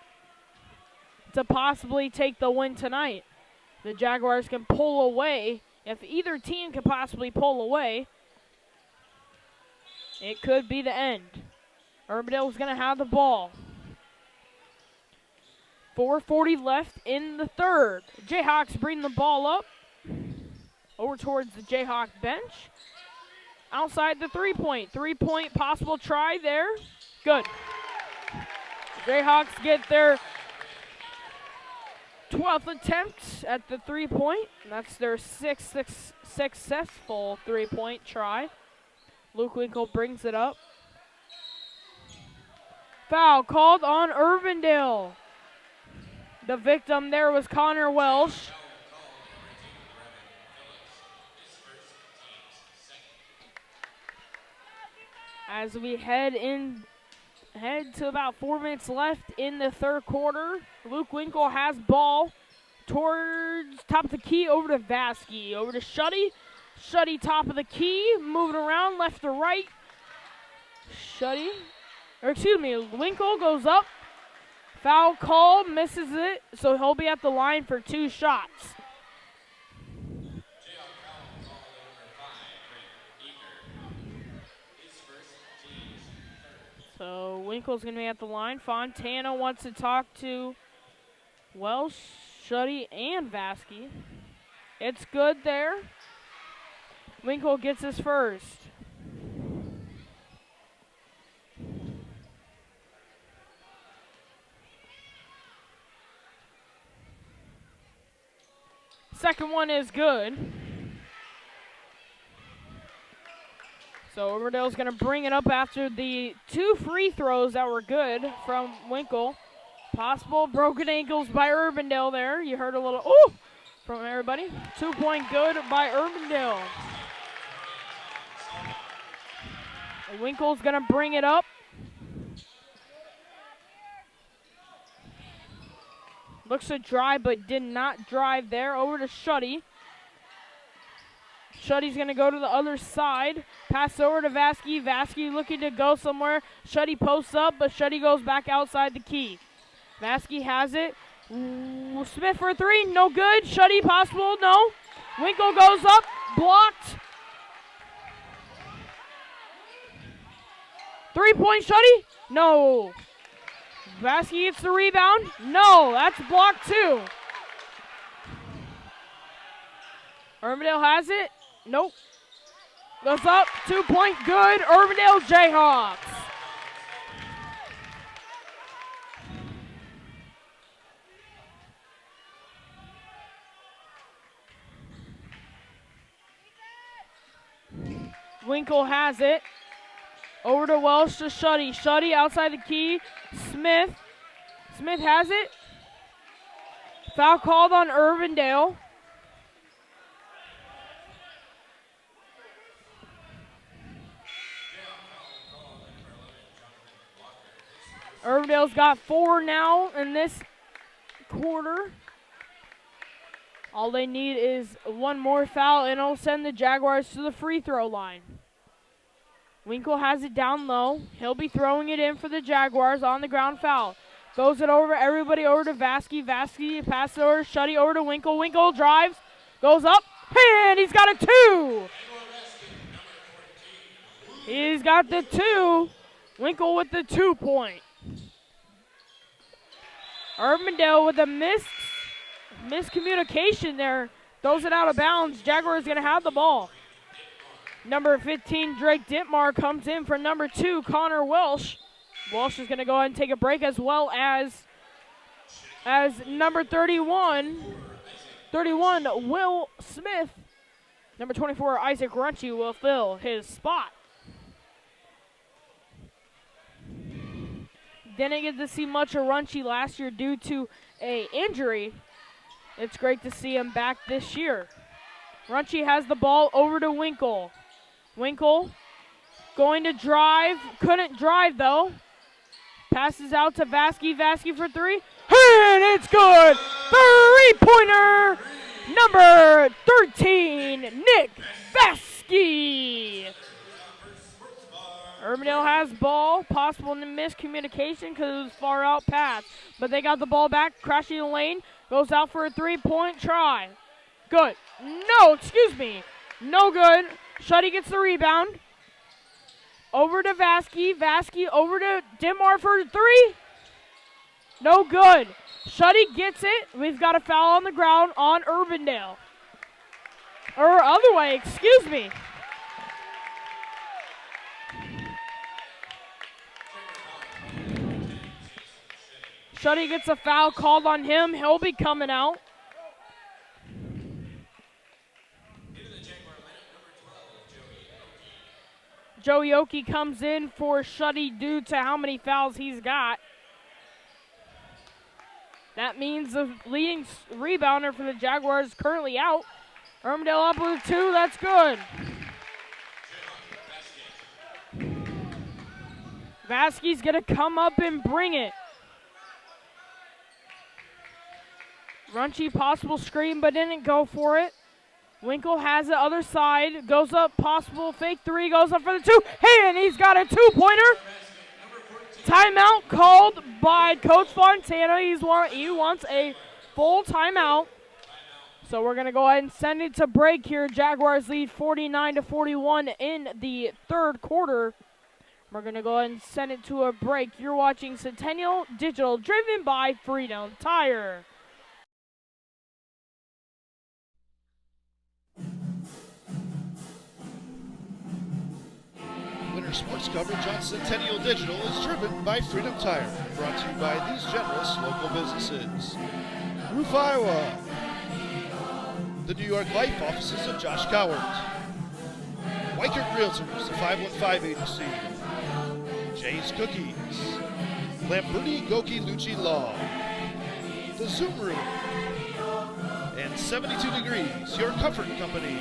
to possibly take the win tonight. The Jaguars can pull away. If either team can possibly pull away, it could be the end. Urbandale's going to have the ball. 4:40 left in the third. Jayhawks bring the ball up over towards the Jayhawk bench. Outside the three-point. Three-point possible try there. Good. Jayhawks get their 12th attempt at the three-point. That's their sixth successful three-point try. Luke Winkle brings it up. Foul called on Urbandale. The victim there was Connor Welsh. As we head to about 4 minutes left in the third quarter, Luke Winkle has ball towards top of the key over to Vasky. Over to Shuddy. Shuddy top of the key, moving around left to right. Winkle goes up. Foul called, misses it, so he'll be at the line for 2 shots. So Winkle's going to be at the line. Fontana wants to talk to Welsh, Shuddy, and Vasky. It's good there. Winkle gets his first. Second one is good. So Urbandale's going to bring it up after the 2 free throws that were good from Winkle. Possible broken ankles by Urbandale there. You heard a little ooh from everybody. 2-point good by Urbandale. Winkle's going to bring it up. Looks to drive, but did not drive there. Over to Shuddy. Shuddy's going to go to the other side. Pass over to Vasky. Vasky looking to go somewhere. Shuddy posts up, but Shuddy goes back outside the key. Vasky has it. Ooh, Smith for 3. No good. Shuddy possible. No. Winkle goes up. Blocked. 3-point Shuddy. No. Vasky gets the rebound. No, that's blocked too. Urbandale has it. Nope. Goes up. 2-point good. Urbandale Jayhawks. Winkle has it. Over to Welsh to Shuddy. Shuddy outside the key. Smith. Smith has it. Foul called on Urbandale. Urbandale's got 4 now in this quarter. All they need is one more foul, and it'll send the Jaguars to the free throw line. Winkle has it down low. He'll be throwing it in for the Jaguars on the ground foul. Goes it over, everybody over to Vasky. Vasky passes over, Shuddy over to Winkle. Winkle drives, goes up, and he's got a 2. He's got the 2. Winkle with the 2-point. Urbandale with a miscommunication there. Throws it out of bounds. Jaguars going to have the ball. Number 15, Drake Dittmar, comes in for number 2, Connor Welsh. Welsh is going to go ahead and take a break, as well as number 31, Will Smith. Number 24, Isaac Runchy, will fill his spot. Didn't get to see much of Runchy last year due to an injury. It's great to see him back this year. Runchy has the ball over to Winkle. Winkle going to drive. Couldn't drive, though. Passes out to Vasky. Vasky for 3. And it's good. 3-pointer. Number 13, Nick Vasky. Urbandale has ball. Possible miscommunication because it was far out pass. But they got the ball back. Crashing the lane. Goes out for a 3-point try. Good. No, excuse me. No good. Shuddy gets the rebound. Over to Vasky. Vasky over to Dittmar for 3. No good. Shuddy gets it. We've got a foul on the ground on Urbandale. Or other way, excuse me. Shuddy gets a foul called on him. He'll be coming out. Joe Yoki comes in for Shuddy due to how many fouls he's got. That means the leading rebounder for the Jaguars is currently out. Urbandale up with a 2. That's good. Vasquez going to come up and bring it. Runchy possible screen, but didn't go for it. Winkle has the other side, goes up, possible fake 3, goes up for the 2. Hey, and he's got a 2-pointer. Timeout called by Coach Fontana. He wants a full timeout. So we're going to go ahead and send it to break here. Jaguars lead 49-41 in the third quarter. We're going to go ahead and send it to a break. You're watching Centennial Digital, driven by Freedom Tire. Winter sports coverage on Centennial Digital is driven by Freedom Tire, brought to you by these generous local businesses. Roof, Iowa. The New York Life offices of Josh Cowart. Weichert Realtors, the 515 agency. Jay's Cookies. Lamberti Goki Lucci Law. The Zoom Room. And 72 Degrees, your comfort company.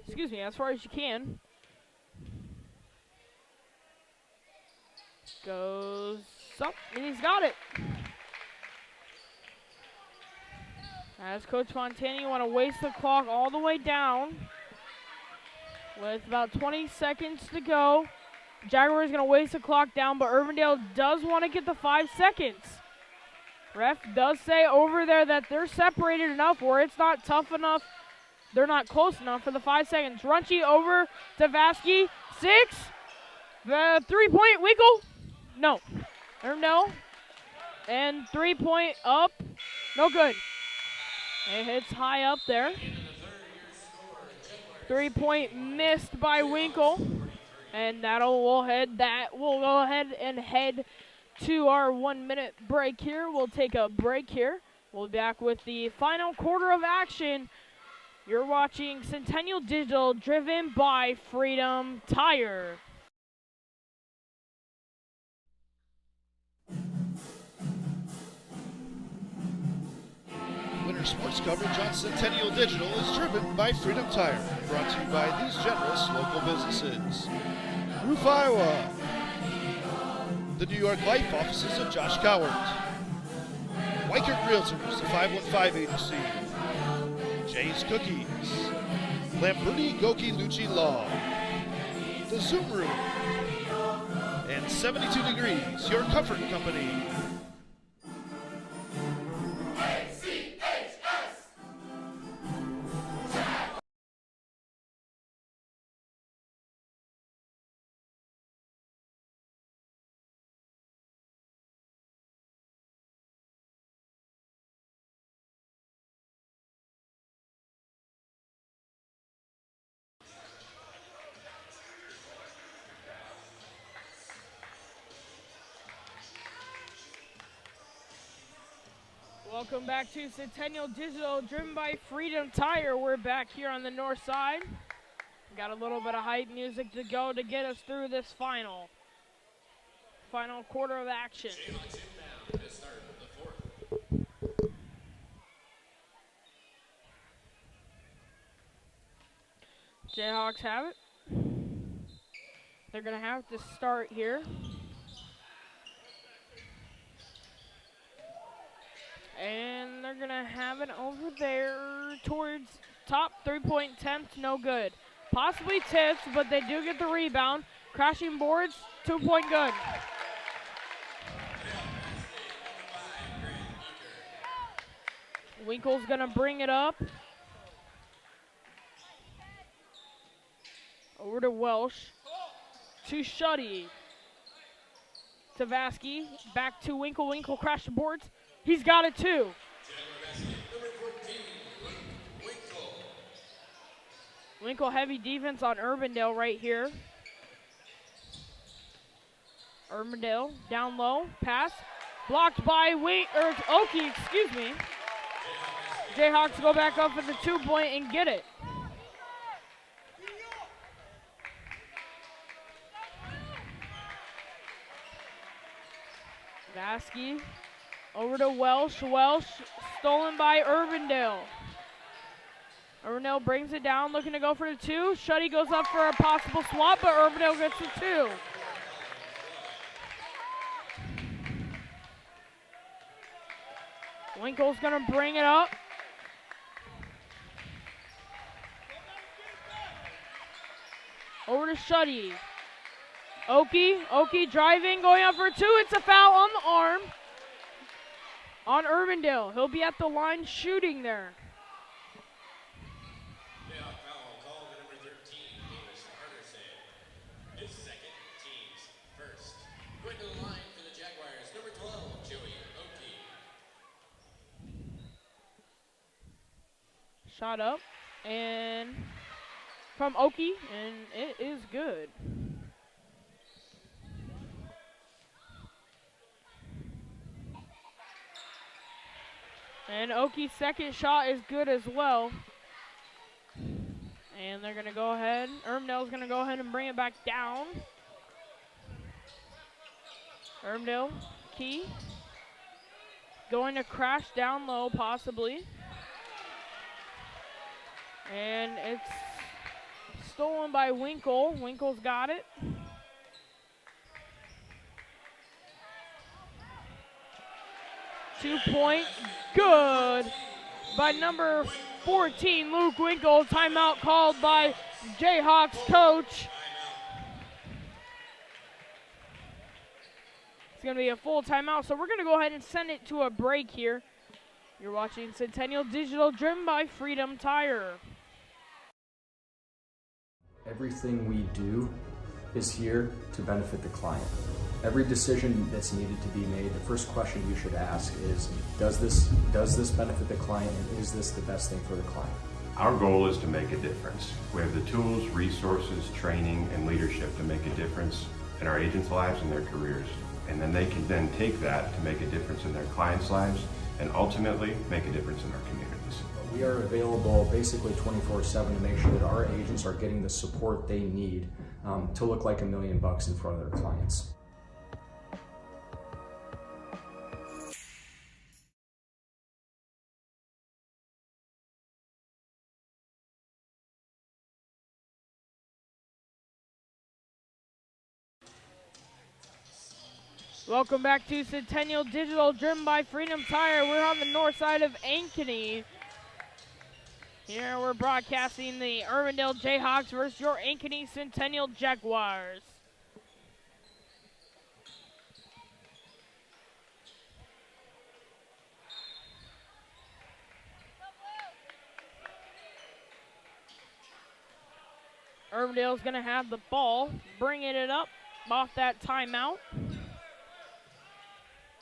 Excuse me, as far as you can. Goes up, and he's got it. As Coach Fontana, you want to waste the clock all the way down. With about 20 seconds to go. Jaguars going to waste the clock down, but Urbandale does want to get the 5 seconds. Ref does say over there that they're separated enough where it's not tough enough. They're not close enough for the 5 seconds. Runchi over to Vasky. 6. The 3-point Winkle. No. Or no. And 3-point up. No good. It hits high up there. 3-point missed by Winkle. And that will go ahead and head to our 1-minute break here. We'll take a break here. We'll be back with the final quarter of action. You're watching Centennial Digital, driven by Freedom Tire. Winter sports coverage on Centennial Digital is driven by Freedom Tire, brought to you by these generous local businesses. Roof, Iowa. The New York Life offices of Josh Cowart. Weichert Realtors, the 515 agency. Jay's Cookies. Lamberti Goki Lucci Law. The Zoom Room. And 72 Degrees, your comfort company. Welcome back to Centennial Digital, driven by Freedom Tire. We're back here on the north side. Got a little bit of hype music to go to get us through this final quarter of action. Jayhawks have it. They're going to have to start here. And they're going to have it over there towards top. 3-point attempt, no good. Possibly tips, but they do get the rebound. Crashing boards, 2-point good. Winkle's going to bring it up. Over to Welsh. To Shuddy. To Vasky. Back to Winkle. Winkle crash the boards. He's got it too. Winkle heavy defense on Urbandale right here. Urbandale down low. Pass. Blocked by Oki, excuse me. Jayhawks go back up for the 2-point and get it. Vasky over to Welsh. Welsh stolen by Urbandale. Urbandale brings it down, looking to go for the 2. Shuddy goes up for a possible swap, but Urbandale gets the 2. Winkle's gonna bring it up. Over to Shuddy. Oki driving, going up for 2. It's a foul on the arm on Urbandale. He'll be at the line shooting there. Foul called to number 13, Davis Anderson. His second, team's first. Going to the line for the Jaguars, number 12, Joey Oki. Shot up and from Oki, and it is good. And Oki's second shot is good as well. And they're going to go ahead. Urbandale's going to go ahead and bring it back down. Urbandale, Key. Going to crash down low, possibly. And it's stolen by Winkle. Winkle's got it. Two-point, good by number 14, Luke Winkle. Timeout called by Jayhawks coach. He's going to be a full timeout, so we're going to go ahead and send it to a break here. You're watching Centennial Digital, driven by Freedom Tire. Everything we do is here to benefit the client. Every decision that's needed to be made, the first question you should ask is, does this benefit the client, and is this the best thing for the client? Our goal is to make a difference. We have the tools, resources, training, and leadership to make a difference in our agents' lives and their careers. And then they can then take that to make a difference in their clients' lives and ultimately make a difference in our communities. We are available basically 24/7 to make sure that our agents are getting the support they need to look like $1 million in front of their clients. Welcome back to Centennial Digital, driven by Freedom Tire. We're on the north side of Ankeny. Here we're broadcasting the Urbandale Jayhawks versus your Ankeny Centennial Jaguars. Urbandale's going to have the ball, bringing it up off that timeout.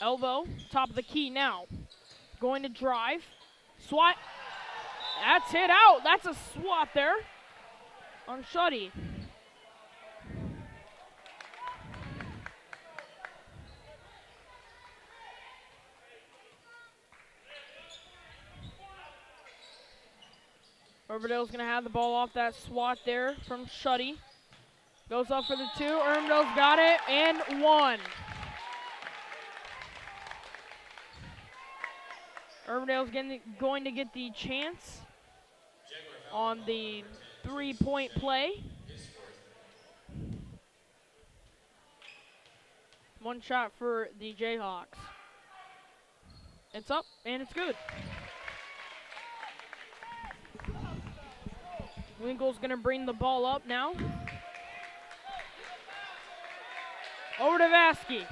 Elbow, top of the key now. Going to drive. Swat. That's hit out. That's a swat there on Shuddy. Urbandale's going to have the ball off that swat there from Shuddy. Goes up for the 2. Urbandale's got it and 1. Urbandale's going to get the chance on the 3-point play. One shot for the Jayhawks. It's up and it's good. Winkle's going to bring the ball up now. Over to Vasky.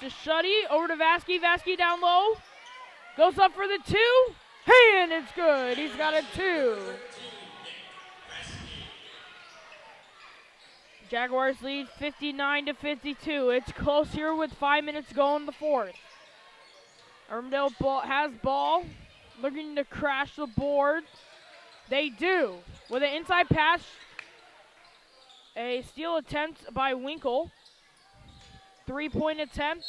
To Shuddy, over to Vasky. Vasky down low. Goes up for the 2. And it's good. He's got a 2. Jaguars lead 59-52. It's close here with 5 minutes to go in the fourth. Urbandale has ball. Looking to crash the board. They do. With an inside pass. A steal attempt by Winkle. 3-point attempt.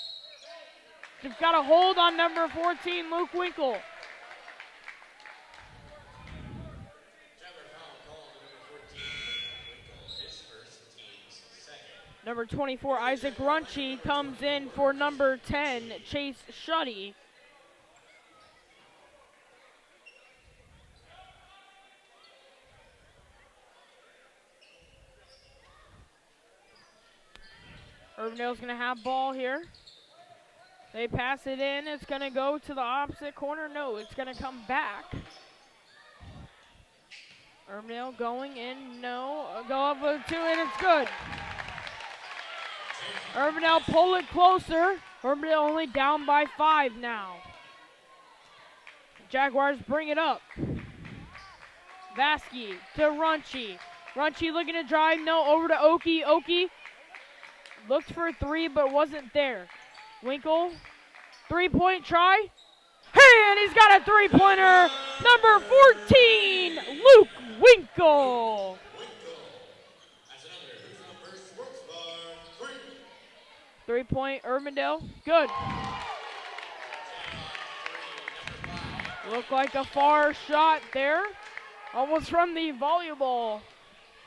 They've got a hold on number 14, Luke Winkle. Number 24, Isaac Runchy, comes in for number 10, Chase Shuddy. Urbandale's going to have ball here. They pass it in. It's going to go to the opposite corner. No, it's going to come back. Urbandale going in. No. Go up with 2 and it's good. Urbandale pull it closer. Urbandale only down by 5 now. Jaguars bring it up. Vasky to Runchy. Runchy looking to drive. No, over to Oki. Oki looked for a 3, but wasn't there. Winkle, 3-point try. Hey, and he's got a 3-pointer. Number 14, Luke Winkle. 3-point Urbandale, good. Looked like a far shot there. Almost from the volleyball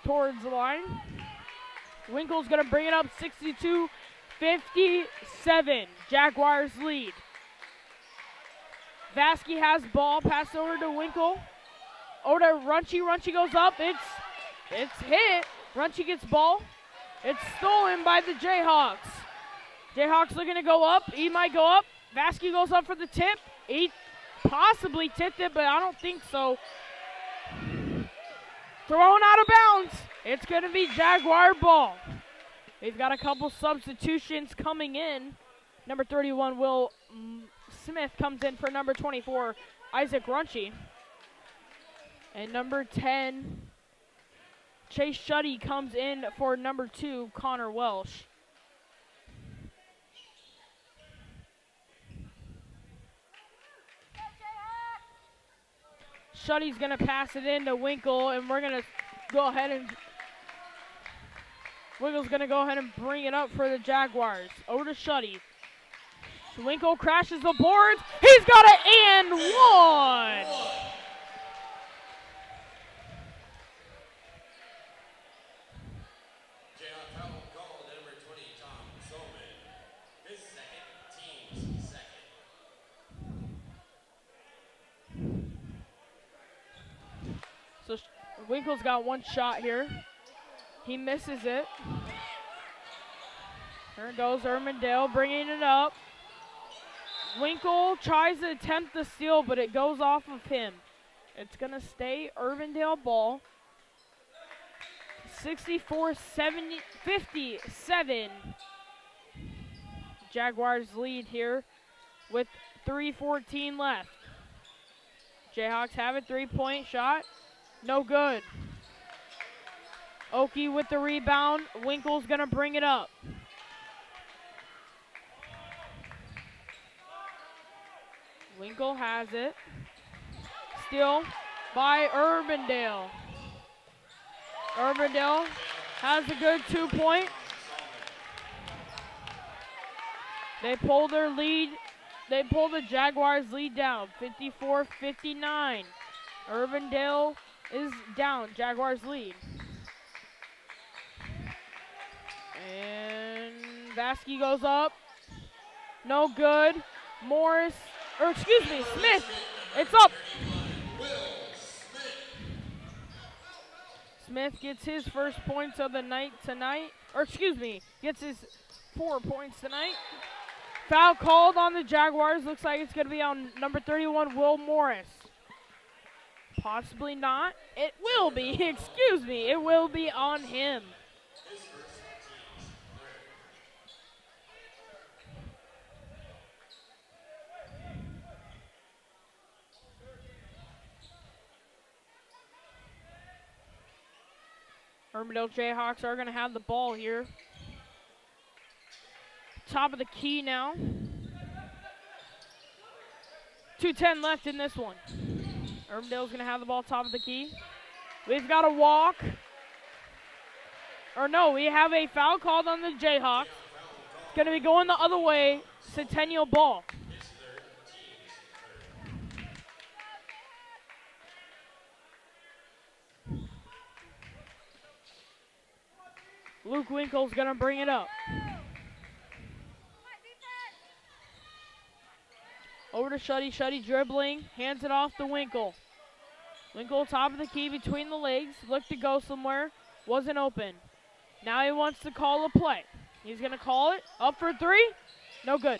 towards the line. Winkle's going to bring it up 62-57. Jaguars lead. Vasky has ball. Pass over to Winkle. Over to Runchy. Runchy goes up. It's hit. Runchy gets ball. It's stolen by the Jayhawks. Jayhawks looking to go up. He might go up. Vasky goes up for the tip. He possibly tipped it, but I don't think so. Thrown out of bounds. It's going to be Jaguar ball. We've got a couple substitutions coming in. Number 31, Will Smith comes in for number 24, Isaac Runchy. And number 10, Chase Shuddy comes in for number 2, Connor Welsh. Shuddy's going to pass it in to Winkle, and we're going to go ahead and Winkle's going to go ahead and bring it up for the Jaguars. Over to Shuddy. Winkle crashes the boards. He's got it and one. So Winkle's got one shot here. He misses it. There goes Urbandale bringing it up. Winkle tries to attempt the steal, but it goes off of him. It's going to stay Urbandale ball. 64-57. Jaguars lead here with 3:14 left. Jayhawks have a 3-point shot. No good. Oki with the rebound. Winkle's going to bring it up. Winkle has it. Steal by Urbandale. Urbandale has a good 2-point. They pull their lead. They pull the Jaguars lead down, 54-59. Urbandale is down, Jaguars lead. And Vasky goes up. No good. Smith. It's up. Smith gets his first points of the night tonight. Gets his 4 points tonight. Foul called on the Jaguars. Looks like it's going to be on number 31, Will Morris. Possibly not. It will be. It will be on him. Urbandale Jayhawks are going to have the ball here. Top of the key now. 2:10 left in this one. Urbandale's going to have the ball top of the key. We've got a walk. We have a foul called on the Jayhawks. It's going to be going the other way. Centennial ball. Luke Winkle's going to bring it up. Over to Shuddy. Shuddy dribbling. Hands it off to Winkle. Winkle top of the key between the legs. Looked to go somewhere. Wasn't open. Now he wants to call a play. He's going to call it. Up for 3. No good.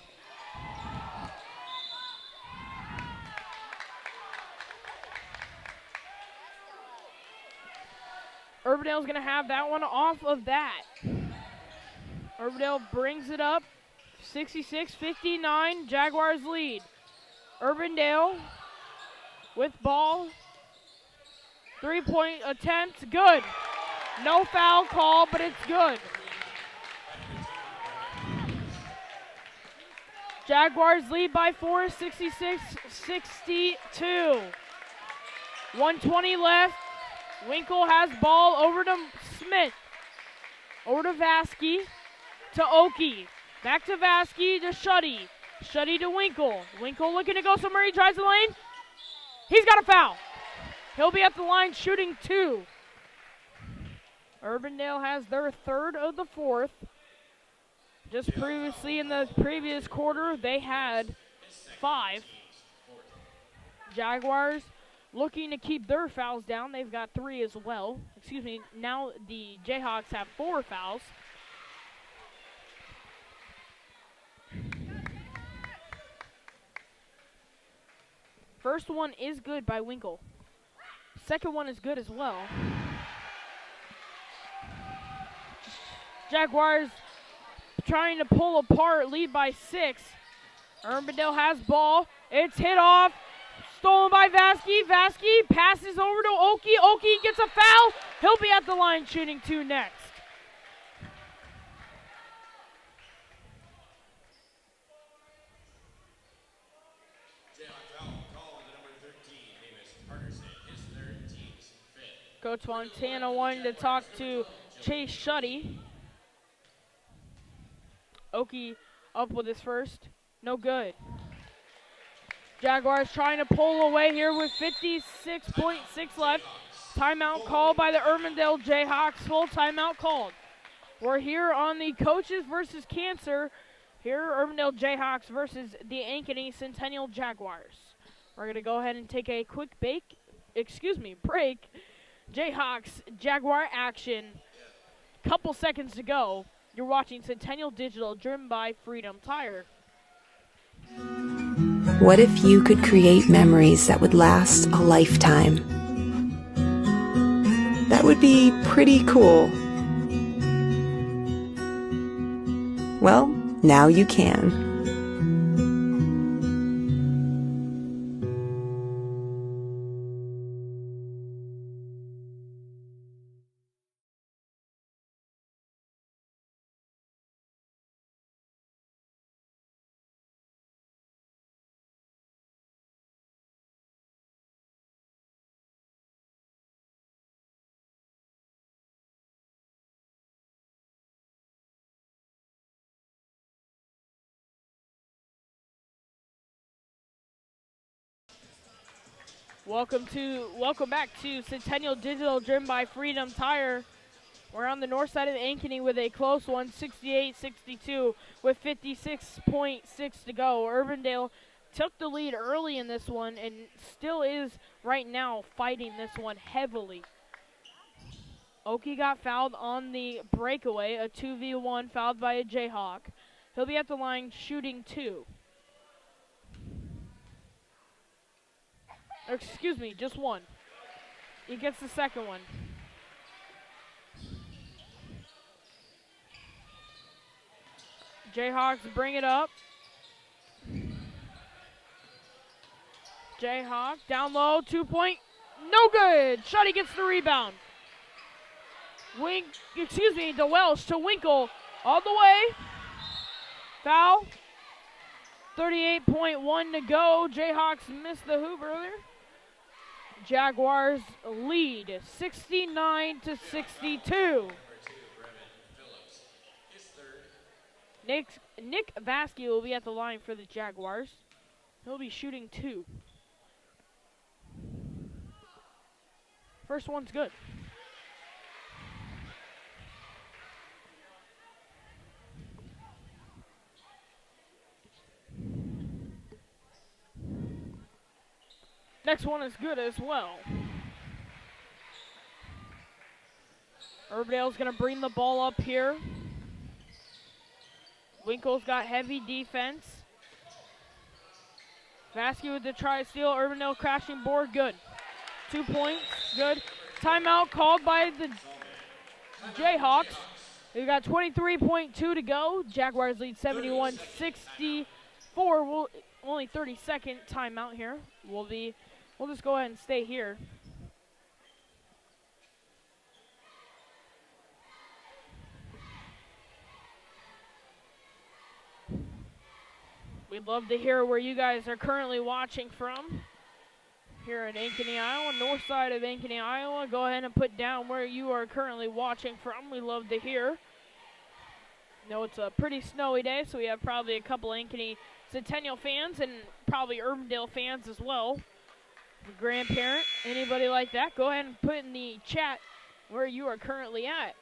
Urbandale's going to have that one off of that. Urbandale brings it up. 66-59, Jaguars lead. Urbandale with ball. 3-point attempt, good. No foul call, but it's good. Jaguars lead by 4, 66-62. 1:20 left. Winkle has ball over to Smith. Over to Vasky. To Oki. Back to Vasky to Shuddy. Shuddy to Winkle. Winkle looking to go somewhere. He drives the lane. He's got a foul. He'll be at the line shooting 2. Urbandale has their third of the fourth. Just previously in the previous quarter, they had 5. Jaguars looking to keep their fouls down. They've got 3 as well. Now the Jayhawks have 4 fouls. First one is good by Winkle. Second one is good as well. Jaguars trying to pull apart, lead by 6. Urbandale has ball. It's hit off. Stolen by Vasky. Vasky passes over to Oki. Oki gets a foul. He'll be at the line shooting 2 next. Coach Montana wanting to talk to Chase Shuddy. Oki up with his first. No good. Jaguars trying to pull away here with 56.6 left. Timeout called by the Urbandale Jayhawks. Full timeout called. We're here on the Coaches versus Cancer. Here, Urbandale Jayhawks versus the Ankeny Centennial Jaguars. We're going to go ahead and take a quick break. Jayhawks Jaguar action. Couple seconds to go. You're watching Centennial Digital, driven by Freedom Tire. What if you could create memories that would last a lifetime? That would be pretty cool. Well, now you can. Welcome back to Centennial Digital, driven by Freedom Tire. We're on the north side of Ankeny with a close one, 68-62, with 56.6 to go. Urbandale took the lead early in this one and still is right now fighting this one heavily. Oki got fouled on the breakaway, a 2v1 fouled by a Jayhawk. He'll be at the line shooting 2. Excuse me, just 1. He gets the second one. Jayhawks bring it up. Jayhawk down low, 2-point, no good. Shuddy gets the rebound. DeWelsh to Winkle all the way. Foul. 38.1 to go. Jayhawks missed the hoop earlier. Jaguars lead 69-62. Nick Vasky will be at the line for the Jaguars. He'll be shooting 2. First one's good. Next one is good as well. Urbandale's going to bring the ball up here. Winkle's got heavy defense. Vasky with the try-steal. Urbandale crashing board, good. 2 points, good. Timeout called by the Jayhawks. We've got 23.2 to go. Jaguars lead 71-64. Only 30-second timeout here. We'll just go ahead and stay here. We'd love to hear where you guys are currently watching from. Here in Ankeny, Iowa, north side of Ankeny, Iowa. Go ahead and put down where you are currently watching from. We'd love to hear. know it's a pretty snowy day, so we have probably a couple Ankeny Centennial fans and probably Urbandale fans as well. A grandparent, anybody like that, go ahead and put in the chat where you are currently at.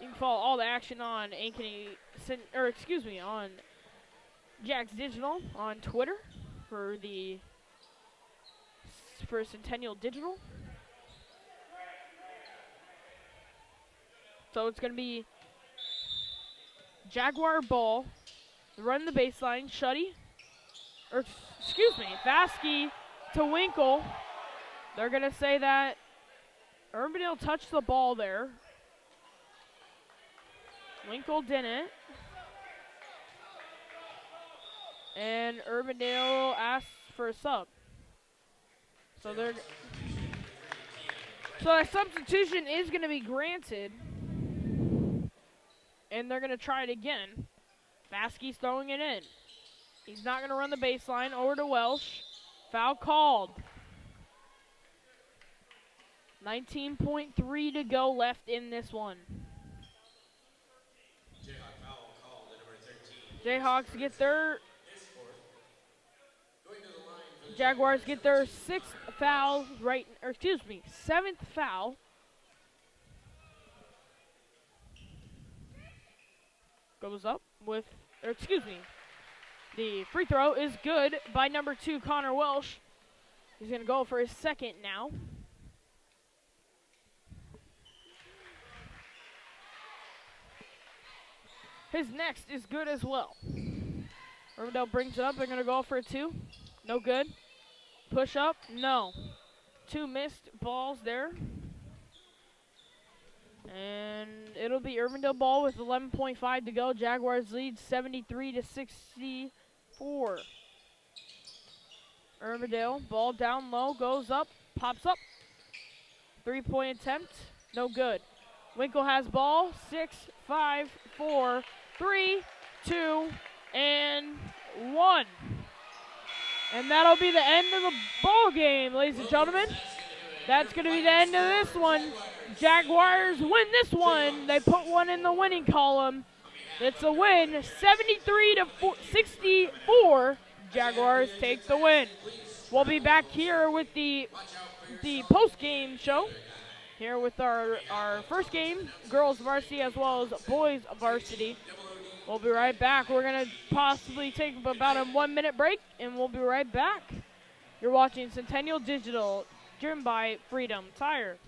You can follow all the action on on Jack's Digital on Twitter for Centennial Digital. So it's going to be Jaguar ball, run the baseline, Vasky to Winkle. They're going to say that Urbandale touched the ball there. Winkle didn't. And Urbandale asked for a sub. So a substitution is going to be granted. And they're going to try it again. Baskey's throwing it in. He's not going to run the baseline. Over to Welsh. Foul called. 19.3 to go left in this one. Jayhawks get their Jaguars get their sixth foul seventh foul. Goes up with, the free throw is good by number 2, Connor Welsh. He's going to go for his second now. His next is good as well. Urbandale brings it up. They're going to go for a 2. No good. Push up. No. 2 missed balls there. And it'll be Urbandale ball with 11.5 to go. Jaguars lead 73-64. Urbandale, ball down low, goes up, pops up. 3-point attempt. No good. Winkle has ball. 6, 5, 4, 3, 2, and 1. And that'll be the end of the ball game, ladies and gentlemen. That's going to be the end of this one. Jaguars win this one. They put one in the winning column. It's a win, 73-64. Jaguars take the win. We'll be back here with the post-game show. Here with our first game, girls varsity as well as boys varsity. We'll be right back. We're going to possibly take about a 1-minute break, and we'll be right back. You're watching Centennial Digital, driven by Freedom Tire.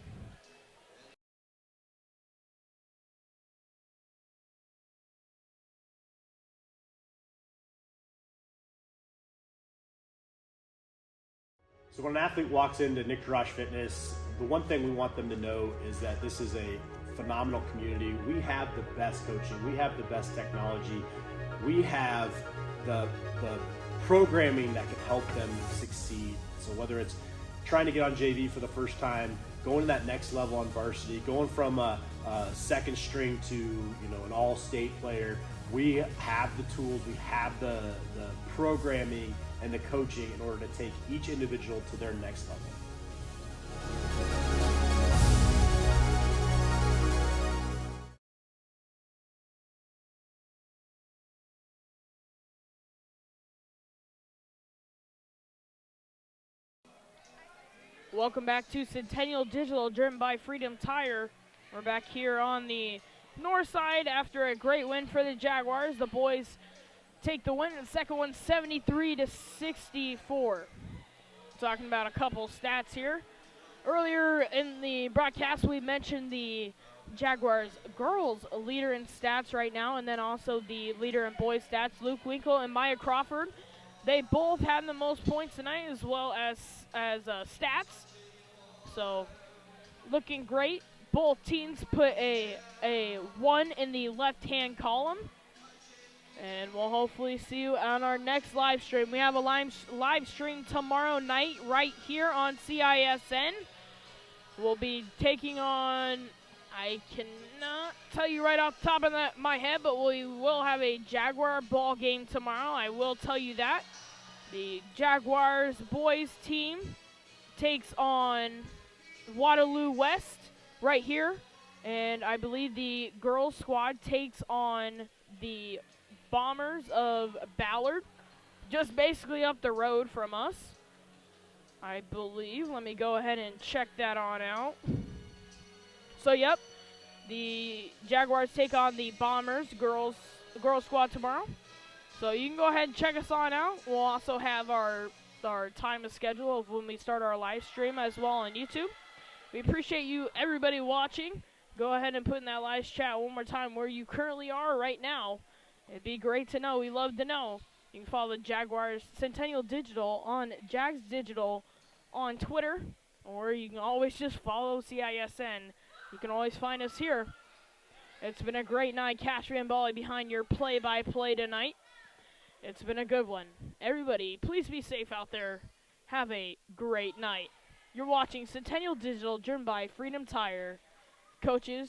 So when an athlete walks into Nick Rush Fitness, the one thing we want them to know is that this is a phenomenal community. We have the best coaching. We have the best technology. We have the programming that can help them succeed. So whether it's trying to get on JV for the first time, going to that next level on varsity, going from a second string to an all-state player, we have the tools, we have the programming and the coaching in order to take each individual to their next level. Welcome back to Centennial Digital, driven by Freedom Tire. We're back here on the north side after a great win for the Jaguars. The boys take the win, and the second one 73-64. Talking about a couple stats here. Earlier in the broadcast, we mentioned the Jaguars girls leader in stats right now, and then also the leader in boys stats, Luke Winkle and Maya Crawford. They both had the most points tonight as well as stats. So looking great. Both teams put a 1 in the left-hand column. And we'll hopefully see you on our next live stream. We have a live stream tomorrow night right here on CISN. We'll be taking on, I cannot tell you right off the top of my head, but we will have a Jaguar ball game tomorrow. I will tell you that. The Jaguars boys team takes on Waterloo West right here. And I believe the girls squad takes on the Bombers of Ballard, just basically up the road from us, I believe. Let me go ahead and check that on out. So, yep, the Jaguars take on the Bombers girls squad tomorrow. So you can go ahead and check us on out. We'll also have our time and schedule of when we start our live stream as well on YouTube. We appreciate you, everybody watching. Go ahead and put in that live chat one more time where you currently are right now. It'd be great to know. We love to know. You can follow the Jaguars Centennial Digital on Jags Digital on Twitter, or you can always just follow CISN. You can always find us here. It's been a great night. Cash Van Bali behind your play-by-play tonight. It's been a good one. Everybody, please be safe out there. Have a great night. You're watching Centennial Digital, driven by Freedom Tire. Coaches,